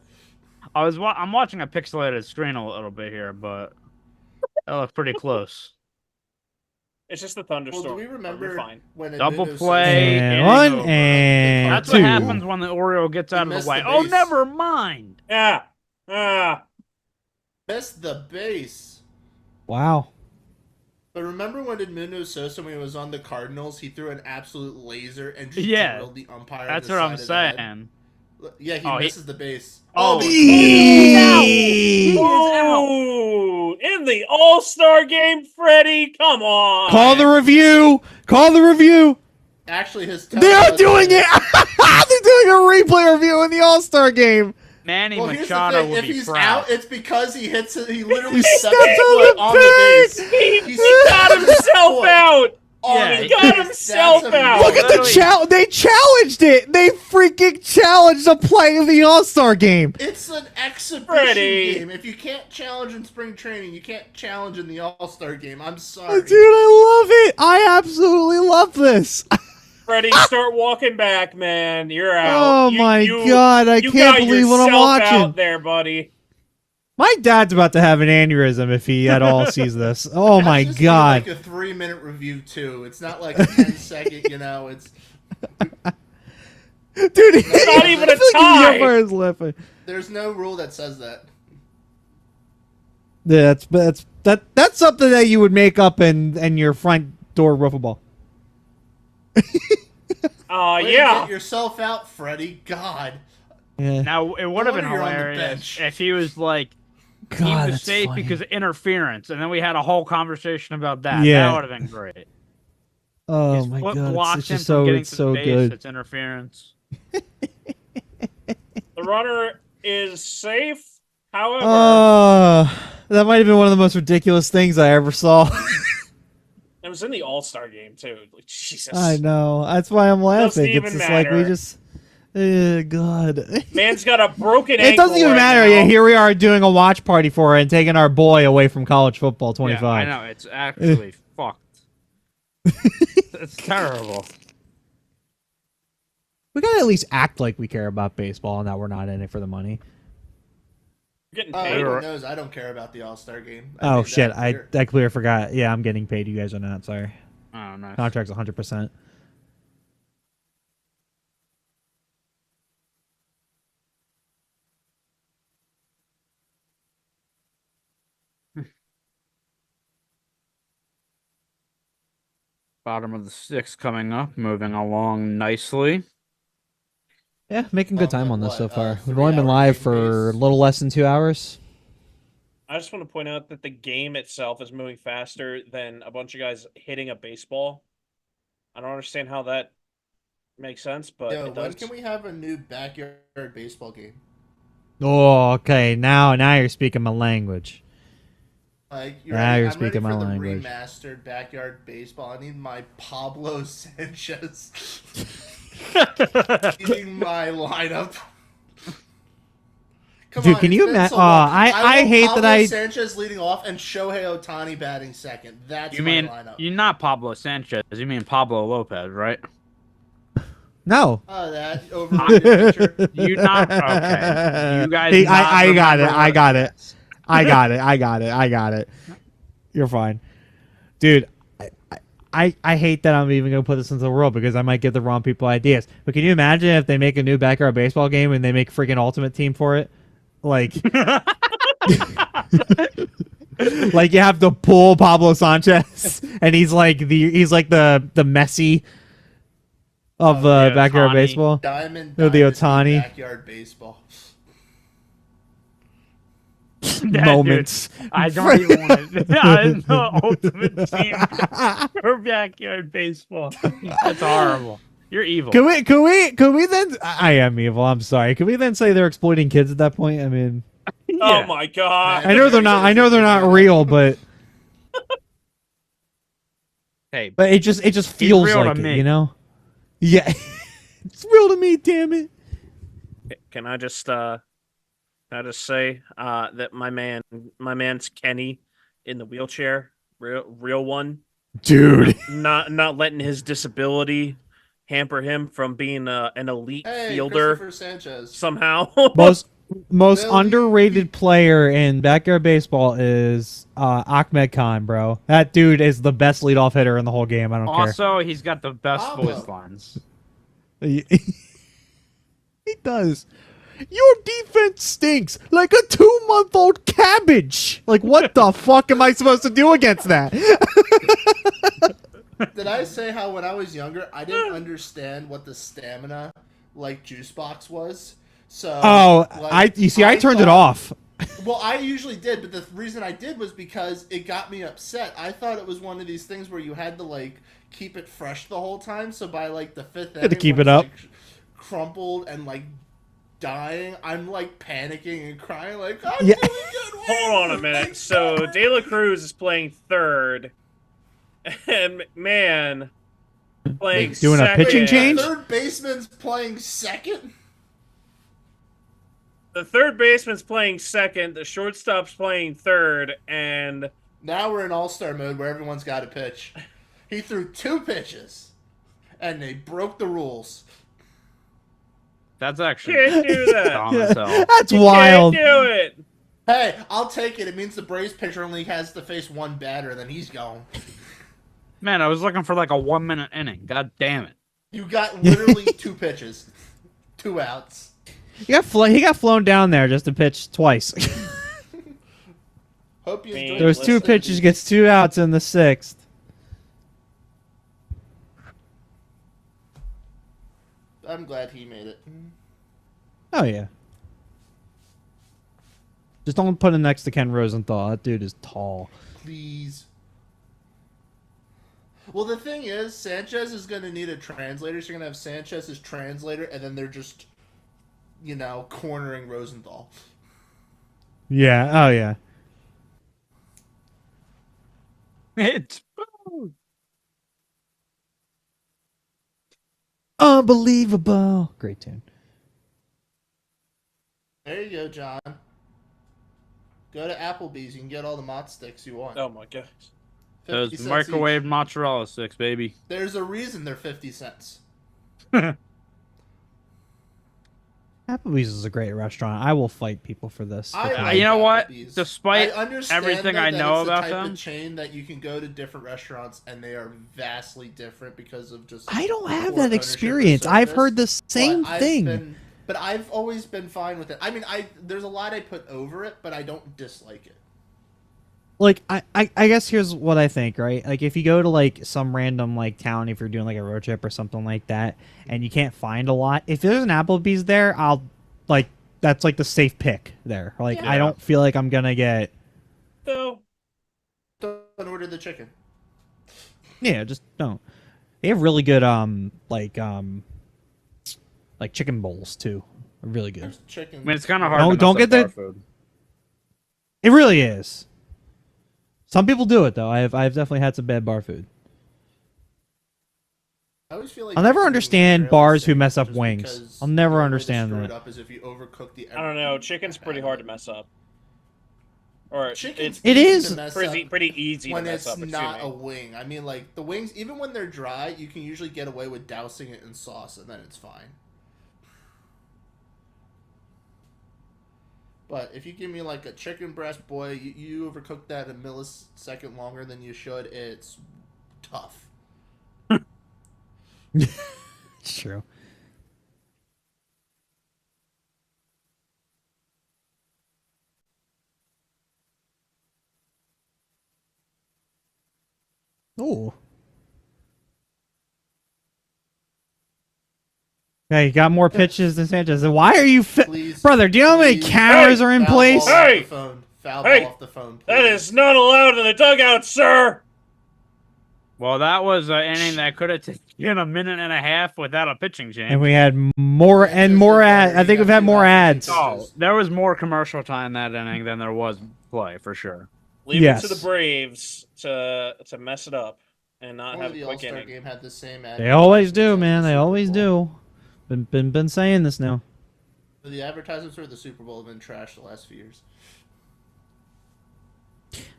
I'm watching a pixelated screen a little bit here, but that looked pretty close. It's just the Well, thunderstorm. do we You're remember fine. when Double Edmundo play. Sosa- And inning one over. and That's two. what happens when the Oreo gets out of the missed way. the Oh, base. never mind. Yeah. Ah. missed the base. Wow. But remember when Edmundo Sosa, when he was on the Cardinals, he threw an absolute laser and just Yeah. drilled the umpire. That's in the what I'm side of the head? saying. Yeah, he Oh, he- misses the base. Oh, Eee! Ooh, in the All-Star game, Freddie, come on. Call the review. Call the review. Actually, his They're doing it. They're doing a replay review in the All-Star game. Manny Well, here's the Machado thing: would if be he's proud. out, it's because he hits it. He literally He steps stepped his on foot the on the base. He He got himself out. Yeah, he got himself That's out. Look at the Literally- challenge. They challenged it. They freaking challenged a play in the All-Star game. It's an exhibition Freddie. game. If you can't challenge in spring training, you can't challenge in the All-Star game. I'm sorry. Dude, I love it. I absolutely love this. Freddie, start walking back, man. You're out. Oh my God, I you can't got believe what I'm yourself watching. out there, buddy. My dad's about to have an aneurysm if he at all sees this. Oh That's my just be God. like a 3-minute review too. It's not like a 10-second. You know, it's Dude, It's not even a the tie. umpire is laughing. there's no rule that says that. Yeah, that's something that you would make up in your front door wiffle ball. Way to Yeah. get yourself out, Freddie. God. Yeah. Now it would have been wonder you're on the hilarious bench. if he was like he God, was that's safe funny. because of interference, and then we had a whole conversation about that. Yeah. That would have been great. Oh His my foot God, blocked it's him just from so getting it's to so the base. good. It's interference. The runner is safe. However, That might have been one of the most ridiculous things I ever saw. it was in the All-Star game too. Like, Jesus. I know. That's why I'm laughing. even It's just like we matter. just. God. Man's got a broken It ankle. doesn't even right matter. now. Yeah, here we are doing a watch party for it and taking our boy away from college football 25. Yeah, I know it's actually fucked. It's terrible. We gotta at least act like we care about baseball and that we're not in it for the money. You're getting Oh, paid. everyone knows I don't care about the All-Star game. I Oh made that shit! clear. I completely forgot. Yeah, I'm getting paid. You guys are not. Sorry. Oh, nice. Contract's 100%. Bottom of the sixth coming up, moving along nicely. Yeah, making good time on this so what, far. We've only been 3 live hour for a game little less than 2 hours. I just want to point out that the game itself is moving faster than a bunch of guys hitting a baseball. I don't understand how that makes sense, but Yo, it when does. can we have a new backyard baseball game? Oh, okay. Now you're speaking my language. Like, Now you're I'm ready speaking my for the language. remastered backyard baseball. I need my Pablo Sanchez. Eating my lineup. Come Dude, on, can it's you been ima- so oh, long. I want hate Pablo that I- Sanchez leading off and Shohei Ohtani batting second. That's You my mean lineup. you're not Pablo Sanchez? You mean Pablo Lopez, right? No. Oh, that overrated picture. You not okay. You guys. Hey, not I got it. remember I what got it it. is. I got it. I got it. I got it. You're fine, dude. I hate that I'm even gonna put this into the world because I might give the wrong people ideas. But can you imagine if they make a new backyard baseball game and they make freaking Ultimate Team for it? Like, like you have to pull Pablo Sanchez, and he's like the Messi of yeah, backyard Ohtani. baseball. Diamond Oh, the Dynasty Ohtani. backyard baseball. That, Moments. dude, I don't even want to. The ultimate team for backyard baseball. That's horrible. You're evil. Can we then? I am evil. I'm sorry. Can we then say they're exploiting kids at that point? I mean, Oh my god. I know they're not. I know they're not real, but Hey, it just feels real like to it, me. you know? Yeah, it's real to me. Damn it. Can I just say that my man's Kenny in the wheelchair, real one, Dude. not letting his disability hamper him from being an elite Hey, fielder Christopher Sanchez. somehow. Most Well, underrated player in backyard baseball is Ahmed Khan, bro. That dude is the best leadoff hitter in the whole game. I don't also he's got the best Pablo. voice lines. care. He does. Your defense stinks like a 2-month-old cabbage. Like, what the fuck am I supposed to do against that? Did I say how when I was younger I didn't understand what the stamina like juice box was? So Oh, like, I turned it thought- off. Well, I usually did, but the reason I did was because it got me upset. I thought it was one of these things where you had to like keep it fresh the whole time. So by like the fifth to inning, keep when it it's, up. like, crumpled and like dying, I'm like panicking and crying like, I'm Yeah. doing good. Hold on a minute. So De La Cruz is playing third, and McMahon playing Doing a second. pitching change? Third baseman's playing second. The third baseman's playing second. The shortstop's playing third, and Now we're in all-star mode where everyone's got to pitch. He threw 2 pitches, and they broke the rules. That's actually can't do that. dumb as hell. That's You wild. can't do it. Hey, I'll take it. It means the Braves pitcher only has to face one batter, and then he's gone. Man, I was looking for like a 1-minute inning. God damn it. You got literally 2 pitches, 2 outs. He got flown down there just to pitch twice. Hope you enjoyed. Man, Those 2 listen. pitches, gets 2 outs in the 6th. I'm glad he made it. Oh yeah. Just don't put him next to Ken Rosenthal. That dude is tall. Please. Well, the thing is, Sanchez is going to need a translator. So you're going to have Sanchez's translator, and then they're just, cornering Rosenthal. Yeah. Oh yeah. It's Unbelievable. Great tune. There you go, John. Go to Applebee's. You can get all the mott sticks you want. Oh my gosh. 50 those cents microwave each. mozzarella sticks, baby. There's a reason they're 50 cents. Applebee's is a great restaurant. I will fight people for this. I if like I- You know what? Applebee's. Despite I understand, everything though, I that know it's the about type them- of chain that you can go to different restaurants and they are vastly different because of just. I don't have poor that ownership or experience. I've service. heard the same But thing. but I've always been fine with it. I mean, there's a lot I put over it, but I don't dislike it. Like I guess here's what I think, right? Like if you go to like some random like town, if you're doing like a road trip or something like that, and you can't find a lot, if there's an Applebee's there, I'll like that's like the safe pick there. Like I Yeah. don't feel like I'm gonna get So Don't order the chicken. just don't. They have really good like chicken bowls too. Really good. There's chicken. I mean, it's kind of hard. Don't- to don't mess get up the- bar food. It really is. Some people do it though. I've definitely had some bad bar food. I always feel like I'll never chicken wings are understand fairly bars who safe mess up just wings. because I'll never the only way to understand screw that. it up is if you overcook the. I don't know. Chicken's pretty hard to mess up. Or Chicken's It easy is to mess pretty up pretty easy when to mess it's up. not a Excuse me. wing. I mean, like the wings, even when they're dry, you can usually get away with dousing it in sauce, and then it's fine. But if you give me like a chicken breast, boy, you overcook that a millisecond longer than you should, it's tough. It's true. Ooh. Yeah, you got more pitches than Sanchez. Why are you, Please, brother? Do you know how many please. cameras are in Foul place? ball off Hey! the phone. Foul Hey! ball off the phone. Please. That is not allowed in the dugout, sir. Well, that was an inning that could have taken a minute and a half without a pitching change. And we had more Yeah, and just more the ads. better. I think You we've got had two more half ads. pitches. Oh, there was more commercial time that inning than there was play for sure. Leave Yes. it to the Braves to mess it up and not Only have the a quick All-Star inning. game had the same ad. They always do, advertisements as man. the They Super always Bowl. do. Been saying this now. The advertisements for the Super Bowl have been trash the last few years.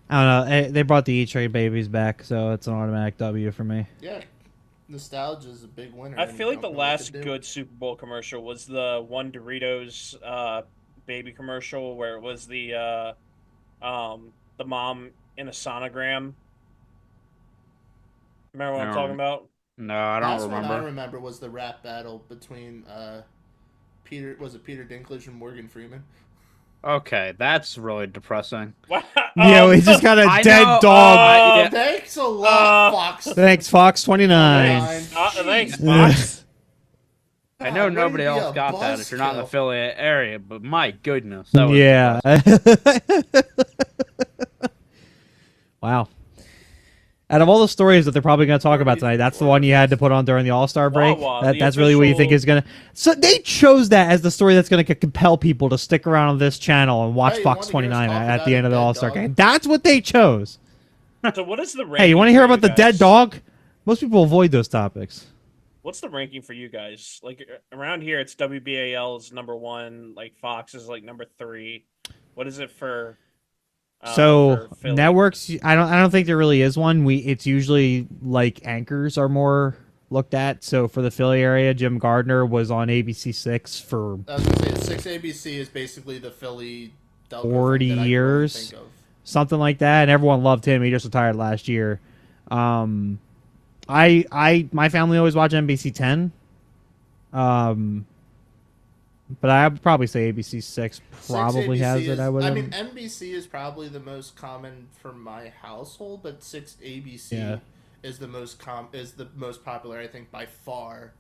I don't know. They brought the E-Trade babies back, so it's an automatic W for me. Yeah, nostalgia is a big winner. I and feel you like the don't know what to last do. good Super Bowl commercial was the one Doritos baby commercial where it was the mom in a sonogram. Remember what I'm No. talking about? No, I don't Last one I remember. remember was the rap battle between Peter Dinklage and Morgan Freeman. Okay, that's really depressing. Yeah, we just got a I dead know, dog. yeah. Thanks a lot, Uh, Fox. Thanks, Fox 29. Thanks, Jeez. Fox. I know God, way nobody to be else a got that if you're not in the buzzkill. affiliate area, but my goodness. That was Yeah. depressing. Wow. Out of all the stories that they're probably going to talk about tonight, that's the one you had to put on during the All-Star break. Wawa, the That's really what you think official- is going to... So they chose that as the story that's going to compel people to stick around on this channel and watch Hey, you Fox wanna hear us 29 talk at about the a end of the dead All-Star dog? game. That's what they chose. So what is the ranking? Hey, you want to for hear about the dead guys? dog? Most people avoid those topics. What's the ranking for you guys? Like around here, it's WBAL is number 1. Like Fox is like number 3. What is it for? So for Philly? networks, I don't think there really is one. It's usually like anchors are more looked at. So for the Philly area, Jim Gardner was on ABC6 for I was gonna say 6 ABC is basically the Philly Delco 40 that I can really years. think of. something like that, and everyone loved him. He just retired last year. My family always watch NBC 10. But I would probably say ABC 6 probably 6 has ABC it. is- I would. I mean, NBC is probably the most common for my household, but 6 ABC Yeah. is the most popular, I think, by far.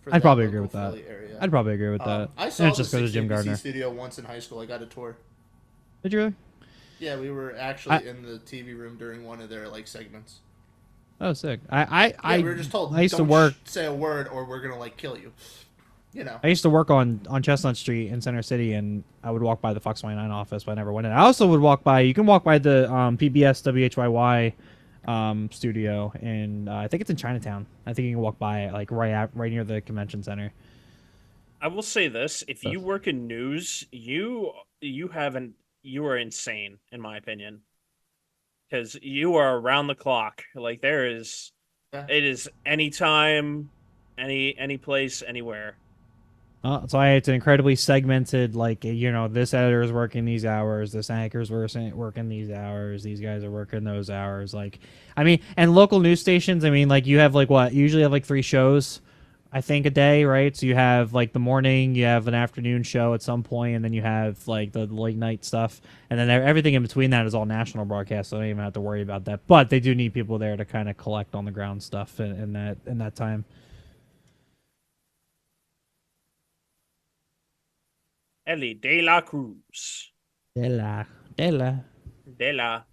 For I'd that probably agree local with that. Philly area. I'd probably agree with that. I And saw it's the just because 6 of Jim ABC Gardner. studio once in high school. I got a tour. Did you really? Yeah, we were actually in the TV room during one of their segments. Oh, sick. I We were just told. I used to "Don't work. say a word, or we're gonna kill you. You know. I used to work on Chestnut Street in Center City, and I would walk by the Fox 29 office, but I never went in. I also would walk by. You can walk by the PBS WHYY studio, and I think it's in Chinatown. I think you can walk by it, like right near the convention center. I will say this: if you work in news, you are insane, in my opinion, because you are around the clock. Like there is, Yeah. it is anytime, any place, anywhere. So it's an incredibly segmented, like, this editor is working these hours, this anchor's working these hours, these guys are working those hours. Like, I mean, and local news stations, I mean, like, you have, like, what? You usually have, like, 3 shows, I think, a day, right? So you have, like, the morning, you have an afternoon show at some point, and then you have, like, the late night stuff. And then everything in between that is all national broadcast, so I don't even have to worry about that. But they do need people there to kind of collect on the ground stuff in that time. Ellie De La Cruz. Dela. De La.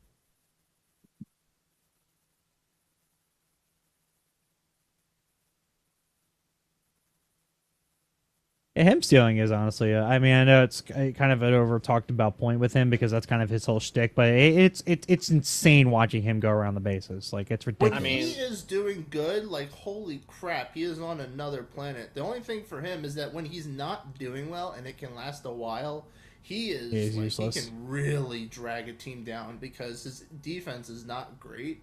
Yeah, him stealing is honestly, I mean, I know it's kind of an over talked about point with him because that's kind of his whole shtick, but it's insane watching him go around the bases. Like, it's When ridiculous. I mean- he is doing good, holy crap, he is on another planet. The only thing for him is that when he's not doing well, and it can last a while, He is He is like, useless. he can really drag a team down because his defense is not great.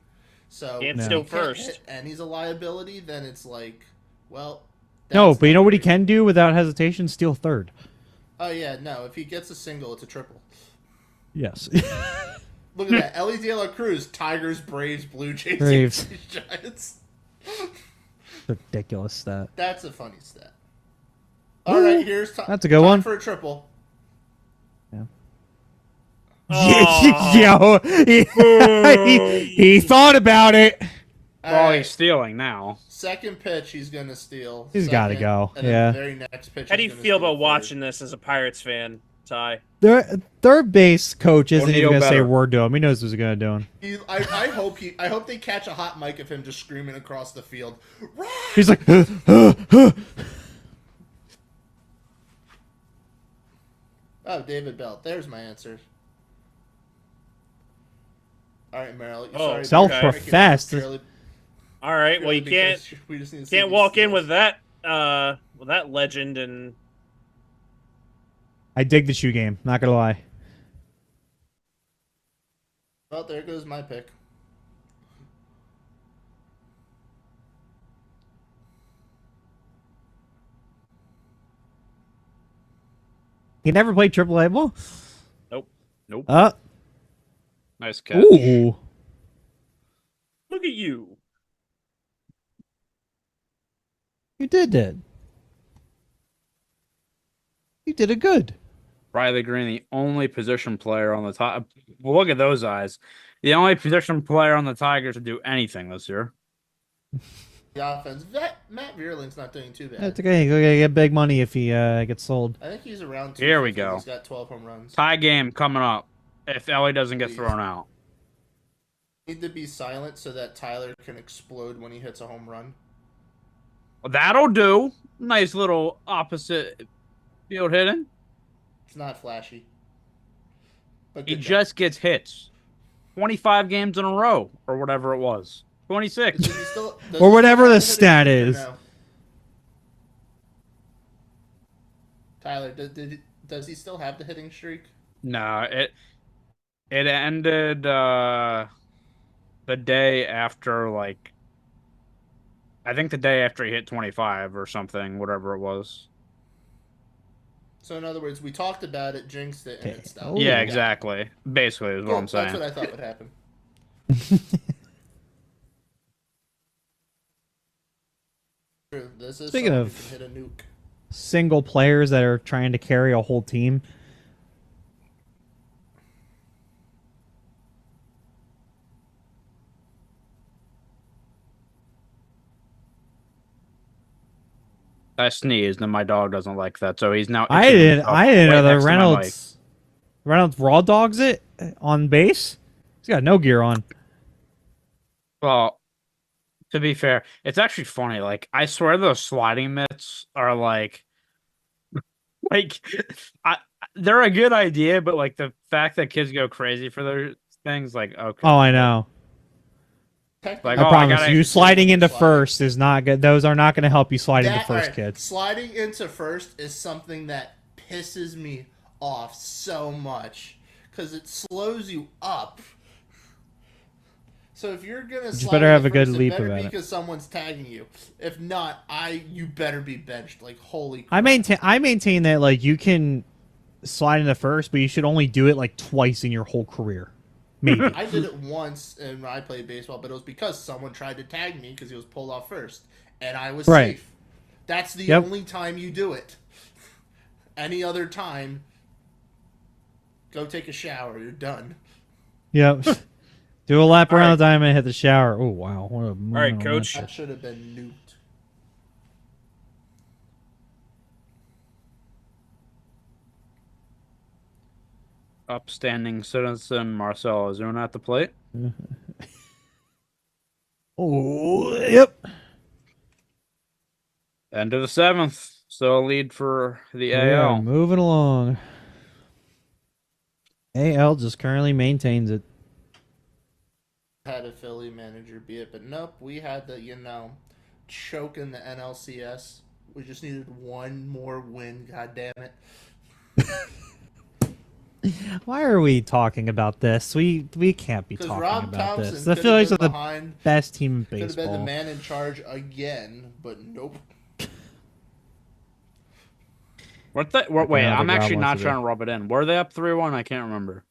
So Can't if steal he can't first. hit and he's a liability, then it's like, well, No, that's but you not know what he great. can do without hesitation? Steal third. Oh yeah, no. If he gets a single, it's a triple. Yes. Look at that. Ellie De La Cruz, Tigers, Braves, Blue Jays, Braves. Yankees, Giants. Ridiculous stat. That's a funny stat. All right, here's That's a good time one. for a triple. Oh. Yo, he thought about it. All Well, right, he's stealing now. second pitch, he's gonna steal. He's gotta Second, go, and then yeah. The very next pitch. How do he's you gonna feel steal about third. watching this as a Pirates fan, Ty? Their third base coach isn't even O'Neal gonna say a better. word to him. He knows what's gonna do him. I hope they catch a hot mic of him just screaming across the field. "Rah!" He's like, Oh, David Bell. There's my answer. All right, Merrill. Oh, sorry, self-professed. All right, well you can't We just need to see can't these walk in steals. with that legend and I dig the shoe game. Not gonna lie. Well, there goes my pick. He never played AAA ball. Nope. Uh, Nice catch. ooh. look at you. You did it. You did it good. Riley Green, the only position player on the top. Well, look at those eyes. The only position player on the Tigers to do anything this year. The offense. Matt Vierling's not doing too bad. That's okay. He's gonna get big money if he gets sold. I think he's around. Here we 250. go. He's got 12 home runs. Tie game coming up. If Ellie doesn't get thrown out. Need to be silent so that Tyler can explode when he hits a home run. Well, that'll do. Nice little opposite field hitting. It's not flashy. But He good job. just gets hits. 25 games in a row, or whatever it was. 26. Does he still- does Or he whatever still the have hitting stat streak or is. no? Tyler, does he still have the hitting streak? No, it ended the day after, like, I think the day after he hit 25 or something, whatever it was. So in other words, we talked about it, jinxed it, and it stopped. Oh. Yeah, exactly. Basically, is what Cool, I'm saying. That's what I thought would happen. True, this is Speaking someone of- who can hit a nuke. Single players that are trying to carry a whole team. I sneezed, and my dog doesn't like that, so he's now. I itching didn't. himself I didn't right know that next to my mic. Reynolds raw dogs it on base. He's got no gear on. Well, to be fair, it's actually funny. Like, I swear those sliding mitts are like, like, they're a good idea, but like the fact that kids go crazy for those things, like, okay, Oh, I know. Technically, Like, I oh, I promise gotta- you, sliding into Slide. first is not good. Those are not going to help you slide into That- first, alright, kids. Sliding into first is something that pisses me off so much because it slows you up. So if you're gonna slide better into have a good first, leap it better about be it. because someone's tagging you. If not, you better be benched. Like holy. I crap. maintain that like you can slide into first, but you should only do it like twice in your whole career. Maybe. I did it once and I played baseball, but it was because someone tried to tag me because he was pulled off first, and I was Right. safe. That's the Yep. only time you do it. Any other time, go take a shower. You're done. Yep. Do a lap All around right. the diamond and hit the shower. Oh wow. What a right, coach. That should have been nuked. upstanding citizen Marcel Ozuna at the plate. Oh yep. End of the seventh. So a lead for the We are AL. moving along. AL just currently maintains it. Had a Philly manager be it, but nope. We had to, choke in the NLCS. We just needed one more win. God damn it. Why are we talking about this? We can't be Because talking Rob about Thompson this. The could Phillies are have been the behind, best team in could have been the baseball. man in charge again, but nope. Wait, I don't I'm think actually Rob not wants to trying to rub it in. Were they up 3-1? I can't remember.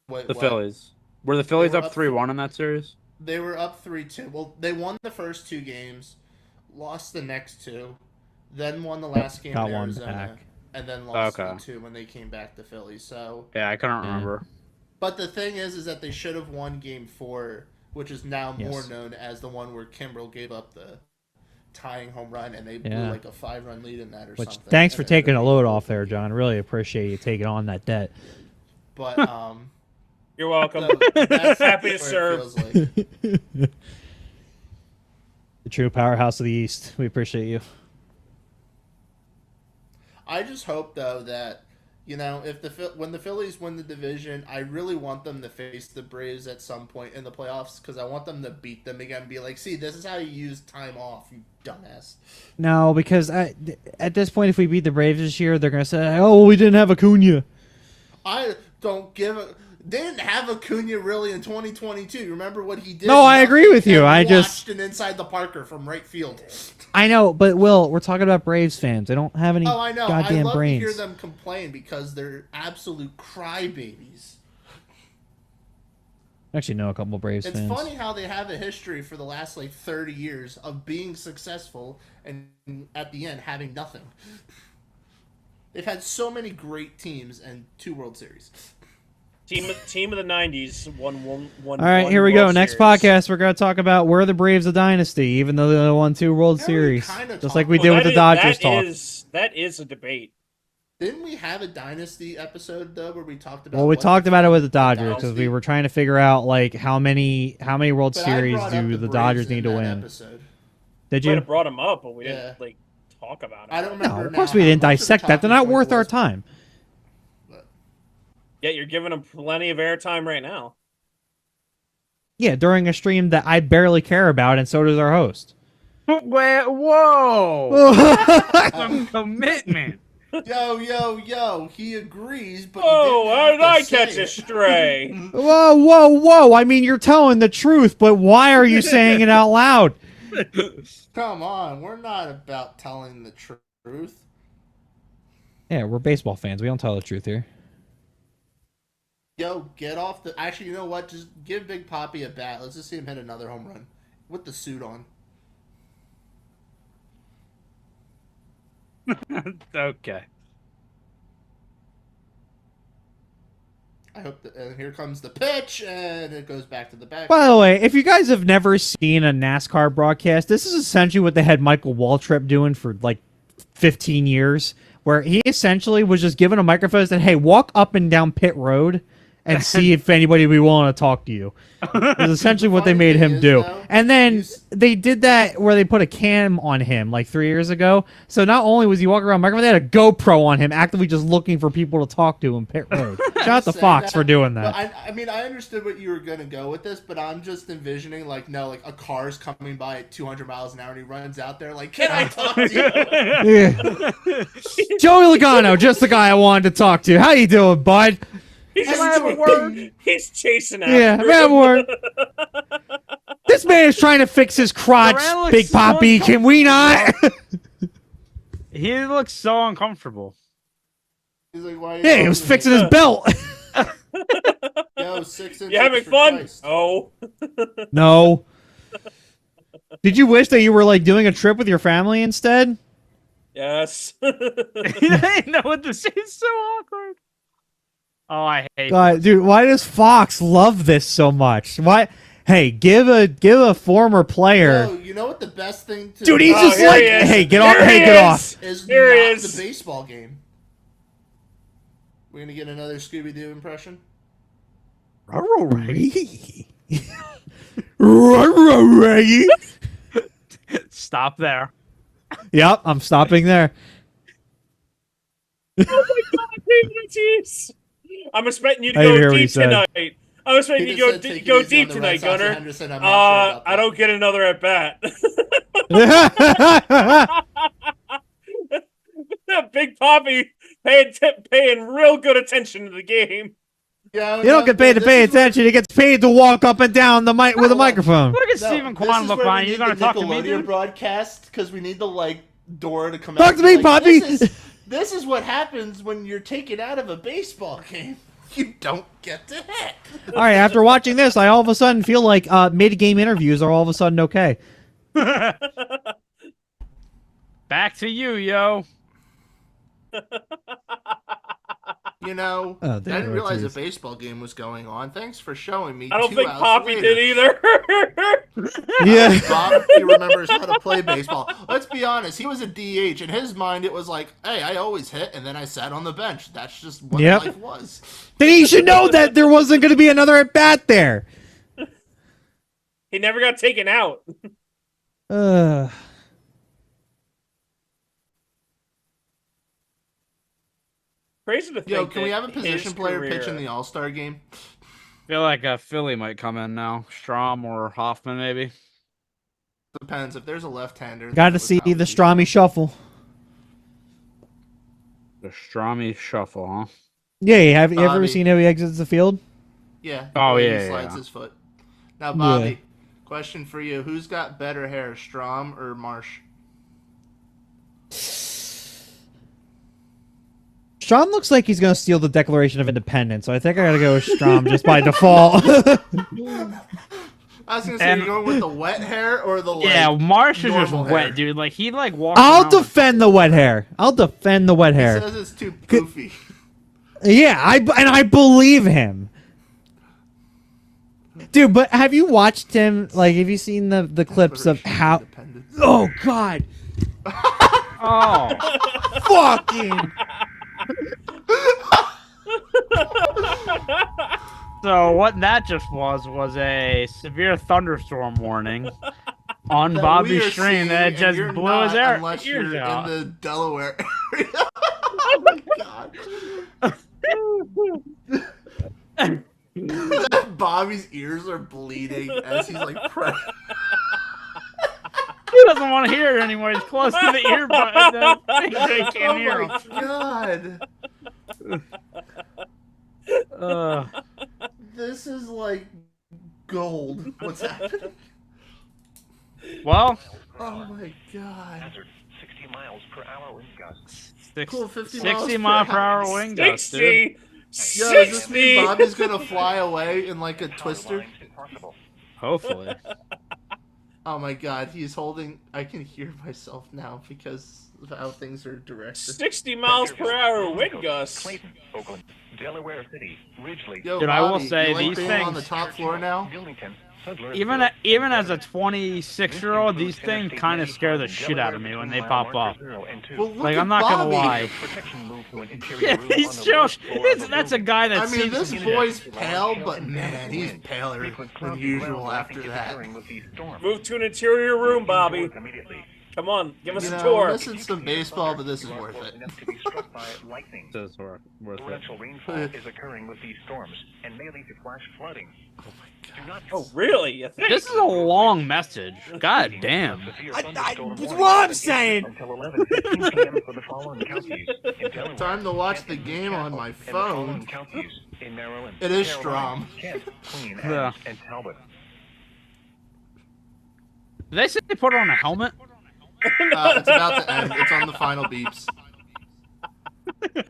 Wait, The what? Phillies. Were the Phillies were up up 3-1 in that series? They were up 3-2. Well, they won the first 2 games, lost the next 2, then won the last game got in one Arizona, back. and then lost Okay. the 2 when they came back to Philly. So, Yeah, I couldn't Yeah. remember. but the thing is that they should have won Game 4, which is now more Yes. known as the one where Kimbrel gave up the tying home run, and they blew Yeah. like a 5-run lead in that or Which something. thanks for and ended taking up a being load the off whole there, game. John. Really appreciate you taking on that debt. But You're welcome. so that's Happy to where it serve. feels like. The true powerhouse of the East. We appreciate you. I just hope though that if when the Phillies win the division, I really want them to face the Braves at some point in the playoffs because I want them to beat them again and be like, see, this is how you use time off, you dumbass. No, because at this point, if we beat the Braves this year, they're gonna say, "Oh, well, we didn't have Acuna." I don't give a. They didn't have Acuna really in 2022. Remember what he did? No, I agree with you. And I just- watched an inside the Parker from right field. I know, but Will, we're talking about Braves fans. They don't have any Oh, I know. goddamn I love brains. to hear them complain because they're absolute crybabies. I actually know a couple Braves It's fans. funny how they have a history for the last 30 years of being successful and at the end having nothing. They've had so many great teams and 2 World Series. Team of the '90s won one. All right, here we go. Next podcast, we're going to talk about were the Braves a dynasty, even though they won 2 World Yeah, we Series, kinda just like talked we did with the Dodgers talk. That is a debate. Didn't we have a dynasty episode though where we talked about? Well, we what talked about it with the Dodgers dynasty? because we were trying to figure out how many World But I Series brought up do the Braves Dodgers in need to that win. Episode. Did We you? might have brought him up, but we Yeah. didn't talk about it. I don't remember. No, of now course we how didn't much of the dissect that. They're not talking worth point our was, time. Yeah, you're giving him plenty of airtime right now. Yeah, during a stream that I barely care about, and so does our host. Wait, whoa! Some commitment. Yo, he agrees, but Oh, how did I you didn't have catch to a say it. stray? Whoa! I mean, you're telling the truth, but why are you saying it out loud? Come on, we're not about telling the truth. Yeah, we're baseball fans. We don't tell the truth here. Yo, get off the. Actually, you know what? Just give Big Poppy a bat. Let's just see him hit another home run with the suit on. Okay. I hope that. And here comes the pitch, and it goes back to the back. By the way, if you guys have never seen a NASCAR broadcast, this is essentially what they had Michael Waltrip doing for 15 years, where he essentially was just given a microphone and said, "Hey, walk up and down pit road and see if anybody would be willing to talk to you." Is essentially what they Funny made thing him is, do. though, And then you s- they did that where they put a cam on him 3 years ago. So not only was he walking around microphone, they had a GoPro on him, actively just looking for people to talk to in pit road. Shout out to Say Fox that, for doing but that. I mean, I understood what you were gonna go with this, but I'm just envisioning a car's coming by at 200 miles an hour, and he runs out there like, "Can I talk to you?" Yeah. Joey Logano, just the guy I wanted to talk to. How you doing, bud? He's chasing after Yeah, him. man, work. This man is trying to fix his crotch, Duran looks Big so Poppy. Can we not? He looks so uncomfortable. He's like, "Why?" Are you Yeah, he talking was to me?" fixing his belt. Yo, 6 inches You having for fun? Christ. Oh. No. Did you wish that you were doing a trip with your family instead? Yes. He didn't know what to say. It's so awkward. Oh, I hate God, dude, why does Fox love this so much? Why? Hey, give a former player. Yo, you know what the best thing to Dude, he's Oh, just here like, he is. hey, get off, Here hey, he get is. off. is Here he not is. the baseball game. We're gonna get another Scooby-Doo impression. Stop there. Yep, I'm stopping there. Jeez. I'm expecting you to I didn't hear go what he deep said. tonight. I'm expecting He you to just said, "Take it go easy on deep the tonight, Red Sox and Gunner." Henderson." I'm not sure about I that. don't get another at bat. Big Poppy paying real good attention to the game. Yeah, You don't get paid to pay attention. He gets paid to walk up and down the mic with a microphone. Look at Stephen Kwan look behind you. You gonna talk to me, dude? Broadcast because we need the Dora to come Talk out. to me, Poppy. This is what happens when you're taken out of a baseball game. You don't get to hit. All right, after watching this, I all of a sudden feel like mid-game interviews are all of a sudden okay. Back to you, yo. You know, Oh, I there didn't it realize a is. baseball game was going on. Thanks for showing me. I don't 2 think hours Poppy later. did either. Yeah. Bob, he remembers how to play baseball. Let's be honest, he was a DH. In his mind, it was like, hey, I always hit, and then I sat on the bench. That's just what Yep. life was. Then he should know that there wasn't going to be another at bat there. He never got taken out. Crazy to think. Yo, can we that have a position his player career- pitch in the All-Star game? Feel like Philly might come in now. Strom or Hoffman, maybe. Depends. If there's a left-hander... Got then to it would see probably the be- Stromy shuffle. The Stromy shuffle, huh? Yeah, have you ever Bobby. seen how he exits the field? Yeah. Oh, the way yeah, He slides yeah. his foot. Now, Bobby, Yeah. question for you. Who's got better hair, Strom or Marsh? Strom looks like he's going to steal the Declaration of Independence, so I think I got to go with Strom just by default. I was going to say, And- you're going with the wet hair or the, Yeah, Marsh is just normal wet, hair? dude. Like, he, like, walks I'll around with- defend the wet hair. I'll defend the wet He hair. says it's too poofy. Yeah, I believe him. Dude, but have you watched him? Like, have you seen the clips of how? Independence. Oh God! Oh. Fucking! So what that just was a severe thunderstorm warning on That we Bobby's are stream seeing, that and just you're blew not his ear. unless ears you're out. in the Delaware area. Oh my god. Bobby's ears are bleeding as he's like pressing. He doesn't want to hear it anymore. He's close to the earbud. He can't Oh hear my him. god. This is like gold. What's happening? Well, Oh my god. Hazard, 60 miles per hour wind gusts. Cool, 50 60 miles mile per per hour hour. wing gust, dude. 60! Yo, does this mean 60! Bobby's gonna fly away in like a twister? Lines impossible. Hopefully. Oh my god, he's holding. I can hear myself now because of how things are directed. 60 miles per hour wind gusts. Clayton, Oakland, Delaware City, Ridgely, Yo, Dude, I will Bobby, say you like these being things- on the top floor now. Gilmington, Sudler, Even as a 26-year-old, these things kind of scare the shit out of me when they pop up. Well, look Like, at I'm not gonna Bobby. lie. Protection moved to an interior Yeah, room on he's the so. lowest floor of the That's a building. guy that I mean, seems. this Seems boy's to pale, be but large man, he's wind. paler Frequent than cloudy usual clouds after that. interfering with the storm. Move to an interior room, Bobby. Indoors immediately. Come on, give us You a know, tour. this is some baseball, but this is worth it. Enough to be struck by lightning. This is worth it. Torrential rainfall is occurring with these storms and may lead to flash flooding. Do not Oh, really? You think? This is a long message. God damn. That's what I'm saying. Until 11:15 p.m. for the following counties in Delaware, Time to watch the Kent, game on my and the following phone. counties in Maryland. It is Carolina, Strom. Kent, Queen, Yeah. and Talbot. Did they say they put on a helmet? It's about to end. It's on the final beeps. Yo,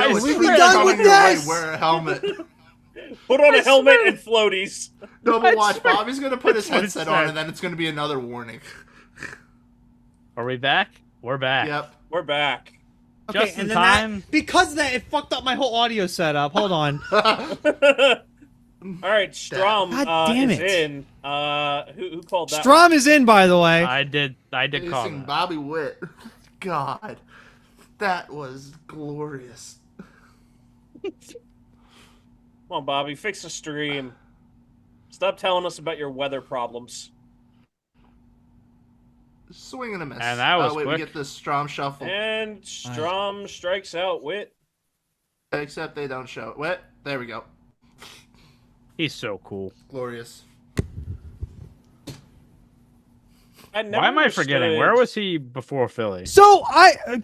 I it's swear free to coming God. with your way, this? Wear a helmet. Put on I a helmet swear. and floaties. No, but I watch. swear- Bobby's gonna put his That's what it headset on, said. and then it's gonna be another warning. Are we back? We're back. Yep. We're back. Just in and then time. because of that, it fucked up my whole audio setup. Hold on. All right, Strom God damn is it. in. Who called that? Strom is in, by the way. I did call Facing that. Bobby Witt. God, that was glorious. Come on, Bobby, fix the stream. Stop telling us about your weather problems. Swing and a miss. And that was oh, wait, quick. we get the Strom shuffle. And Strom strikes out Wit. Except they don't show it. What? There we go. He's so cool. Glorious. I never Why am I forgetting? Where understood- was he before Philly? So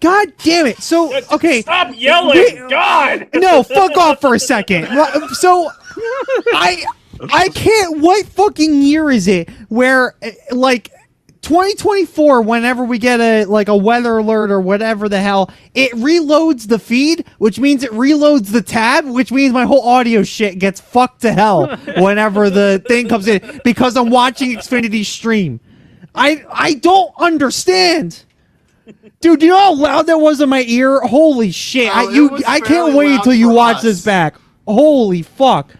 God damn it. So okay. Stop yelling! We- God! No, fuck off for a second. So I can't. What fucking year is it? Where like 2024? Whenever we get a weather alert or whatever the hell, it reloads the feed, which means it reloads the tab, which means my whole audio shit gets fucked to hell whenever the thing comes in because I'm watching Xfinity's stream. I don't understand. Dude, do you know how loud that was in my ear? Holy shit. Oh, it was I can't fairly wait loud until you for watch us. this back. Holy fuck.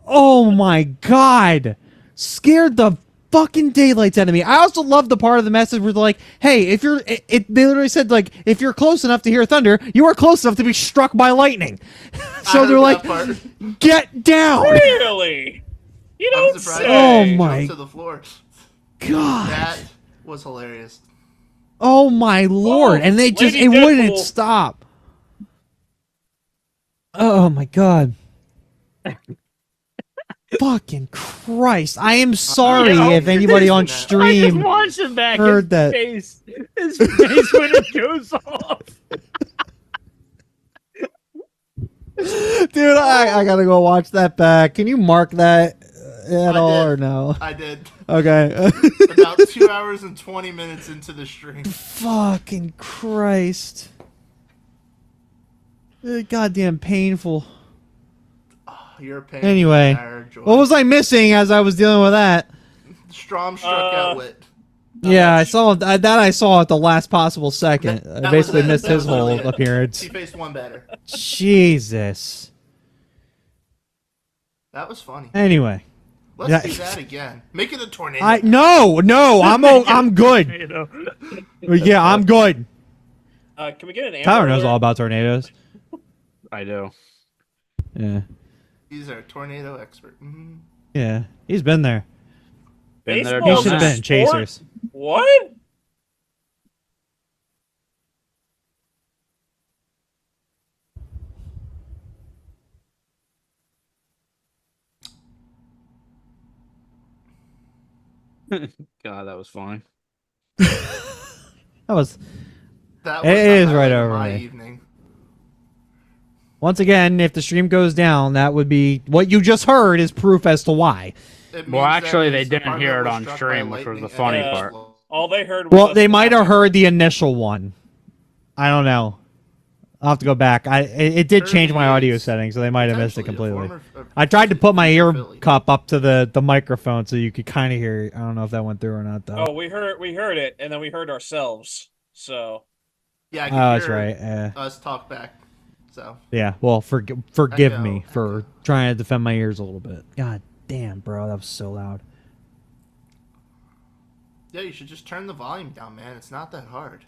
Oh my god. Scared the fucking daylights out of me. I also love the part of the message where they're like, hey, if you're they literally said like, if you're close enough to hear thunder, you are close enough to be struck by lightning. So I they're heard like, that part. get down. Really? You I'm don't surprised. say. Oh He my- jumped to the floor. God. That was hilarious. Oh my lord. Oh, And they just, Lady it wouldn't Deadpool. stop. Oh my god. Fucking Christ. I am sorry Yeah, if anybody on that. I just stream watched him back. heard his that. Face. His face when it goes off. Dude, I gotta go watch that back. Can you mark that at I all did. or no? I did. Okay. About 2 hours and 20 minutes into the stream. Fucking Christ. Goddamn painful. You're a pain. Anyway, what was I missing as I was dealing with that? Strom struck out Wit. Yeah, I saw that. I saw at the last possible second. That I was basically it. missed That his was literally whole it. appearance. He faced one better. Jesus. That was funny. Anyway, Let's Yeah. do that again. Make it a tornado. no, I'm good. You know? Yeah, I'm good. Can we get an Amber Tyler knows Alert? all about tornadoes. I do. Yeah, He's our tornado expert. Mhm. yeah, he's been there. Been there, Baseball He done should have is a that. been sport? Chasers. What? God, that was funny. That was That It was the is highlight right of over my me. evening. once again. If the stream goes down, that would be what you just heard is proof as to why. It Well, means actually, that they his didn't hear apartment it was on struck by stream, which was lightning the and funny it part. exploded. All they heard was Well, us they might have laughing. heard the initial one. I don't know. I'll have to go back. It did change my audio settings, so they might have missed it Potentially a completely. former- I tried to put my ear Philly. cup up to the microphone so you could kind of hear. I don't know if that went through or not though. Oh, we heard it, and then we heard ourselves. So Yeah, I Oh, could that's hear right. us talk back. So Yeah. Well, forgive me Echo, for echo. trying to defend my ears a little bit. God damn, bro, that was so loud. yeah, you should just turn the volume down, man. It's not that hard.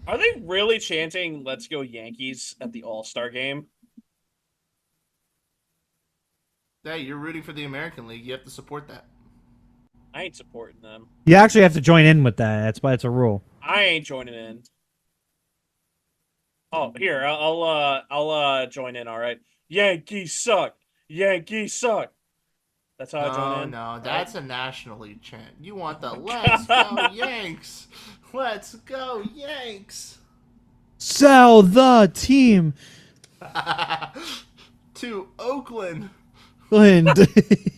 are they really chanting "Let's go Yankees" at the All-Star game? Hey, you're rooting for the American League. You have to support that. I ain't supporting them. You actually have to join in with that. That's why it's a rule. I ain't joining in. Oh, here I'll join in. All right. Yankees suck. Yankees suck. That's how I join No, in. no, right? that's a National League chant. You want the "Let's go Yanks"? Let's go Yanks! Sell the team, To Oakland. Lind. the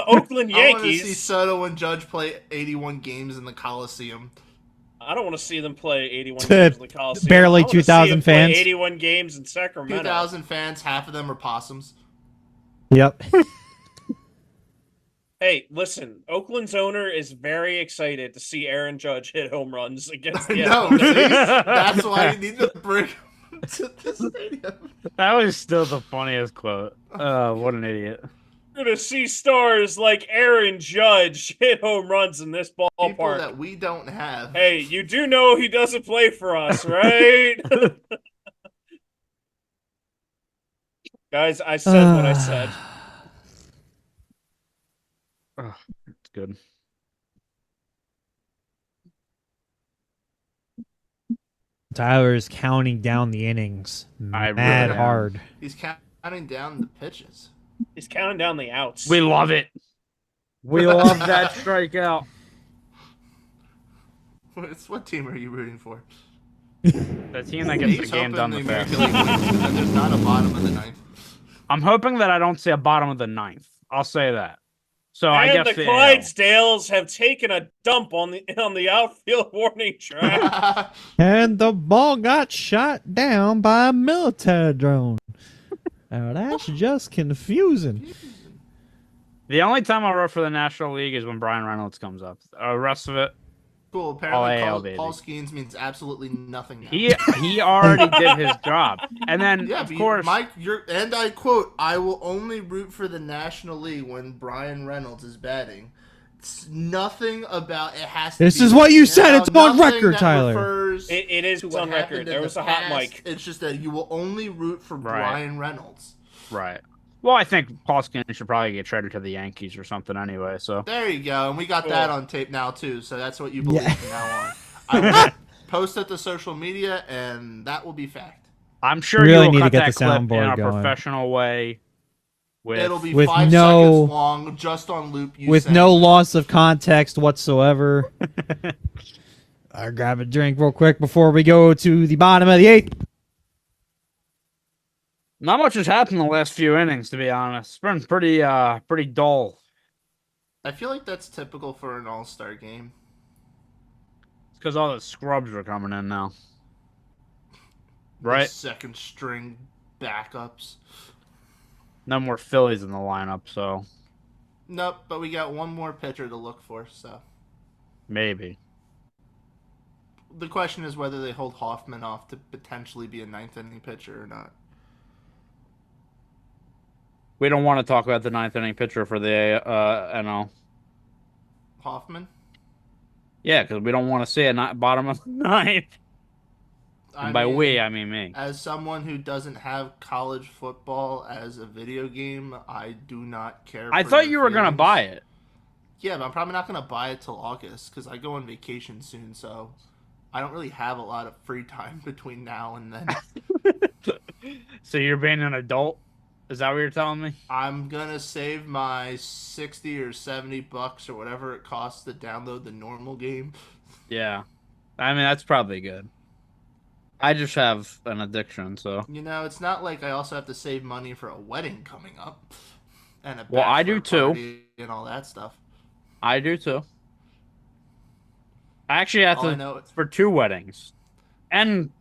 Oakland I want to see Yankees. Soto and Judge play 81 games in the Coliseum. I don't want to see them play 81 To games in the Coliseum. barely I wanna see 2,000 them play fans. 81 games in Sacramento. 2,000 fans, half of them are possums. Yep. Hey, listen, Oakland's owner is very excited to see Aaron Judge hit home runs against the No, Astros. see? That's why you need to bring him to the stadium. That was still the funniest quote. Oh, what an idiot. You're gonna see stars like Aaron Judge hit home runs in this People ballpark. that we don't have. Hey, you do know he doesn't play for us, right? Guys, I said what I said. It's good. Tyler is counting down the innings. I really Mad am. hard. He's counting down the pitches. He's counting down the outs. We love it. We love that strikeout. What team are you rooting for? The team that gets the He's game hoping done the the American fastest. League wins, 'cause then there's not a bottom of the ninth. I'm hoping that I don't see a bottom of the ninth. I'll say that. So I And guess the the AL. Clydesdales have taken a dump on the outfield warning track. And the ball got shot down by a military drone. Now that's just confusing. The only time I root for the National League is when Brian Reynolds comes up. The rest of it, Cool. Apparently, AL, Paul, baby. Paul Skeens means absolutely nothing now. he already did his job. And then, Yeah, of but course, Mike, and I quote, "I will only root for the National League when Brian Reynolds is batting." It's nothing about it has to. This be is what right you said. now, It's on nothing record, that Tyler. refers It is to what on happened record. in There the was a hot past. mic. It's just that you will only root for Right. Brian Reynolds. right. Well, I think Paul Skinner should probably get traded to the Yankees or something anyway. So There you go, and we got Cool. that on tape now too. So that's what you believe Yeah. from now on. I will post it to social media, and that will be fact. I'm sure Really you need will to cut get that the clip in soundboard a going. professional way. It'll be With 5 no- seconds long, just on loop. You With saying no that. loss of context whatsoever. I'll grab a drink real quick before we go to the bottom of the eighth. Not much has happened in the last few innings, to be honest. It's been pretty dull. I feel like that's typical for an All-Star game. It's because all the scrubs are coming in now. The Right? second string backups. No more Phillies in the lineup, so Nope, but we got one more pitcher to look for. So maybe. the question is whether they hold Hoffman off to potentially be a ninth inning pitcher or not. We don't want to talk about the ninth inning pitcher for the NL. Hoffman. Yeah, because we don't want to see a bottom of the ninth. And by we, I mean me. As someone who doesn't have college football as a video game, I do not care. I for thought your you were gonna feelings. buy it. Yeah, but I'm probably not gonna buy it till August because I go on vacation soon, so I don't really have a lot of free time between now and then. So you're being an adult? Is that what you're telling me? I'm gonna save my $60 or $70 or whatever it costs to download the normal game. Yeah. I mean, that's probably good. I just have an addiction, so. You know, it's not like I also have to save money for a wedding coming up and a Well, I do bachelor too. party and all that stuff. I do too. I actually have All I to know is for 2 weddings and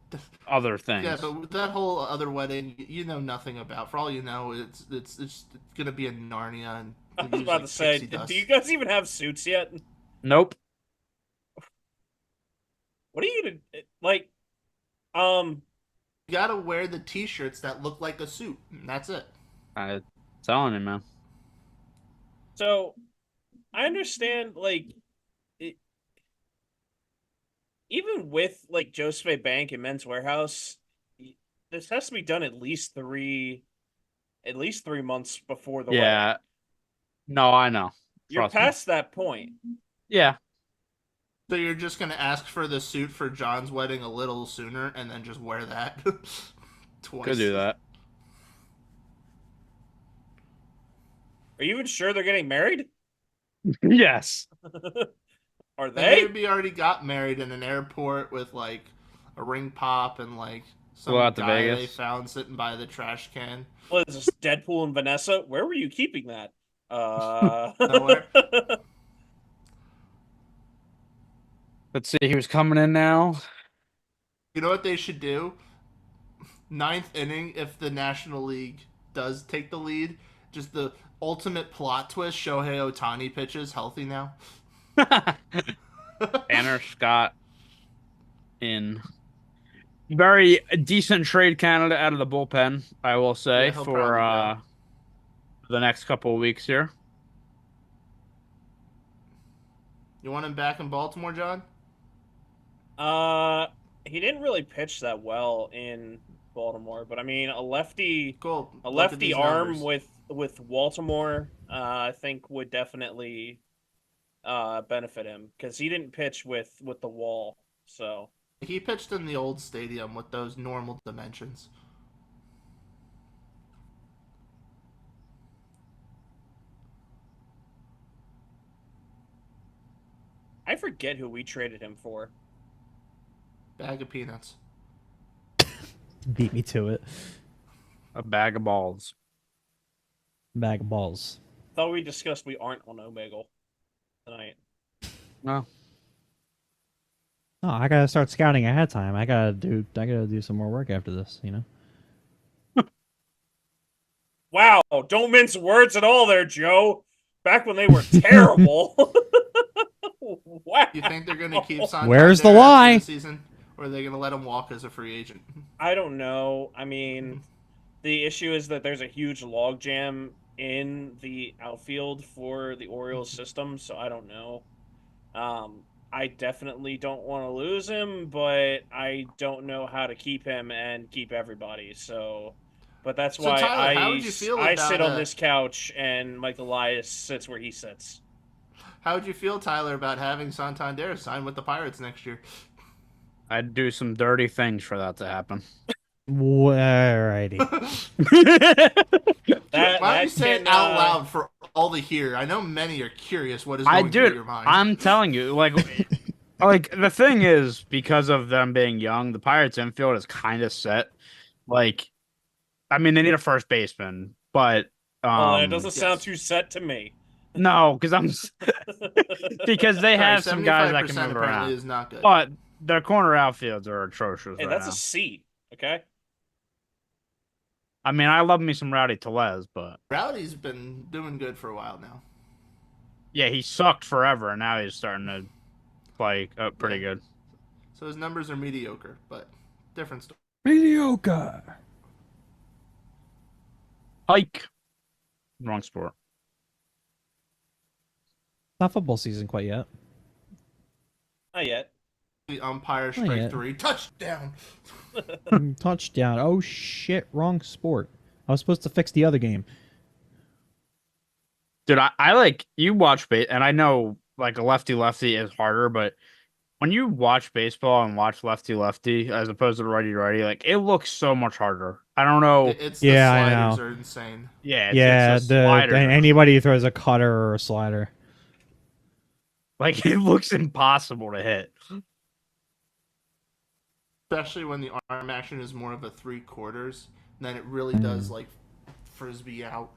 other things. yeah, but with that whole other wedding, you know nothing about. For all you know, it's gonna be in Narnia and I was use, about like, to say, pixie dust. do you guys even have suits yet? Nope. What are you gonna like? You gotta wear the T-shirts that look like a suit, and that's it. I'm telling you, man. So, I understand, like, even with like Joseph Bank and Men's Warehouse, this has to be done at least 3 months before the wedding. Yeah. No, I know. You're Trust me. past that point. Yeah. So you're just gonna ask for the suit for John's wedding a little sooner, and then just wear that twice. Could do that. Are you even sure they're getting married? Yes. Are They they? maybe already got married in an airport with like a ring pop and like some Flew out to guy they Vegas. found sitting by the trash can. What is this, Deadpool and Vanessa? Where were you keeping that? Nowhere. Let's see who's coming in now. You know what they should do? Ninth inning, if the National League does take the lead, just the ultimate plot twist: Shohei Ohtani pitches healthy now. Tanner Scott in very decent trade candidate out of the bullpen, I will say, Yeah, he'll for probably the next couple of weeks here. You want him back in Baltimore, John? He didn't really pitch that well in Baltimore, but I mean, a lefty Cool. A Look at lefty these arm numbers. with Baltimore, I think would definitely benefit him because he didn't pitch with the wall. So He pitched in the old stadium with those normal dimensions. I forget who we traded him for. Bag of peanuts. Beat me to it. A bag of balls. Bag of balls. Thought we discussed we aren't on Omegle tonight. No. Oh, I gotta start scouting ahead of time. I gotta do some more work after this, you know? Wow, don't mince words at all there, Joe. Back when they were terrible. Wow. You think they're going to keep Santander Where's the after lie? the season, or are they going to let him walk as a free agent? I don't know. I mean, the issue is that there's a huge logjam in the outfield for the Orioles system, so I don't know. I definitely don't want to lose him, but I don't know how to keep him and keep everybody. So, but that's So, why Tyler, how would you feel I about, sit on this couch and Mike Elias sits where he sits. How would you feel, Tyler, about having Santander sign with the Pirates next year? I'd do some dirty things for that to happen. Alrighty. Why don't you say it out loud for all to hear? I know many are curious what is going through your mind. I'm telling you, like the thing is, because of them being young, the Pirates infield is kind of set. Like, I mean, they need a first baseman, but Well, it doesn't sound too set to me. no, because because they have some guys that can 75% move apparently around, is not good. but their corner outfields are atrocious. Hey, right that's now. a C, okay? I mean, I love me some Rowdy Tellez, but Rowdy's been doing good for a while now. yeah, he sucked forever, and now he's starting to play pretty good. So his numbers are mediocre, but different story. Mediocre. Hike. Wrong sport. Not football season quite yet. Not yet. The umpire Not strike yet. 3 touchdown. Touchdown. Oh shit, wrong sport. I was supposed to fix the other game. Dude, I like you watch and I know like a lefty is harder, but when you watch baseball and watch lefty as opposed to righty, like it looks so much harder. I don't know. It's Yeah, I the sliders know. are insane. Yeah, it's the sliders. Anybody who throws a cutter or a slider. Like it looks impossible to hit. Especially when the arm action is more of a 3/4, then it really does like frisbee out.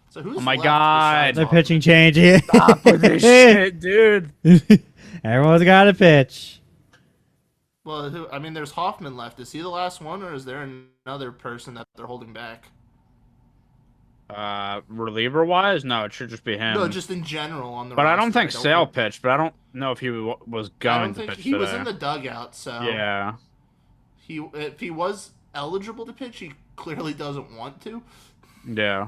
So who's Oh my left God. besides The Hoffman? pitching change. Stop with this shit, dude. Everyone's got a pitch. Well, I mean, there's Hoffman left. Is he the last one, or is there another person that they're holding back? Reliever wise, no, it should just be him. No, just in general on the. But I don't roster. think Sale pitched. But I don't know if he was I going don't to think pitch he was today. in the dugout. So Yeah. if he was eligible to pitch, he clearly doesn't want to. Yeah.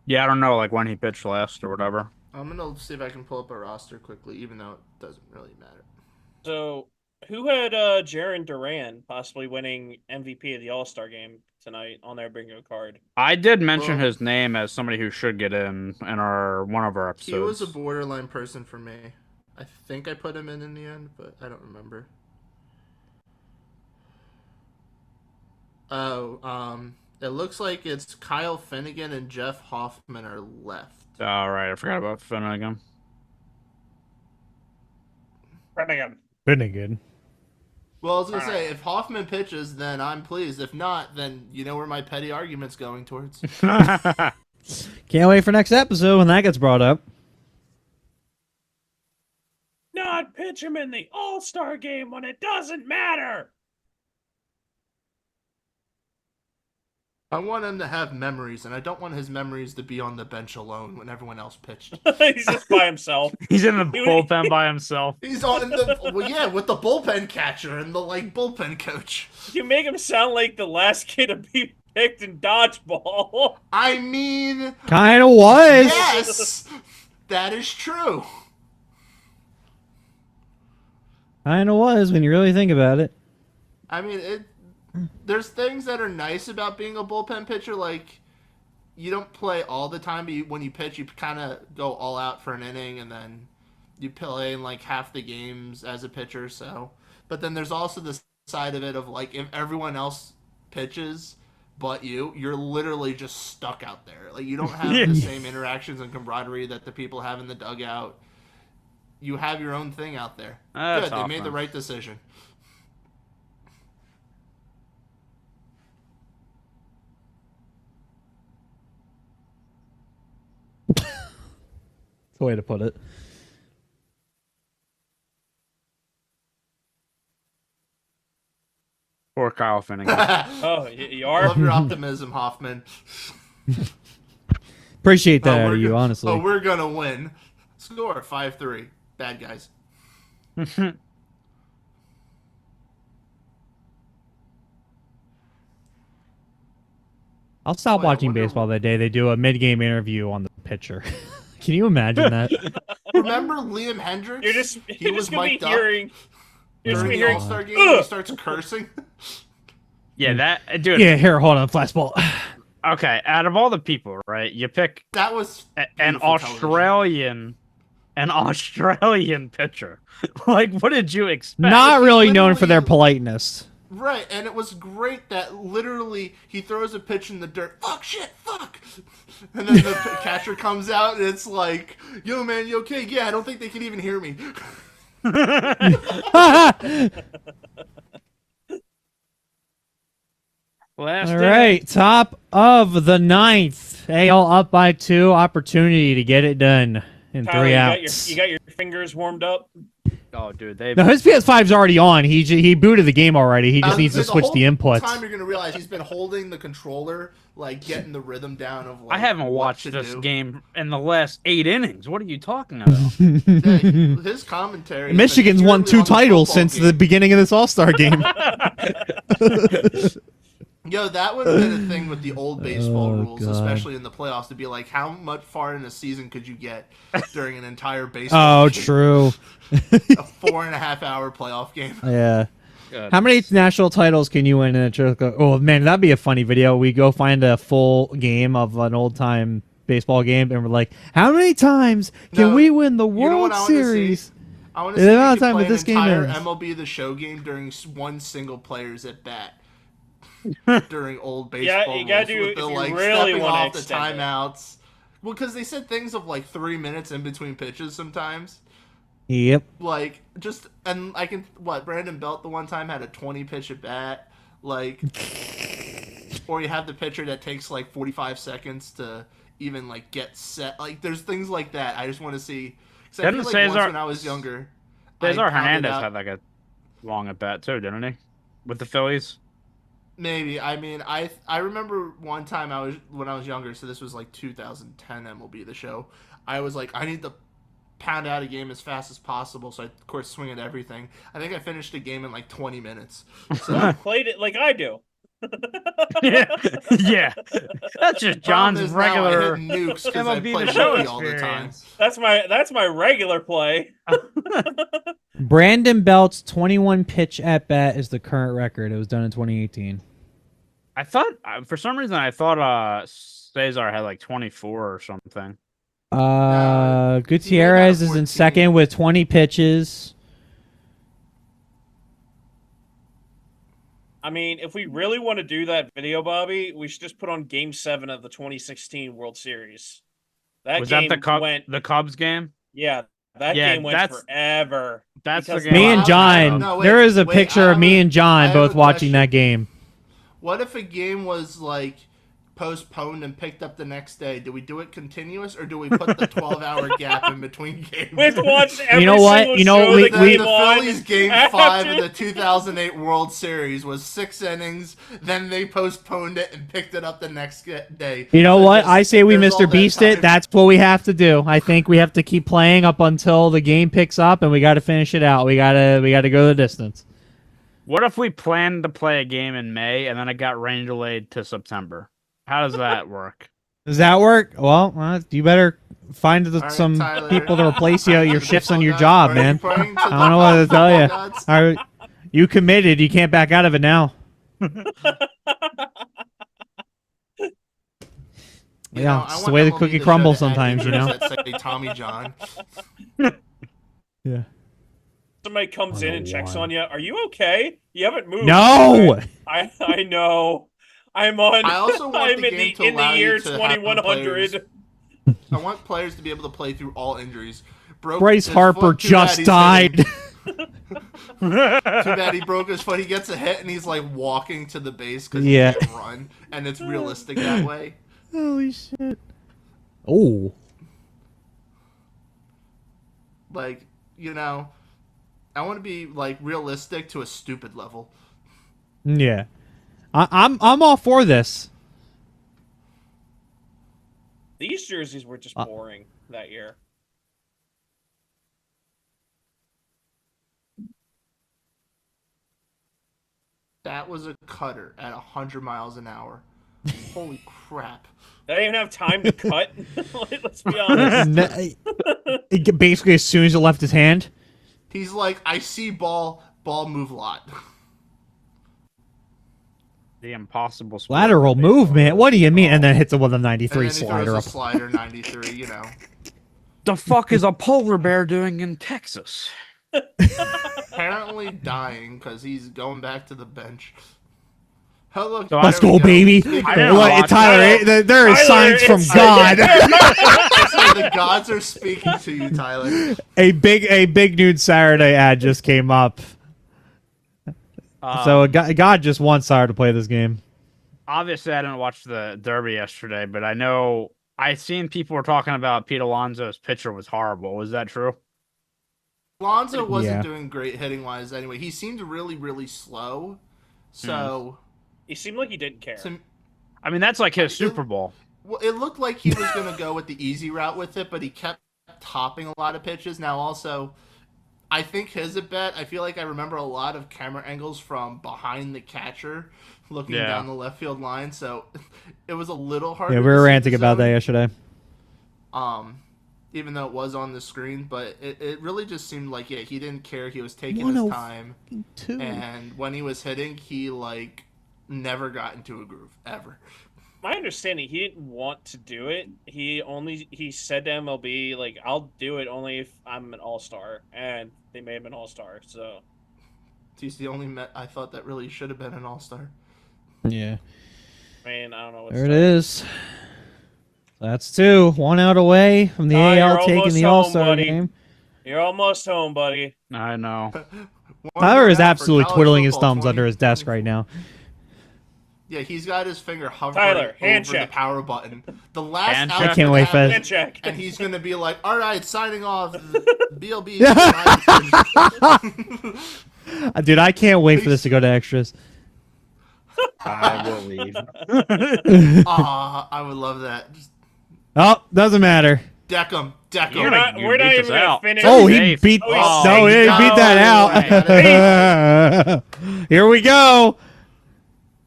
Yeah, I don't know, like when he pitched last or whatever. I'm gonna see if I can pull up a roster quickly, even though it doesn't really matter. So, who had Jaron Duran possibly winning MVP of the All-Star game tonight on their bingo card? I did mention Well- his name as somebody who should get in one of our episodes. He was a borderline person for me. I think I put him in the end, but I don't remember. Oh, it looks like it's Kyle Finnegan and Jeff Hoffman are left. All right, I forgot about Finnegan. Brennigan. Well, I was gonna say, if Hoffman pitches, then I'm pleased. If not, then you know where my petty argument's going towards. Can't wait for next episode when that gets brought up. Not pitch him in the All-Star game when it doesn't matter. I want him to have memories, and I don't want his memories to be on the bench alone when everyone else pitched. He's just by himself. He's in the He- bullpen by himself. He's on with the bullpen catcher and the bullpen coach. You make him sound like the last kid to be picked in dodgeball. I mean, Kind of was. yes, that is true. Kind of was when you really think about it. I mean, there's things that are nice about being a bullpen pitcher, like you don't play all the time, but when you pitch, you kind of go all out for an inning, and then you play in like half the games as a pitcher. So, but then there's also the side of it of like if everyone else pitches, but you're literally just stuck out there. Like, you don't have the same interactions and camaraderie that the people have in the dugout. You have your own thing out there. That's Good, they made the awesome. right decision. That's the way to put it. Poor Kyle Finnegan. Oh, you I are? love your optimism, Hoffman. Appreciate that Oh, out we're of you, go- honestly. Oh, we're gonna win. Score 5-3. Bad guys. I'll stop Boy, I watching wonder baseball that day. They do a mid-game interview on the pitcher. Can you imagine that? Remember Liam Hendricks? You're just, He you're was just gonna be mic'd up hearing. You're just during gonna be the hearing. All-Star game. He "Ugh!" starts cursing. Yeah, that dude. Yeah, here, hold on, fastball. Okay, out of all the people, right? You pick That was an beautiful television. Australian pitcher. Like, what did you expect? Not really known for their literally- politeness. Right, and it was great that literally he throws a pitch in the dirt. Fuck, shit, fuck. And then the catcher comes out and it's like, yo, man, you okay? Yeah, I don't think they can even hear me. Last All inning. right, top of the ninth. AL up by 2. Opportunity to get it done in Tyler, 3 you outs. got your fingers warmed up. Oh, dude, they. No, his PS5's already on. He booted the game already. He just needs to The switch whole the inputs. time you're gonna realize he's been holding the controller, like getting the rhythm down of. Like, I haven't what watched to this do. game in the last 8 innings. What are you talking about? Yeah, his commentary. has been Michigan's won purely 2 on the titles football since game. the beginning of this All-Star game. Yo, that would have been a thing with the old baseball Oh, rules, God. especially in the playoffs, to be like, how much far in a season could you get during an entire baseball Oh, game? true. A 4.5-hour playoff game. Yeah. Good. How many national titles can you win in a trickle? Oh man, that'd be a funny video. We go find a full game of an old time baseball game, and we're like, how many times can No, we win the you know World what I wanna see? Series? I want The to see amount if of you time could that play this an game entire is. MLB The Show game during one single player's at bat. During old Yeah, baseball you gotta rules do- with the if you like really stepping wanna off the extend it. timeouts. Well, because they said things of like 3 minutes in between pitches sometimes. Yep. Like, just, and I can, Brandon Belt the one time had a 20 pitch at bat, like, or you have the pitcher that takes like 45 seconds to even like get set. Like, there's things like that. I just want to see. 'Cause I feel Didn't like once Cesar- when I was younger, I Cesar pounded Hernandez out- had like a long at bat too, didn't he? With the Phillies. Maybe. I mean, I remember one time when I was younger, so this was like 2010 MLB The Show. I was like, I need to pound out a game as fast as possible, so I of course swing at everything. I think I finished the game in like 20 minutes. So Played it like I do. Yeah, yeah. That's just John's problem is now regular. I hit nukes because I MLB play The Show rookie all the time. experience. That's my regular play. Brandon Belt's 21 pitch at bat is the current record. It was done in 2018. I thought for some reason I thought Cesar had like 24 or something. Gutierrez is in 14. second with 20 pitches. I mean, if we really want to do that video, Bobby, we should just put on Game 7 of the 2016 World Series. That Was game that went. the Cubs game? Yeah, that Yeah, game went that's- forever. That's Because the game. Me Well, and I- John, no, wait, there is a wait, picture I of me have a- and John I have both a watching question. that game. What if a game was like postponed and picked up the next day? Do we do it continuous, or do we put the 12-hour gap in between games? We have to watch every know what? single You know, show we- that The came on Phillies game after- 5 of the 2008 World Series was 6 innings. Then they postponed it and picked it up the next day. You know So what? just- I say we there's all Mr. that Beast it. time. That's what we have to do. I think we have to keep playing up until the game picks up, and we got to finish it out. We gotta go the distance. What if we planned to play a game in May and then it got rain delayed to September? How does that work? Does that work? Well, you better find All right, some Tyler. people to replace you at your The shifts on baseball your gods, job, are you man. praying to I the don't know what to tell baseball you. gods? All right, you committed. You can't back out of it now. You Yeah, know, it's I the want way the MLB cookie show crumbles to add sometimes, you injuries know? that say Tommy John. Yeah. Somebody comes in and checks 101. on you. Are you okay? You haven't moved. No. I know. I'm on. I also want I'm the in game the to allow you year to have 2100. I want players to be able to play through all injuries. Bryce his Harper foot, too bad just he's died. hitting. Too bad he broke his foot. He gets a hit and he's like walking to the base because Yeah. he can't run, and it's realistic that way. Holy shit. Oh. Like, you know, I want to be like realistic to a stupid level. Yeah. I'm all for this. These jerseys were just boring that year. That was a cutter at 100 miles an hour. Holy crap. They didn't even have time to cut. Let's be honest. Basically, as soon as it left his hand. He's like, I see ball move a lot. The impossible sport Lateral of baseball. movement. What do you mean? And then hits it with a And 93 then he slider throws up. a slider 93, you know. The fuck is a polar bear doing in Texas? Apparently dying because he's going back to the bench. Oh, look, So Let's there we go, baby. Speaking I of didn't What, watch Tyler, that. there is Tyler, signs from it's- God. So the gods are speaking to you, Tyler. a big nude Saturday ad just came up. So God just wants Tyler to play this game. Obviously, I didn't watch the Derby yesterday, but I know I seen people were talking about Pete Alonso's pitcher was horrible. Was that true? Alonso wasn't Yeah. doing great hitting wise anyway. He seemed really, really slow. So, He seemed like he didn't care. I mean, that's like his Super Bowl. well, it looked like he was going to go with the easy route with it, but he kept topping a lot of pitches. Now, also, I think his at bat, I feel like I remember a lot of camera angles from behind the catcher looking Yeah. down the left field line. So it was a little hard. Yeah, we were ranting about that yesterday. Even though it was on the screen, but it really just seemed like, yeah, he didn't care. He was taking his time. And when he was hitting, he, like, never got into a groove, ever. My understanding, he didn't want to do it. He said to MLB, like, I'll do it only if I'm an all-star. And they made him an all-star, so. He's the only Met I thought that really should have been an all-star. Yeah. I mean, I don't know what's There it is. That's two. 1 out away from the AL you're taking almost the home, All-Star buddy. game. You're almost home, buddy. I know. Tyler is One out for absolutely college twiddling his football thumbs under his desk right now. Yeah, he's got his finger hovering Tyler, hand over check. the power button. The last Hand out check. I can't wait for happened, Hand check. and he's gonna be like, "All right, signing off, BLB." Dude, I can't wait for this to go to extras. I will leave. I would love that. Just Oh, doesn't matter. deck him. You're We're gonna- not, we're not beat even this going to out. finish. Oh, he Safe. beat. Oh, No, he no beat that out. Here we go.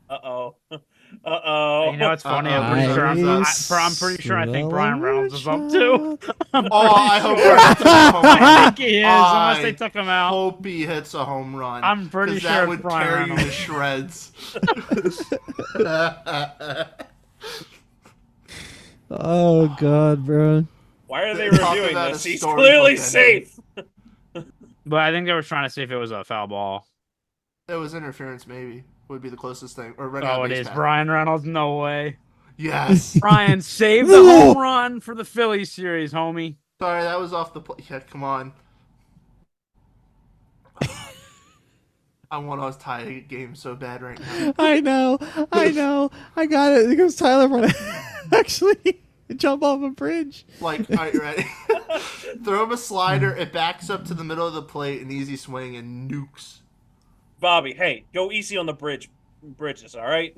Uh-oh. Uh-oh. You know what's funny? I'm pretty sure. I'm pretty sure. I think Brian Reynolds is up too. I hope Reynolds hits a home I run. think he is, unless they took him out. Hope he hits a home run. I'm pretty 'cause sure that it's would Brian tear you to Reynolds. shreds. Oh God, bro. Why are they Talk reviewing about this? a He's storybook clearly ending. safe. But I think they were trying to see if it was a foul ball. It was interference, maybe would be the closest thing. Or running Oh, out it base is path. Brian Reynolds. No way. Yes. Brian saved the home run for the Phillies series, homie. Sorry, that was off the play. Yeah, come on. I want us to tie a game so bad right now. I know. I got it. Because Tyler want to actually jump off a bridge. Like, all right, ready? Throw him a slider. It backs up to the middle of the plate, an easy swing, and nukes. Bobby, hey, go easy on the bridges, all right?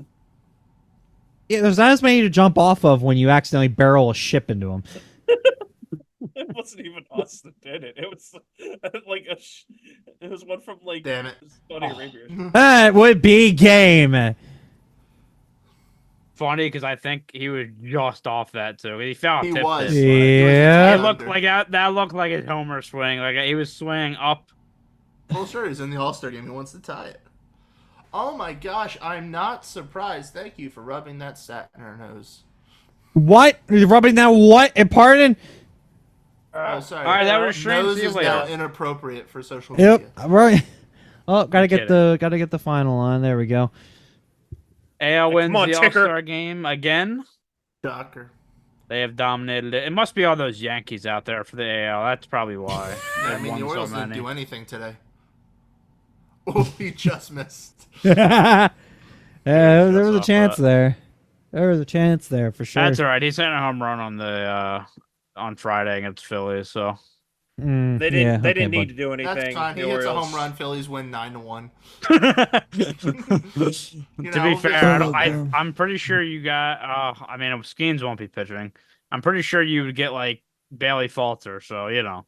Yeah, there's not as many to jump off of when you accidentally barrel a ship into them. It wasn't even us that did it. It was like it was one from like Damn it. Saudi Arabia. That would be game. Funny because I think he was just off that too. He found He tipped was. it. Yeah. It looked like that looked like a homer swing. Like he was swinging up. Well, sure, he's in the All-Star game. He wants to tie it. Oh my gosh, I'm not surprised. Thank you for rubbing that stat in our nose. What? You're rubbing that what? Pardon? Oh, sorry. All right, that was strange. Nose See you is now later. inappropriate for social media. Yep. Right. Oh, gotta I'm get the final on. There we go. AL Like, wins come on, the ticker. All-Star game again. Shocker. They have dominated it. It must be all those Yankees out there for the AL. That's probably why. Yeah, I They've mean, the won so Orioles didn't many. do anything today. Oh, he just missed. Yeah, there was a off chance that. there. There was a chance there for sure. That's all right. He's hitting a home run on the on Friday against Phillies. So Mm, They didn't. yeah, they okay, didn't need bud. to do anything. That's fine. He the hits a Orioles. home run. Phillies win 9-1. to You be know, fair, just- I'm pretty sure you got. I mean, Skeens won't be pitching. I'm pretty sure you would get like Bailey Falter. So you know.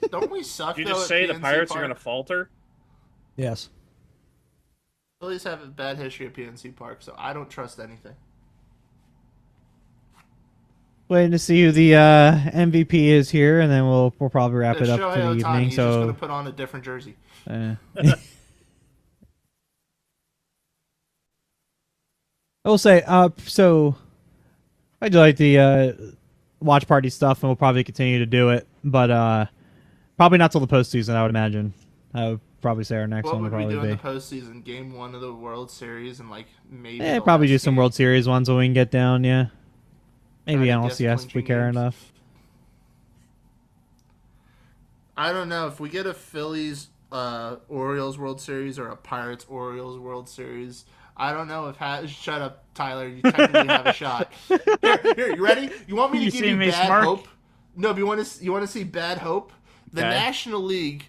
Don't we suck? Did you though, just at say the PNC Pirates are Park? going to falter? Yes. Phillies have a bad history at PNC Park, so I don't trust anything. Waiting to see who the MVP is here, and then we'll probably wrap it It's up Shohei for the Ohtani. evening. He's just going So to put on a different jersey. I will say, so I do like the watch party stuff, and we'll probably continue to do it, but probably not till the postseason. I would imagine. I would probably say our next What one would would we do probably in be. the postseason? Game 1 of the World Series and like maybe. Yeah, the probably do last some game? World Series ones when we can get down. Yeah, maybe Try to guess NLCS if we clinching care games. enough. I don't know if we get a Phillies Orioles World Series or a Pirates Orioles World Series. I don't know if shut up, Tyler. You technically have a shot. Here, you ready? You want me to You give see you me bad smirk? hope? No, but you want to see bad hope? The Okay. National League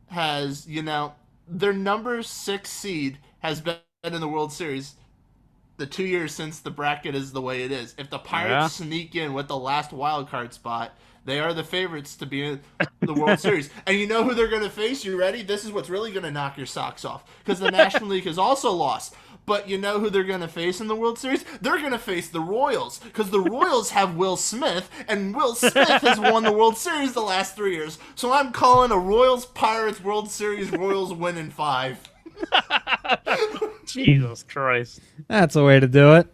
has, their number 6 seed has been in the World Series the 2 years since the bracket is the way it is. If the Pirates sneak in with the last wild card spot, they are the favorites to be in the World Series. And you know who they're going to face? You ready? This is what's really going to knock your socks off. Because the National League has also lost. But you know who they're going to face in the World Series? They're going to face the Royals. Because the Royals have Will Smith. And Will Smith has won the World Series the last 3 years. So I'm calling a Royals-Pirates World Series. Royals win in 5. Jesus Christ. That's the way to do it.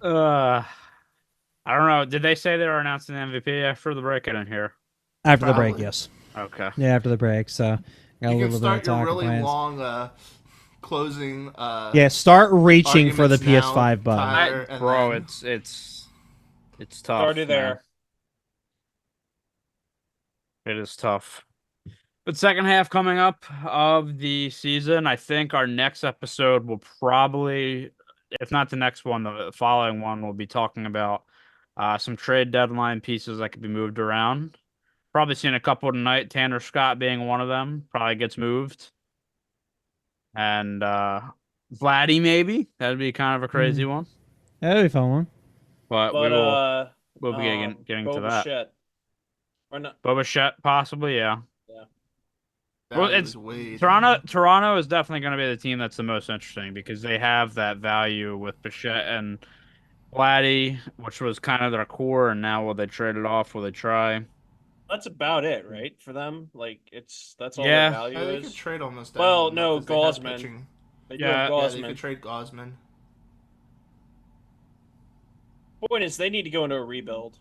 I don't know. Did they say they were announcing the MVP after the break? I didn't hear. After the break, Probably. yes. Okay. Yeah, after the break. So got a You little can bit start of your talking really plans. long closing. Yeah, start reaching for the arguments now, PS5 button. Tyler, and Bro, then- it's tough. Started there. man. It is tough. But second half coming up of the season, I think our next episode will probably, if not the next one, the following one, will be talking about some trade deadline pieces that could be moved around. Probably seen a couple tonight. Tanner Scott being one of them. Probably gets moved. And Vladdy maybe. That'd be kind of a crazy one. That'd be a fun one. But, But we'll be getting to Boba that. Fett. Or not? Boba Fett, possibly, yeah. that well, was it's way Toronto is definitely going to be the team that's the most interesting because they have that value with Bichette and Vladdy, which was kind of their core, and now will they trade it off? Will they try? That's about it, right? For them, like that's all Yeah. their value Yeah, they could is. trade almost. Well, anyone, no, though, 'cause they Gosman. have pitching. They do Yeah, have Yeah, they Gosman. could trade Gosman. Point is, they need to go into a rebuild.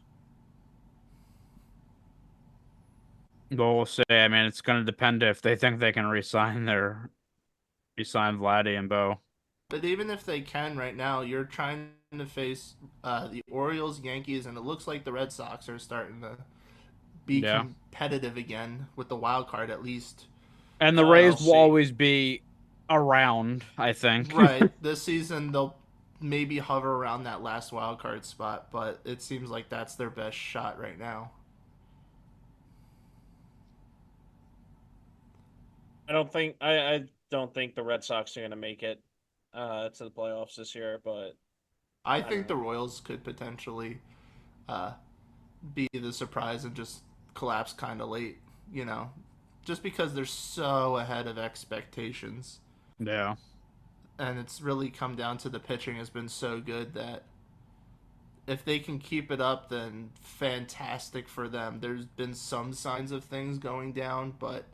Well, we'll see. I mean, it's going to depend if they think they can resign Vladdy and Bo. But even if they can right now, you're trying to face the Orioles, Yankees, and it looks like the Red Sox are starting to be Yeah. competitive again with the wild card at least. And the I'll Rays see. will always be around, I think. Right. This season they'll maybe hover around that last wild card spot, but it seems like that's their best shot right now. I don't think the Red Sox are going to make it to the playoffs this year, but I don't think the know. Royals could potentially be the surprise and just collapse kind of late, just because they're so ahead of expectations. Yeah. And it's really come down to the pitching has been so good that if they can keep it up, then fantastic for them. There's been some signs of things going down, but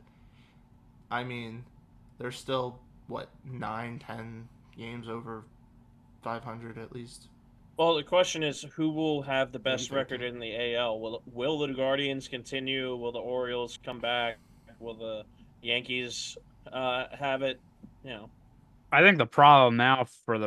I mean, they're still, 9, 10 games over 500 at least. well, the question is, who will have the best Maybe record in the AL? Will the Guardians continue? Will the Orioles come back? Will the Yankees have it? I think the problem now for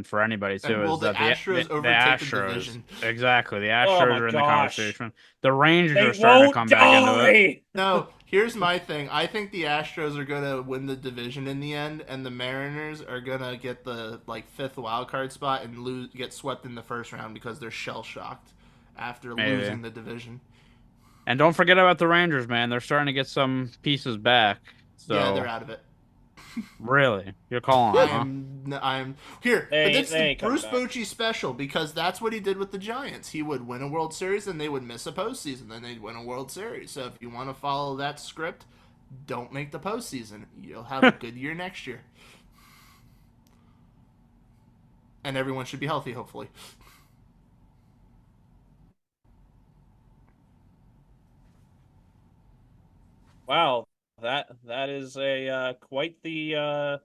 for anybody too will is the that Astros the overtake the Astros, division? exactly, the Oh Astros my are in the gosh. conversation. The Rangers They are starting to won't come back into it. die. No, here's my thing. I think the Astros are gonna win the division in the end, and the Mariners are gonna get the fifth wild card spot and get swept in the first round because they're shell shocked after Maybe. losing the division. And don't forget about the Rangers, man. They're starting to get some pieces back. So Yeah, they're out of it. really, you're calling I it, huh? I'm here, They- but that's they the ain't coming Bruce back. Bochy special because that's what he did with the Giants. He would win a World Series and they would miss a postseason, then they'd win a World Series. So if you want to follow that script, don't make the postseason. You'll have a good year next year, and everyone should be healthy, hopefully. Wow, that is a quite the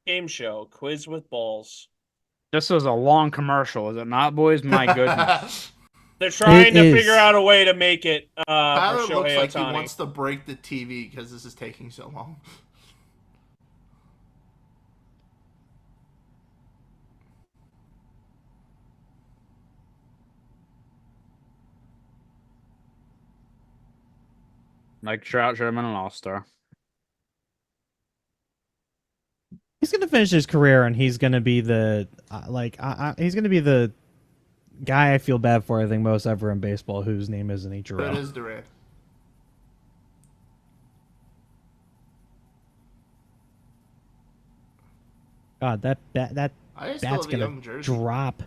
game show. Quiz with balls. This was a long commercial, is it not, boys? My goodness. They're trying to is. figure out a way to make it for Tyler Shohei looks like Ohtani. he wants to break the TV because this is taking so long. Mike Trout should have been an all-star. He's gonna finish his career, and he's gonna be the he's gonna be the guy I feel bad for. I think most ever in baseball, whose name isn't But it Ichiro. is Durant. God, that I still bat's have a young gonna jersey. drop.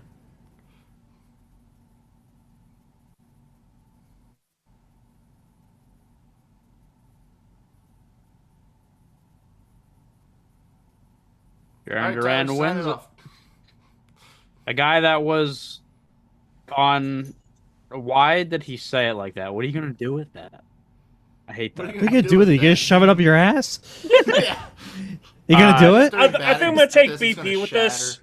All Duran right, Duran Tyler, sign wins it it. off. A guy that was on. Why did he say it like that? What are you gonna do with that? I hate What are that. you What are you gonna do with it? You gonna shove it up your ass? Yeah. You gonna do it? I think I'm gonna take BP with this.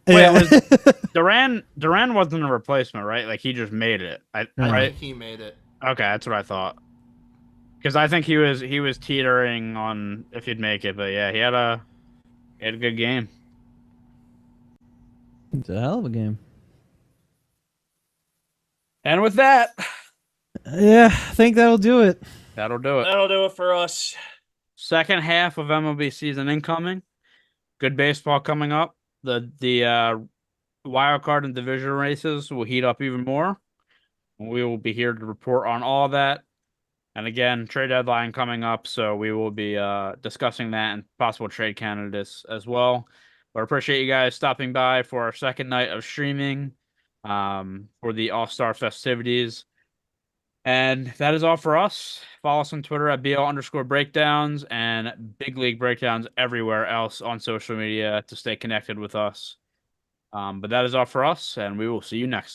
Wait, Yeah. Duran wasn't a replacement, right? Like he just made it, I right? think he made it. Okay, that's what I thought. Because I think he was teetering on if he'd make it, but yeah, he had a good game. It's a hell of a game. And with that, Yeah, I think that'll do it. that'll do it. That'll do it for us. Second half of MLB season incoming. Good baseball coming up. The wild card and division races will heat up even more. We will be here to report on all of that. And again, trade deadline coming up, so we will be discussing that and possible trade candidates as well. But I appreciate you guys stopping by for our second night of streaming for the All-Star festivities. And that is all for us. Follow us on Twitter at BL_breakdowns and Big League Breakdowns everywhere else on social media to stay connected with us. But that is all for us, and we will see you next time.